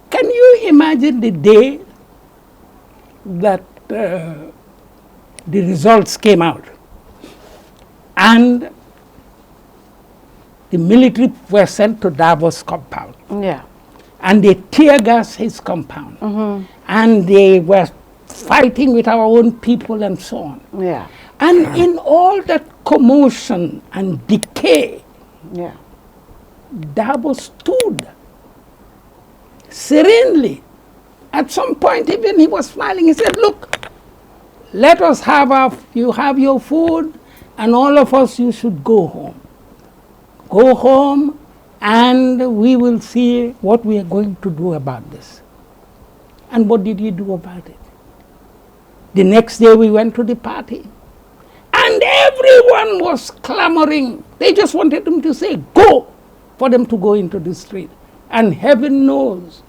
[SPEAKER 8] Can you imagine the day that the results came out and the military were sent to Dabo's compound?
[SPEAKER 7] Yeah.
[SPEAKER 8] And they tear gas his compound. And they were fighting with our own people and so on.
[SPEAKER 7] Yeah.
[SPEAKER 8] And in all that commotion and decay,
[SPEAKER 7] Yeah.
[SPEAKER 8] Dabo stood serenely. At some point, even he was smiling. He said, look, let us have you have your food, and all of us, you should go home. Go home, and we will see what we are going to do about this. And what did he do about it? The next day we went to the party, and everyone was clamoring. They just wanted him to say, go, for them to go into the street. And heaven knows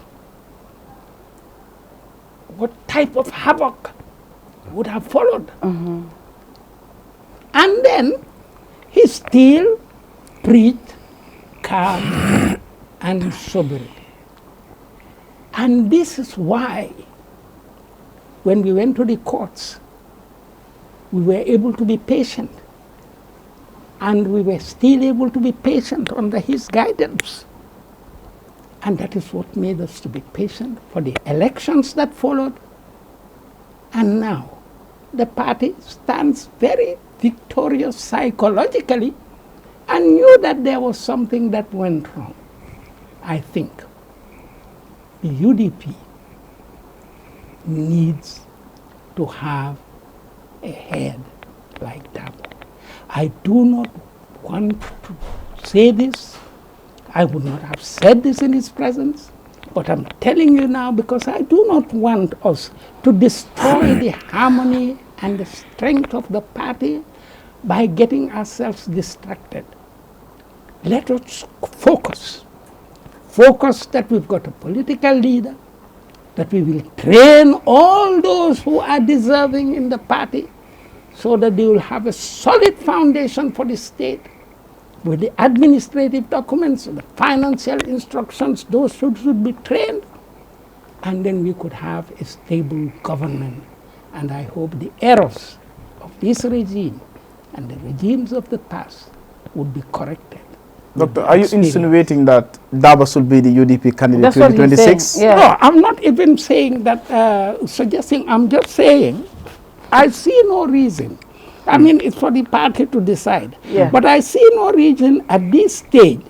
[SPEAKER 8] what type of havoc would have followed. And then he still preached calm and sobriety. And this is why, when we went to the courts, we were able to be patient. And we were still able to be patient under his guidance. And that is what made us to be patient for the elections that followed. And now, the party stands very victorious psychologically and knew that there was something that went wrong. I think the UDP needs to have a head like Dabo. I do not want to say this. I would not have said this in his presence, but I'm telling you now because I do not want us to destroy the harmony and the strength of the party by getting ourselves distracted. Let us focus. Focus that we've got a political leader, that we will train all those who are deserving in the party so that they will have a solid foundation for the state with the administrative documents, the financial instructions, those should be trained, and then we could have a stable government. And I hope the errors of this regime and the regimes of the past would be corrected.
[SPEAKER 9] Doctor, are you insinuating that Dabo should be the UDP candidate in 2026?
[SPEAKER 8] Yeah. No, I'm not even saying that, suggesting, I'm just saying I see no reason. I mean, it's for the party to decide.
[SPEAKER 7] Yeah.
[SPEAKER 8] But I see no reason at this stage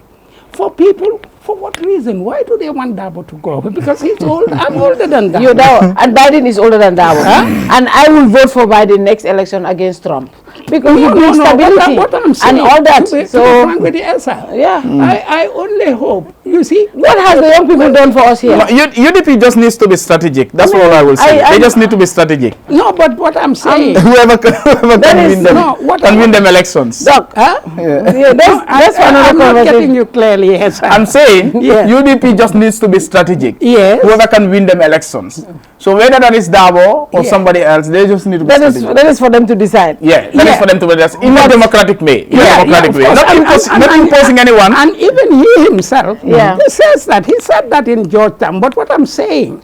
[SPEAKER 8] for people. For what reason? Why do they want Dabo to go? Because he's old. I'm older than Dabo.
[SPEAKER 7] You know, and Biden is older than Dabo. And I will vote for Biden next election against Trump. Because he brings stability
[SPEAKER 8] what I'm saying,
[SPEAKER 7] and all that.
[SPEAKER 8] To be frank with the answer.
[SPEAKER 7] Yeah.
[SPEAKER 8] I only hope, you see.
[SPEAKER 7] What has the young people done for us here?
[SPEAKER 9] No, UDP just needs to be strategic. That's all I will say. They just need to be strategic.
[SPEAKER 8] No, but what I'm saying.
[SPEAKER 9] Whoever can win them, can win them elections.
[SPEAKER 7] Doc,
[SPEAKER 8] Huh?
[SPEAKER 7] yeah, that's another
[SPEAKER 8] I'm not
[SPEAKER 7] conversation.
[SPEAKER 8] getting you clearly, yes.
[SPEAKER 9] I'm saying
[SPEAKER 8] Yeah.
[SPEAKER 9] UDP just needs to be strategic.
[SPEAKER 8] Yes.
[SPEAKER 9] Whoever can win them elections. So whether that is Dabo or somebody else, they just need to be strategic.
[SPEAKER 7] That is for them to decide.
[SPEAKER 9] Yeah, that is for them to be just in a democratic way.
[SPEAKER 8] Of course.
[SPEAKER 9] Not imposing anyone.
[SPEAKER 8] And even he himself,
[SPEAKER 7] Yeah.
[SPEAKER 8] he says that. He said that in Georgetown. But what I'm saying,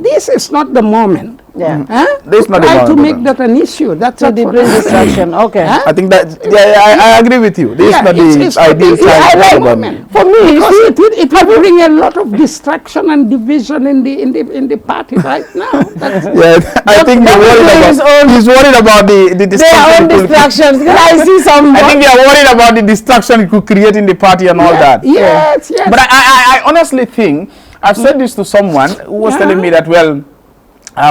[SPEAKER 8] this is not the moment.
[SPEAKER 7] Yeah.
[SPEAKER 9] This is not the
[SPEAKER 8] Try to
[SPEAKER 9] moment.
[SPEAKER 8] make that an issue. That's
[SPEAKER 7] So
[SPEAKER 8] what
[SPEAKER 7] they
[SPEAKER 8] what
[SPEAKER 7] bring
[SPEAKER 8] I'm saying.
[SPEAKER 7] distraction. Okay.
[SPEAKER 8] Huh?
[SPEAKER 9] I think that, I agree with you. This is not
[SPEAKER 8] it's
[SPEAKER 9] the ideal
[SPEAKER 8] not
[SPEAKER 9] time
[SPEAKER 8] the
[SPEAKER 9] for the
[SPEAKER 8] moment.
[SPEAKER 7] For me,
[SPEAKER 8] Because it will bring a lot of distraction and division in the party right now. That's
[SPEAKER 9] I think he's worried about the
[SPEAKER 7] their
[SPEAKER 9] distraction.
[SPEAKER 7] own distractions. Because I see some.
[SPEAKER 9] I think they are worried about the distraction it could create in the party and all that.
[SPEAKER 8] Yes.
[SPEAKER 9] But I honestly think, I've said this to someone who was telling me that, well,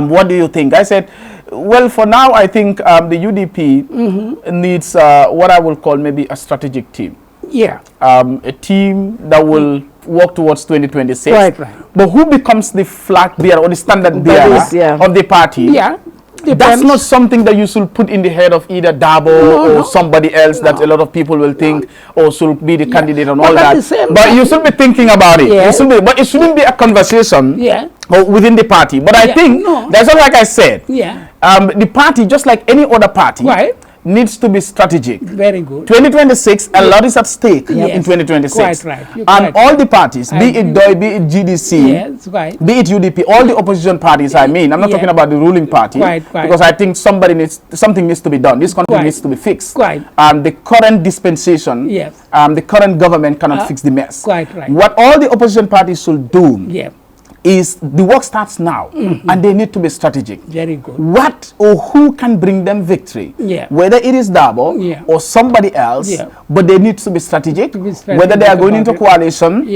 [SPEAKER 9] what do you think? I said, well, for now, I think the UDP needs what I will call maybe a strategic team.
[SPEAKER 8] Yeah.
[SPEAKER 9] A team that will work towards 2026.
[SPEAKER 8] Right.
[SPEAKER 9] But who becomes the flag bearer or the standard bearer of the party?
[SPEAKER 8] Yeah.
[SPEAKER 9] That's not something that you should put in the head of either Dabo or somebody else that a lot of people will think or should be the candidate and all that. But you should be thinking about it. But it shouldn't be a conversation within the party. But I think that's not like I said. The party, just like any other party, needs to be strategic.
[SPEAKER 8] Very good.
[SPEAKER 9] 2026, a lot is at stake in 2026.
[SPEAKER 8] Quite right.
[SPEAKER 9] And all the parties, be it DOI, be it GDC, be it UDP, all the opposition parties, I mean, I'm not talking about the ruling party, because I think something needs to be done. This country needs to be fixed. The current dispensation, the current government cannot fix the mess. What all the opposition parties should do is the work starts now, and they need to be strategic.
[SPEAKER 8] Very good.
[SPEAKER 9] What or who can bring them victory? Whether it is Dabo or somebody else, but they need to be strategic. Whether they are going into coalition,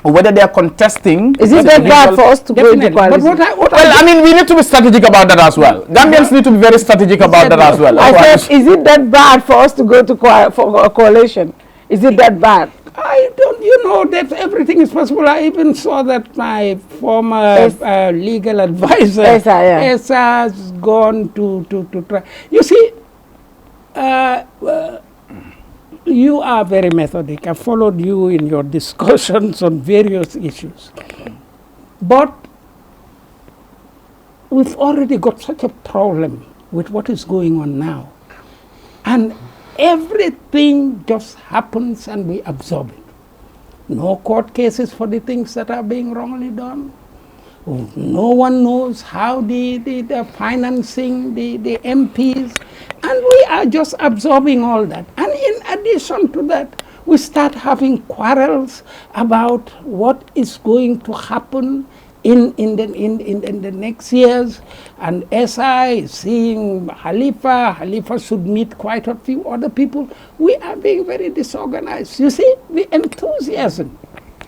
[SPEAKER 9] or whether they are contesting.
[SPEAKER 7] Is it that bad for us to go into coalition?
[SPEAKER 9] I mean, we need to be strategic about that as well. Gambians need to be very strategic about that as well.
[SPEAKER 7] I said, is it that bad for us to go to for a coalition? Is it that bad?
[SPEAKER 8] I don't, that everything is possible. I even saw that my former legal advisor has gone to try. You see, you are very methodic. I followed you in your discussions on various issues. But we've already got such a problem with what is going on now. And everything just happens and we absorb it. No court cases for the things that are being wrongly done. No one knows how the financing, the MPs, and we are just absorbing all that. And in addition to that, we start having quarrels about what is going to happen in the next years. And SI seeing Khalifa should meet quite a few other people. We are being very disorganized. You see, the enthusiasm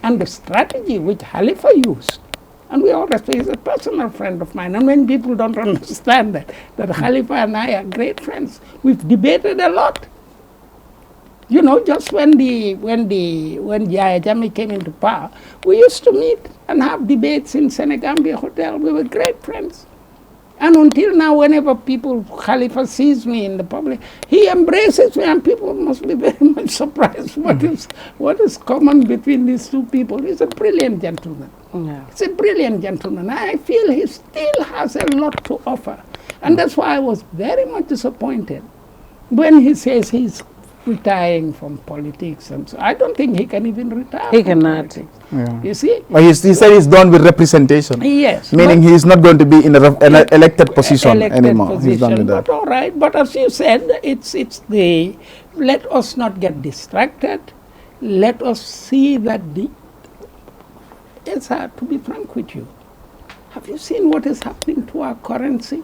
[SPEAKER 8] and the strategy which Khalifa used, and we all respect, he's a personal friend of mine. And when people don't understand that Khalifa and I are great friends, we've debated a lot. Just when Yahya Jammeh came into power, we used to meet and have debates in Senegambia Hotel. We were great friends. And until now, whenever Khalifa sees me in the public, he embraces me, and people must be very much surprised what is common between these two people. He's a brilliant gentleman. He's a brilliant gentleman. I feel he still has a lot to offer. And that's why I was very much disappointed when he says he's retiring from politics, and so I don't think he can even retire.
[SPEAKER 7] He cannot.
[SPEAKER 8] You see?
[SPEAKER 9] Well, he said he's done with representation.
[SPEAKER 8] Yes.
[SPEAKER 9] Meaning he's not going to be in an elected position anymore. He's done with that.
[SPEAKER 8] But all right. But as you said, it's let us not get distracted. Let us see that it's hard to be frank with you. Have you seen what is happening to our currency?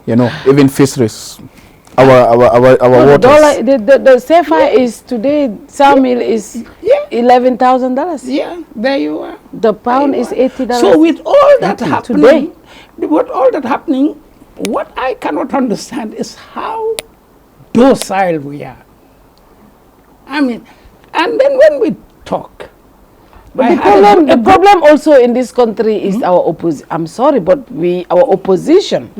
[SPEAKER 9] you know, even fisheries. Our waters.
[SPEAKER 7] The CFA is today, sawmill is $11,000.
[SPEAKER 8] Yeah, there you are.
[SPEAKER 7] The pound is $80.
[SPEAKER 8] So with all that happening,
[SPEAKER 7] today,
[SPEAKER 8] what I cannot understand is how docile we are. I mean, and then when we talk,
[SPEAKER 7] but the problem also in this country is our opposition. I'm sorry, but our opposition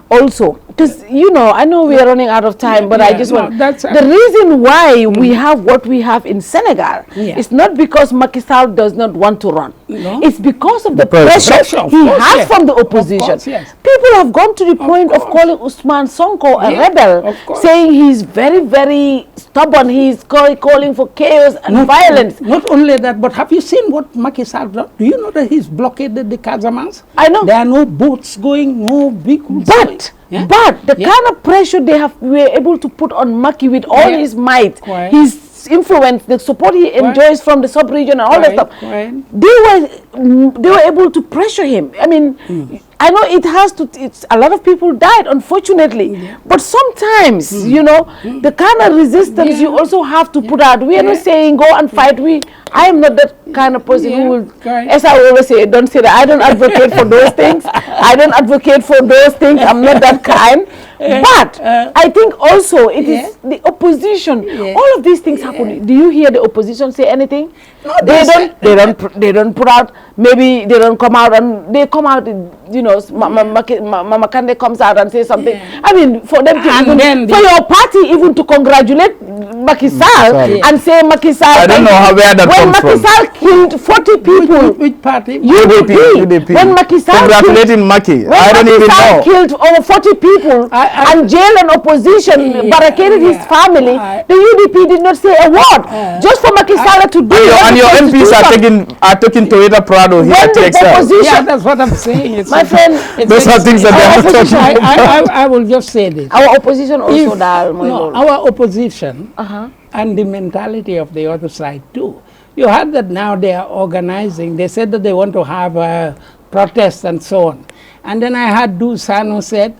[SPEAKER 7] also, because you know, I know we are running out of time, but I just want the reason why we have what we have in Senegal is not because Macky Sall does not want to run. No. It's because of the pressure he has from the opposition. People have gone to the point of calling Ousmane Sonko a rebel, saying he's very, very stubborn. He's calling for chaos and violence.
[SPEAKER 8] Not only that, but have you seen what Macky Sall done? Do you know that he's blockaded the Casamance?
[SPEAKER 7] I know.
[SPEAKER 8] There are no boats going, no vehicles.
[SPEAKER 7] But the kind of pressure they were able to put on Macky with all his might, his influence, the support he enjoys from the sub-region and all that stuff, they were able to pressure him. I mean, I know a lot of people died, unfortunately, but sometimes, you know, the kind of resistance you also have to put out. We are not saying go and fight. I am not that kind of person who will, as I always say, don't say that. I don't advocate for those things. I don't advocate for those things. I'm not that kind. But I think also it is the opposition. All of these things happen. Do you hear the opposition say anything? No, they don't put out. Maybe they don't come out, and they come out. You know, Mama Kande comes out and says something. I mean, for them to for your party even to congratulate Macky Sall and say Macky Sall.
[SPEAKER 9] I don't know where that comes from.
[SPEAKER 7] When Macky Sall killed 40 people.
[SPEAKER 8] Which party?
[SPEAKER 9] UDP.
[SPEAKER 7] When Macky Sall
[SPEAKER 9] congratulating Macky. I don't even know.
[SPEAKER 7] Killed over 40 people and jail and opposition barricaded his family. The UDP did not say a word. Just for Macky Sall to do it.
[SPEAKER 9] And your MPs are taking Toyota Prado here at TXL.
[SPEAKER 8] Yeah, that's what I'm saying.
[SPEAKER 7] My friend,
[SPEAKER 9] those are things that they are talking.
[SPEAKER 8] I will just say this.
[SPEAKER 7] Our opposition also
[SPEAKER 8] our opposition and the mentality of the other side too. You heard that now they are organizing. They said that they want to have a protest and so on. And then I heard Sano said,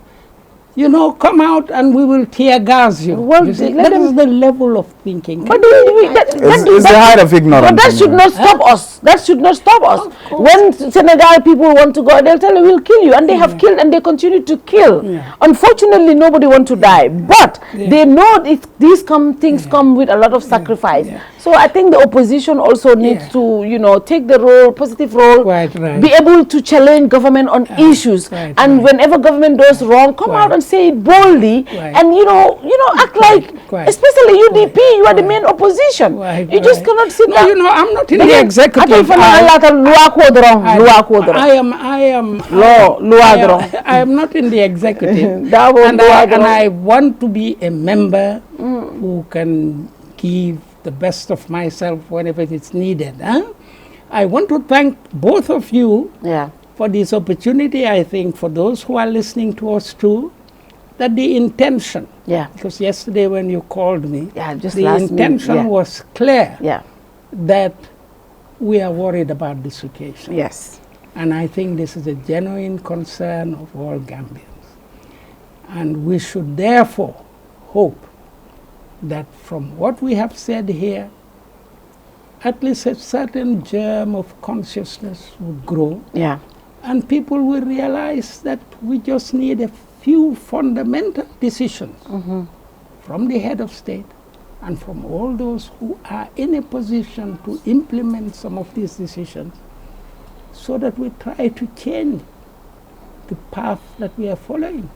[SPEAKER 8] you know, come out and we will tear gas you. Well, you see, that is the level of thinking.
[SPEAKER 7] But it's
[SPEAKER 9] the height of ignorance.
[SPEAKER 7] But that should not stop us. That should not stop us. When Senegal people want to go, they'll tell you, we'll kill you. And they have killed and they continue to kill. Unfortunately, nobody wants to die. But they know these things come with a lot of sacrifice. So I think the opposition also needs to, you know, take the positive role, be able to challenge government on issues. And whenever government does wrong, come out and say it boldly, and you know, act like, especially UDP, you are the main opposition. You just cannot sit down.
[SPEAKER 8] You know, I'm not in the executive. I am not in the executive, and I want to be a member who can give the best of myself whenever it's needed. I want to thank both of you for this opportunity. I think for those who are listening to us too, that the intention, because yesterday when you called me, the intention was clear that we are worried about the situation.
[SPEAKER 7] Yes.
[SPEAKER 8] And I think this is a genuine concern of all Gambians. And we should therefore hope that from what we have said here, at least a certain germ of consciousness would grow. And people will realize that we just need a few fundamental decisions from the head of state and from all those who are in a position to implement some of these decisions, so that we try to change the path that we are following.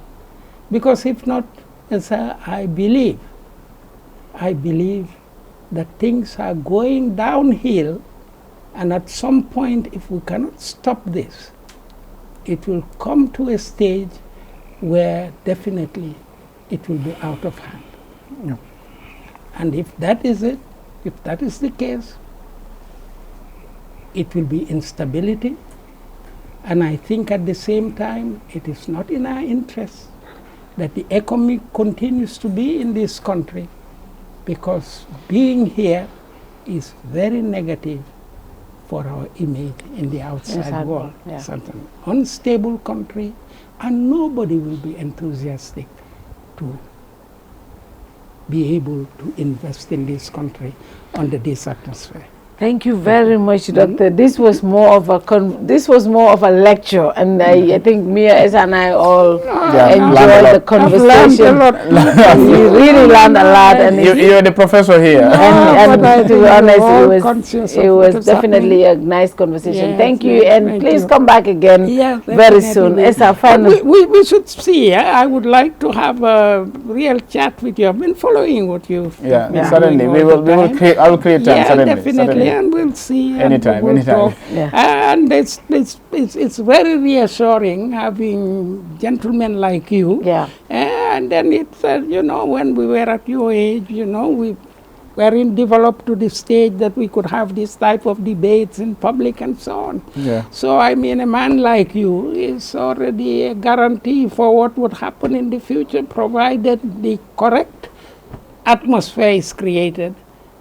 [SPEAKER 8] Because if not, as I believe that things are going downhill, and at some point, if we cannot stop this, it will come to a stage where definitely it will be out of hand. And if that is it, if that is the case, it will be instability. And I think at the same time, it is not in our interest that the economy continues to be in this country, because being here is very negative for our image in the outside world.
[SPEAKER 7] Yeah.
[SPEAKER 8] It's an unstable country, and nobody will be enthusiastic to be able to invest in this country under this atmosphere.
[SPEAKER 7] Thank you very much, Doctor. This was more of a lecture, and I think Mia, S, and I all enjoyed the conversation. We really learned a lot, and
[SPEAKER 9] you're the professor here.
[SPEAKER 7] And to be honest, it was definitely a nice conversation.
[SPEAKER 8] Yes,
[SPEAKER 7] thank you, and please
[SPEAKER 8] you.
[SPEAKER 7] come back again very soon. As our final,
[SPEAKER 8] we should see. I would like to have a real chat with you. I've been following what you've been
[SPEAKER 9] certainly.
[SPEAKER 8] doing
[SPEAKER 9] Create. I will create time. Certainly.
[SPEAKER 8] Definitely. And we'll see.
[SPEAKER 9] Anytime.
[SPEAKER 8] And it's very reassuring having gentlemen like you.
[SPEAKER 7] Yeah.
[SPEAKER 8] And then it's when we were at your age, we weren't developed to the stage that we could have this type of debates in public and so on.
[SPEAKER 9] Yeah.
[SPEAKER 8] So I mean, a man like you is already a guarantee for what would happen in the future, provided the correct atmosphere is created.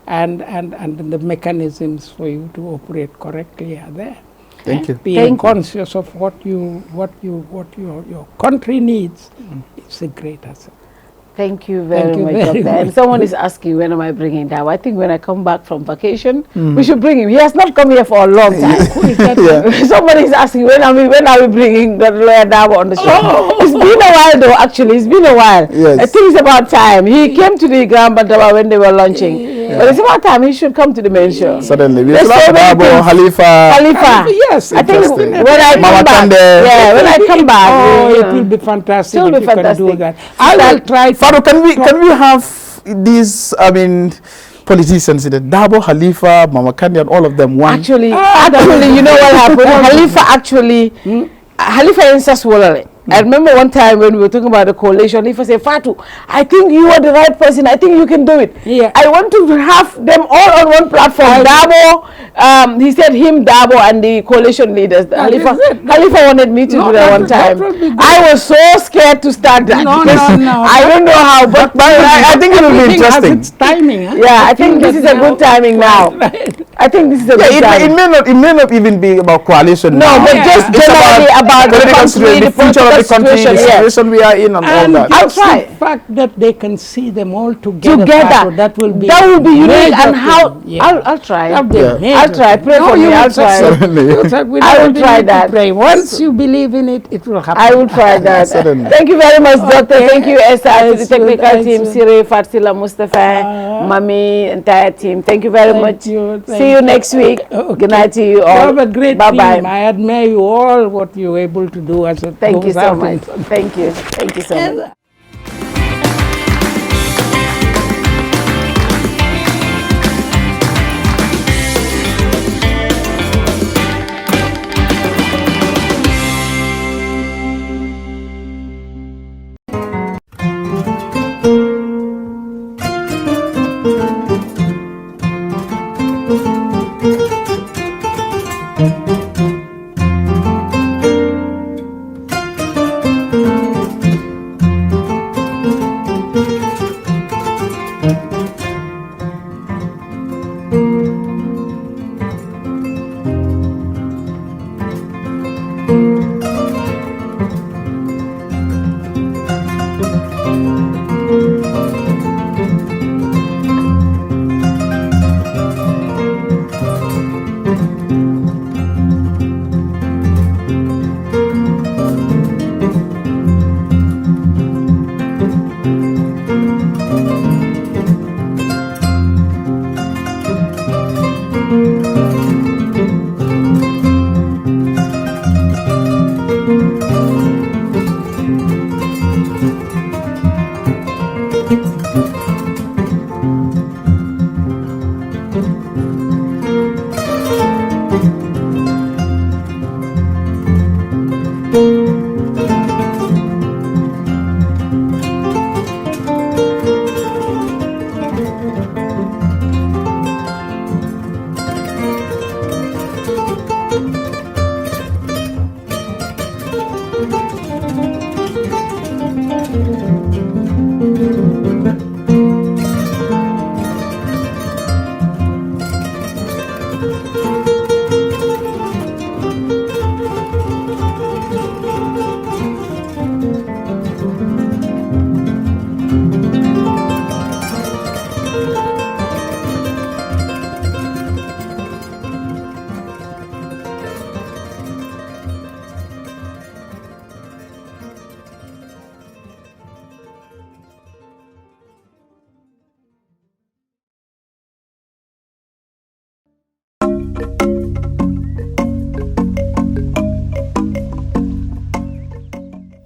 [SPEAKER 8] And the mechanisms for you to operate correctly are there.
[SPEAKER 9] Thank you.
[SPEAKER 8] Being conscious of what your country needs, it's a great asset.
[SPEAKER 7] Thank you very much, Doctor. And someone is asking, when am I bringing Dabo? I think when I come back from vacation, we should bring him. He has not come here for a long time. Somebody is asking, when are we bringing the lawyer Dabo on the show? It's been a while, though. Actually, it's been a while.
[SPEAKER 5] Yes.
[SPEAKER 7] I think it's about time. He came to the Gambadaba when they were launching. But it's about time he should come to the main show.
[SPEAKER 5] Suddenly, we have Dabo,
[SPEAKER 7] Khalifa.
[SPEAKER 8] Yes,
[SPEAKER 7] I think when I come back, when I come back,
[SPEAKER 8] it will be fantastic
[SPEAKER 7] if you
[SPEAKER 8] can do that. I will try.
[SPEAKER 5] Fatou, can we have these? I mean, politicians, the Dabo, Khalifa, Mama Kandi, and all of them one.
[SPEAKER 7] Actually, you know what happened? Khalifa insists Wolale. I remember one time when we were talking about the coalition, Khalifa said, Fatou, I think you are the right person. I think you can do it.
[SPEAKER 8] Yeah.
[SPEAKER 7] I want to have them all on one platform. Dabo, he said him, Dabo, and the coalition leaders. Khalifa wanted me to do that one time. I was so scared to start that.
[SPEAKER 8] No.
[SPEAKER 7] I don't know how, but I think it will be interesting.
[SPEAKER 8] It's timing. Huh?
[SPEAKER 7] Yeah, I think this is a good timing now. I think this is a good timing.
[SPEAKER 5] It may not even be about coalition.
[SPEAKER 7] No,
[SPEAKER 5] now.
[SPEAKER 7] but just generally about the country,
[SPEAKER 5] the future of the country, the situation we are in, and all that.
[SPEAKER 7] I'll try.
[SPEAKER 8] The fact that they can see them all together. That will be
[SPEAKER 7] unique. And how? I'll try. I'll try. Pray for me. I'll try. I will try that.
[SPEAKER 8] Once you believe in it, it will happen.
[SPEAKER 7] I will try that. Thank you very much, Doctor. Thank you, Esther, to the technical team, Siri, Fatsila, Mustafa, Mami, entire team. Thank you very much. See you next week. Good night to you all.
[SPEAKER 8] Have a great
[SPEAKER 7] Bye-bye.
[SPEAKER 8] team. I admire you all, what you're able to do as a
[SPEAKER 7] Thank you so much. Thank you. Thank you so much.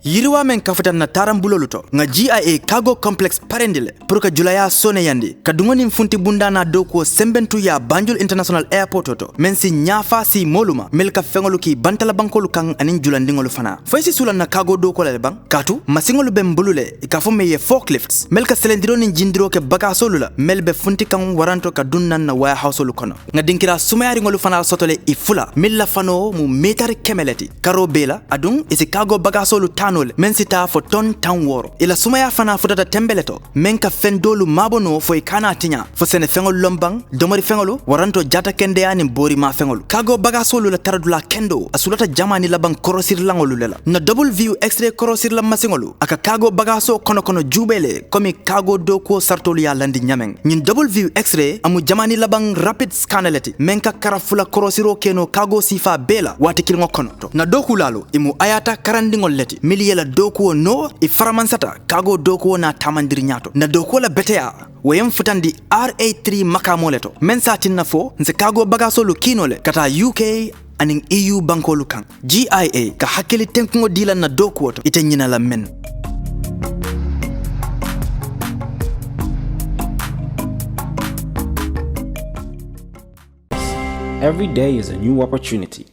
[SPEAKER 10] Yiriwa men kafatan na tarambuloluto nga GIA cargo complex parendile pour que julaya sone yandi kadungoni mfunti bunda na doko sembentu ya Banjul International Airport oto men si nyafa si moluma melka fengolu ki bantala bankolu kang anin julandingolu fana foysi sula na cargo doko le bang katu masingolu be mbulule ikafo meye forklifts melka selendiro ni jindiro ke bagasolu la melbe funti kang waranto ka dunnan na warehouse lu kono nga dinkira sumayari ngolu fana sotole ifula milla fano mu metari kemeleti karo bela adun isi cargo bagasolu tano men sita fo ton tan woro ila sumaya fana futata tembeleto men ka fendolu mabono fo ikana tinya fo sene fengol lombang domori fengolu waranto jata kende ani bori ma fengolu kago bagasolu la taradula kendo asulata jamani labang korosir langolu lela na double view x-ray korosir la masingolu aka kago bagaso kono jubele komi kago doko sartolu ya landi nyameng nyin double view x-ray amu jamani labang rapid scanaleti men ka karafula korosiro keno kago sifa bela wati kilingo kono na doku lalo imu ayata karandingol leti yela dokuo no iframansata kago dokuo na tamandiri nyato na dokuo la betea wayem futandi RA3 makamoleto mensatin na fo nse kago bagaso lukinole kata UK aning EU banko lukan GIA ka hakeli tenkungo dila na dokuo to ite nyina la men.
[SPEAKER 11] Every day is a new opportunity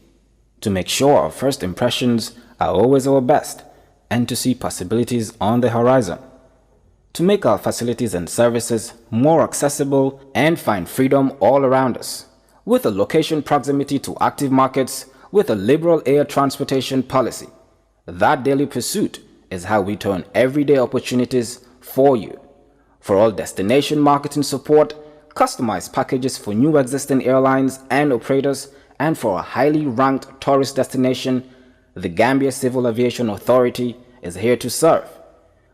[SPEAKER 11] to make sure our first impressions are always our best and to see possibilities on the horizon, to make our facilities and services more accessible and find freedom all around us. With a location proximity to active markets, with a liberal air transportation policy, that daily pursuit is how we turn everyday opportunities for you. For all destination marketing support, customized packages for new existing airlines and operators, and for a highly ranked tourist destination, the Gambia Civil Aviation Authority is here to serve.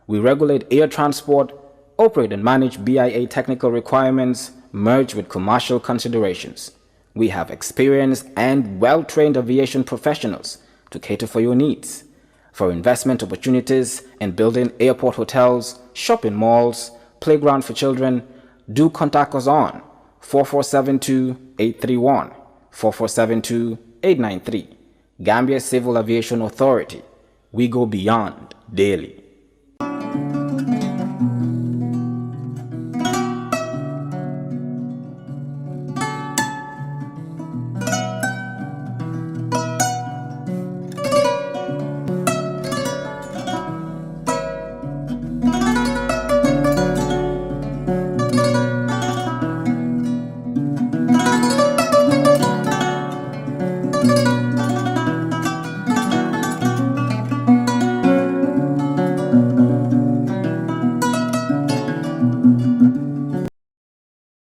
[SPEAKER 11] We regulate air transport, operate and manage BIA technical requirements merged with commercial considerations. We have experienced and well-trained aviation professionals to cater for your needs. For investment opportunities in building airport hotels, shopping malls, playground for children, do contact us on 4472-831, 4472-893. Gambia Civil Aviation Authority. We go beyond daily.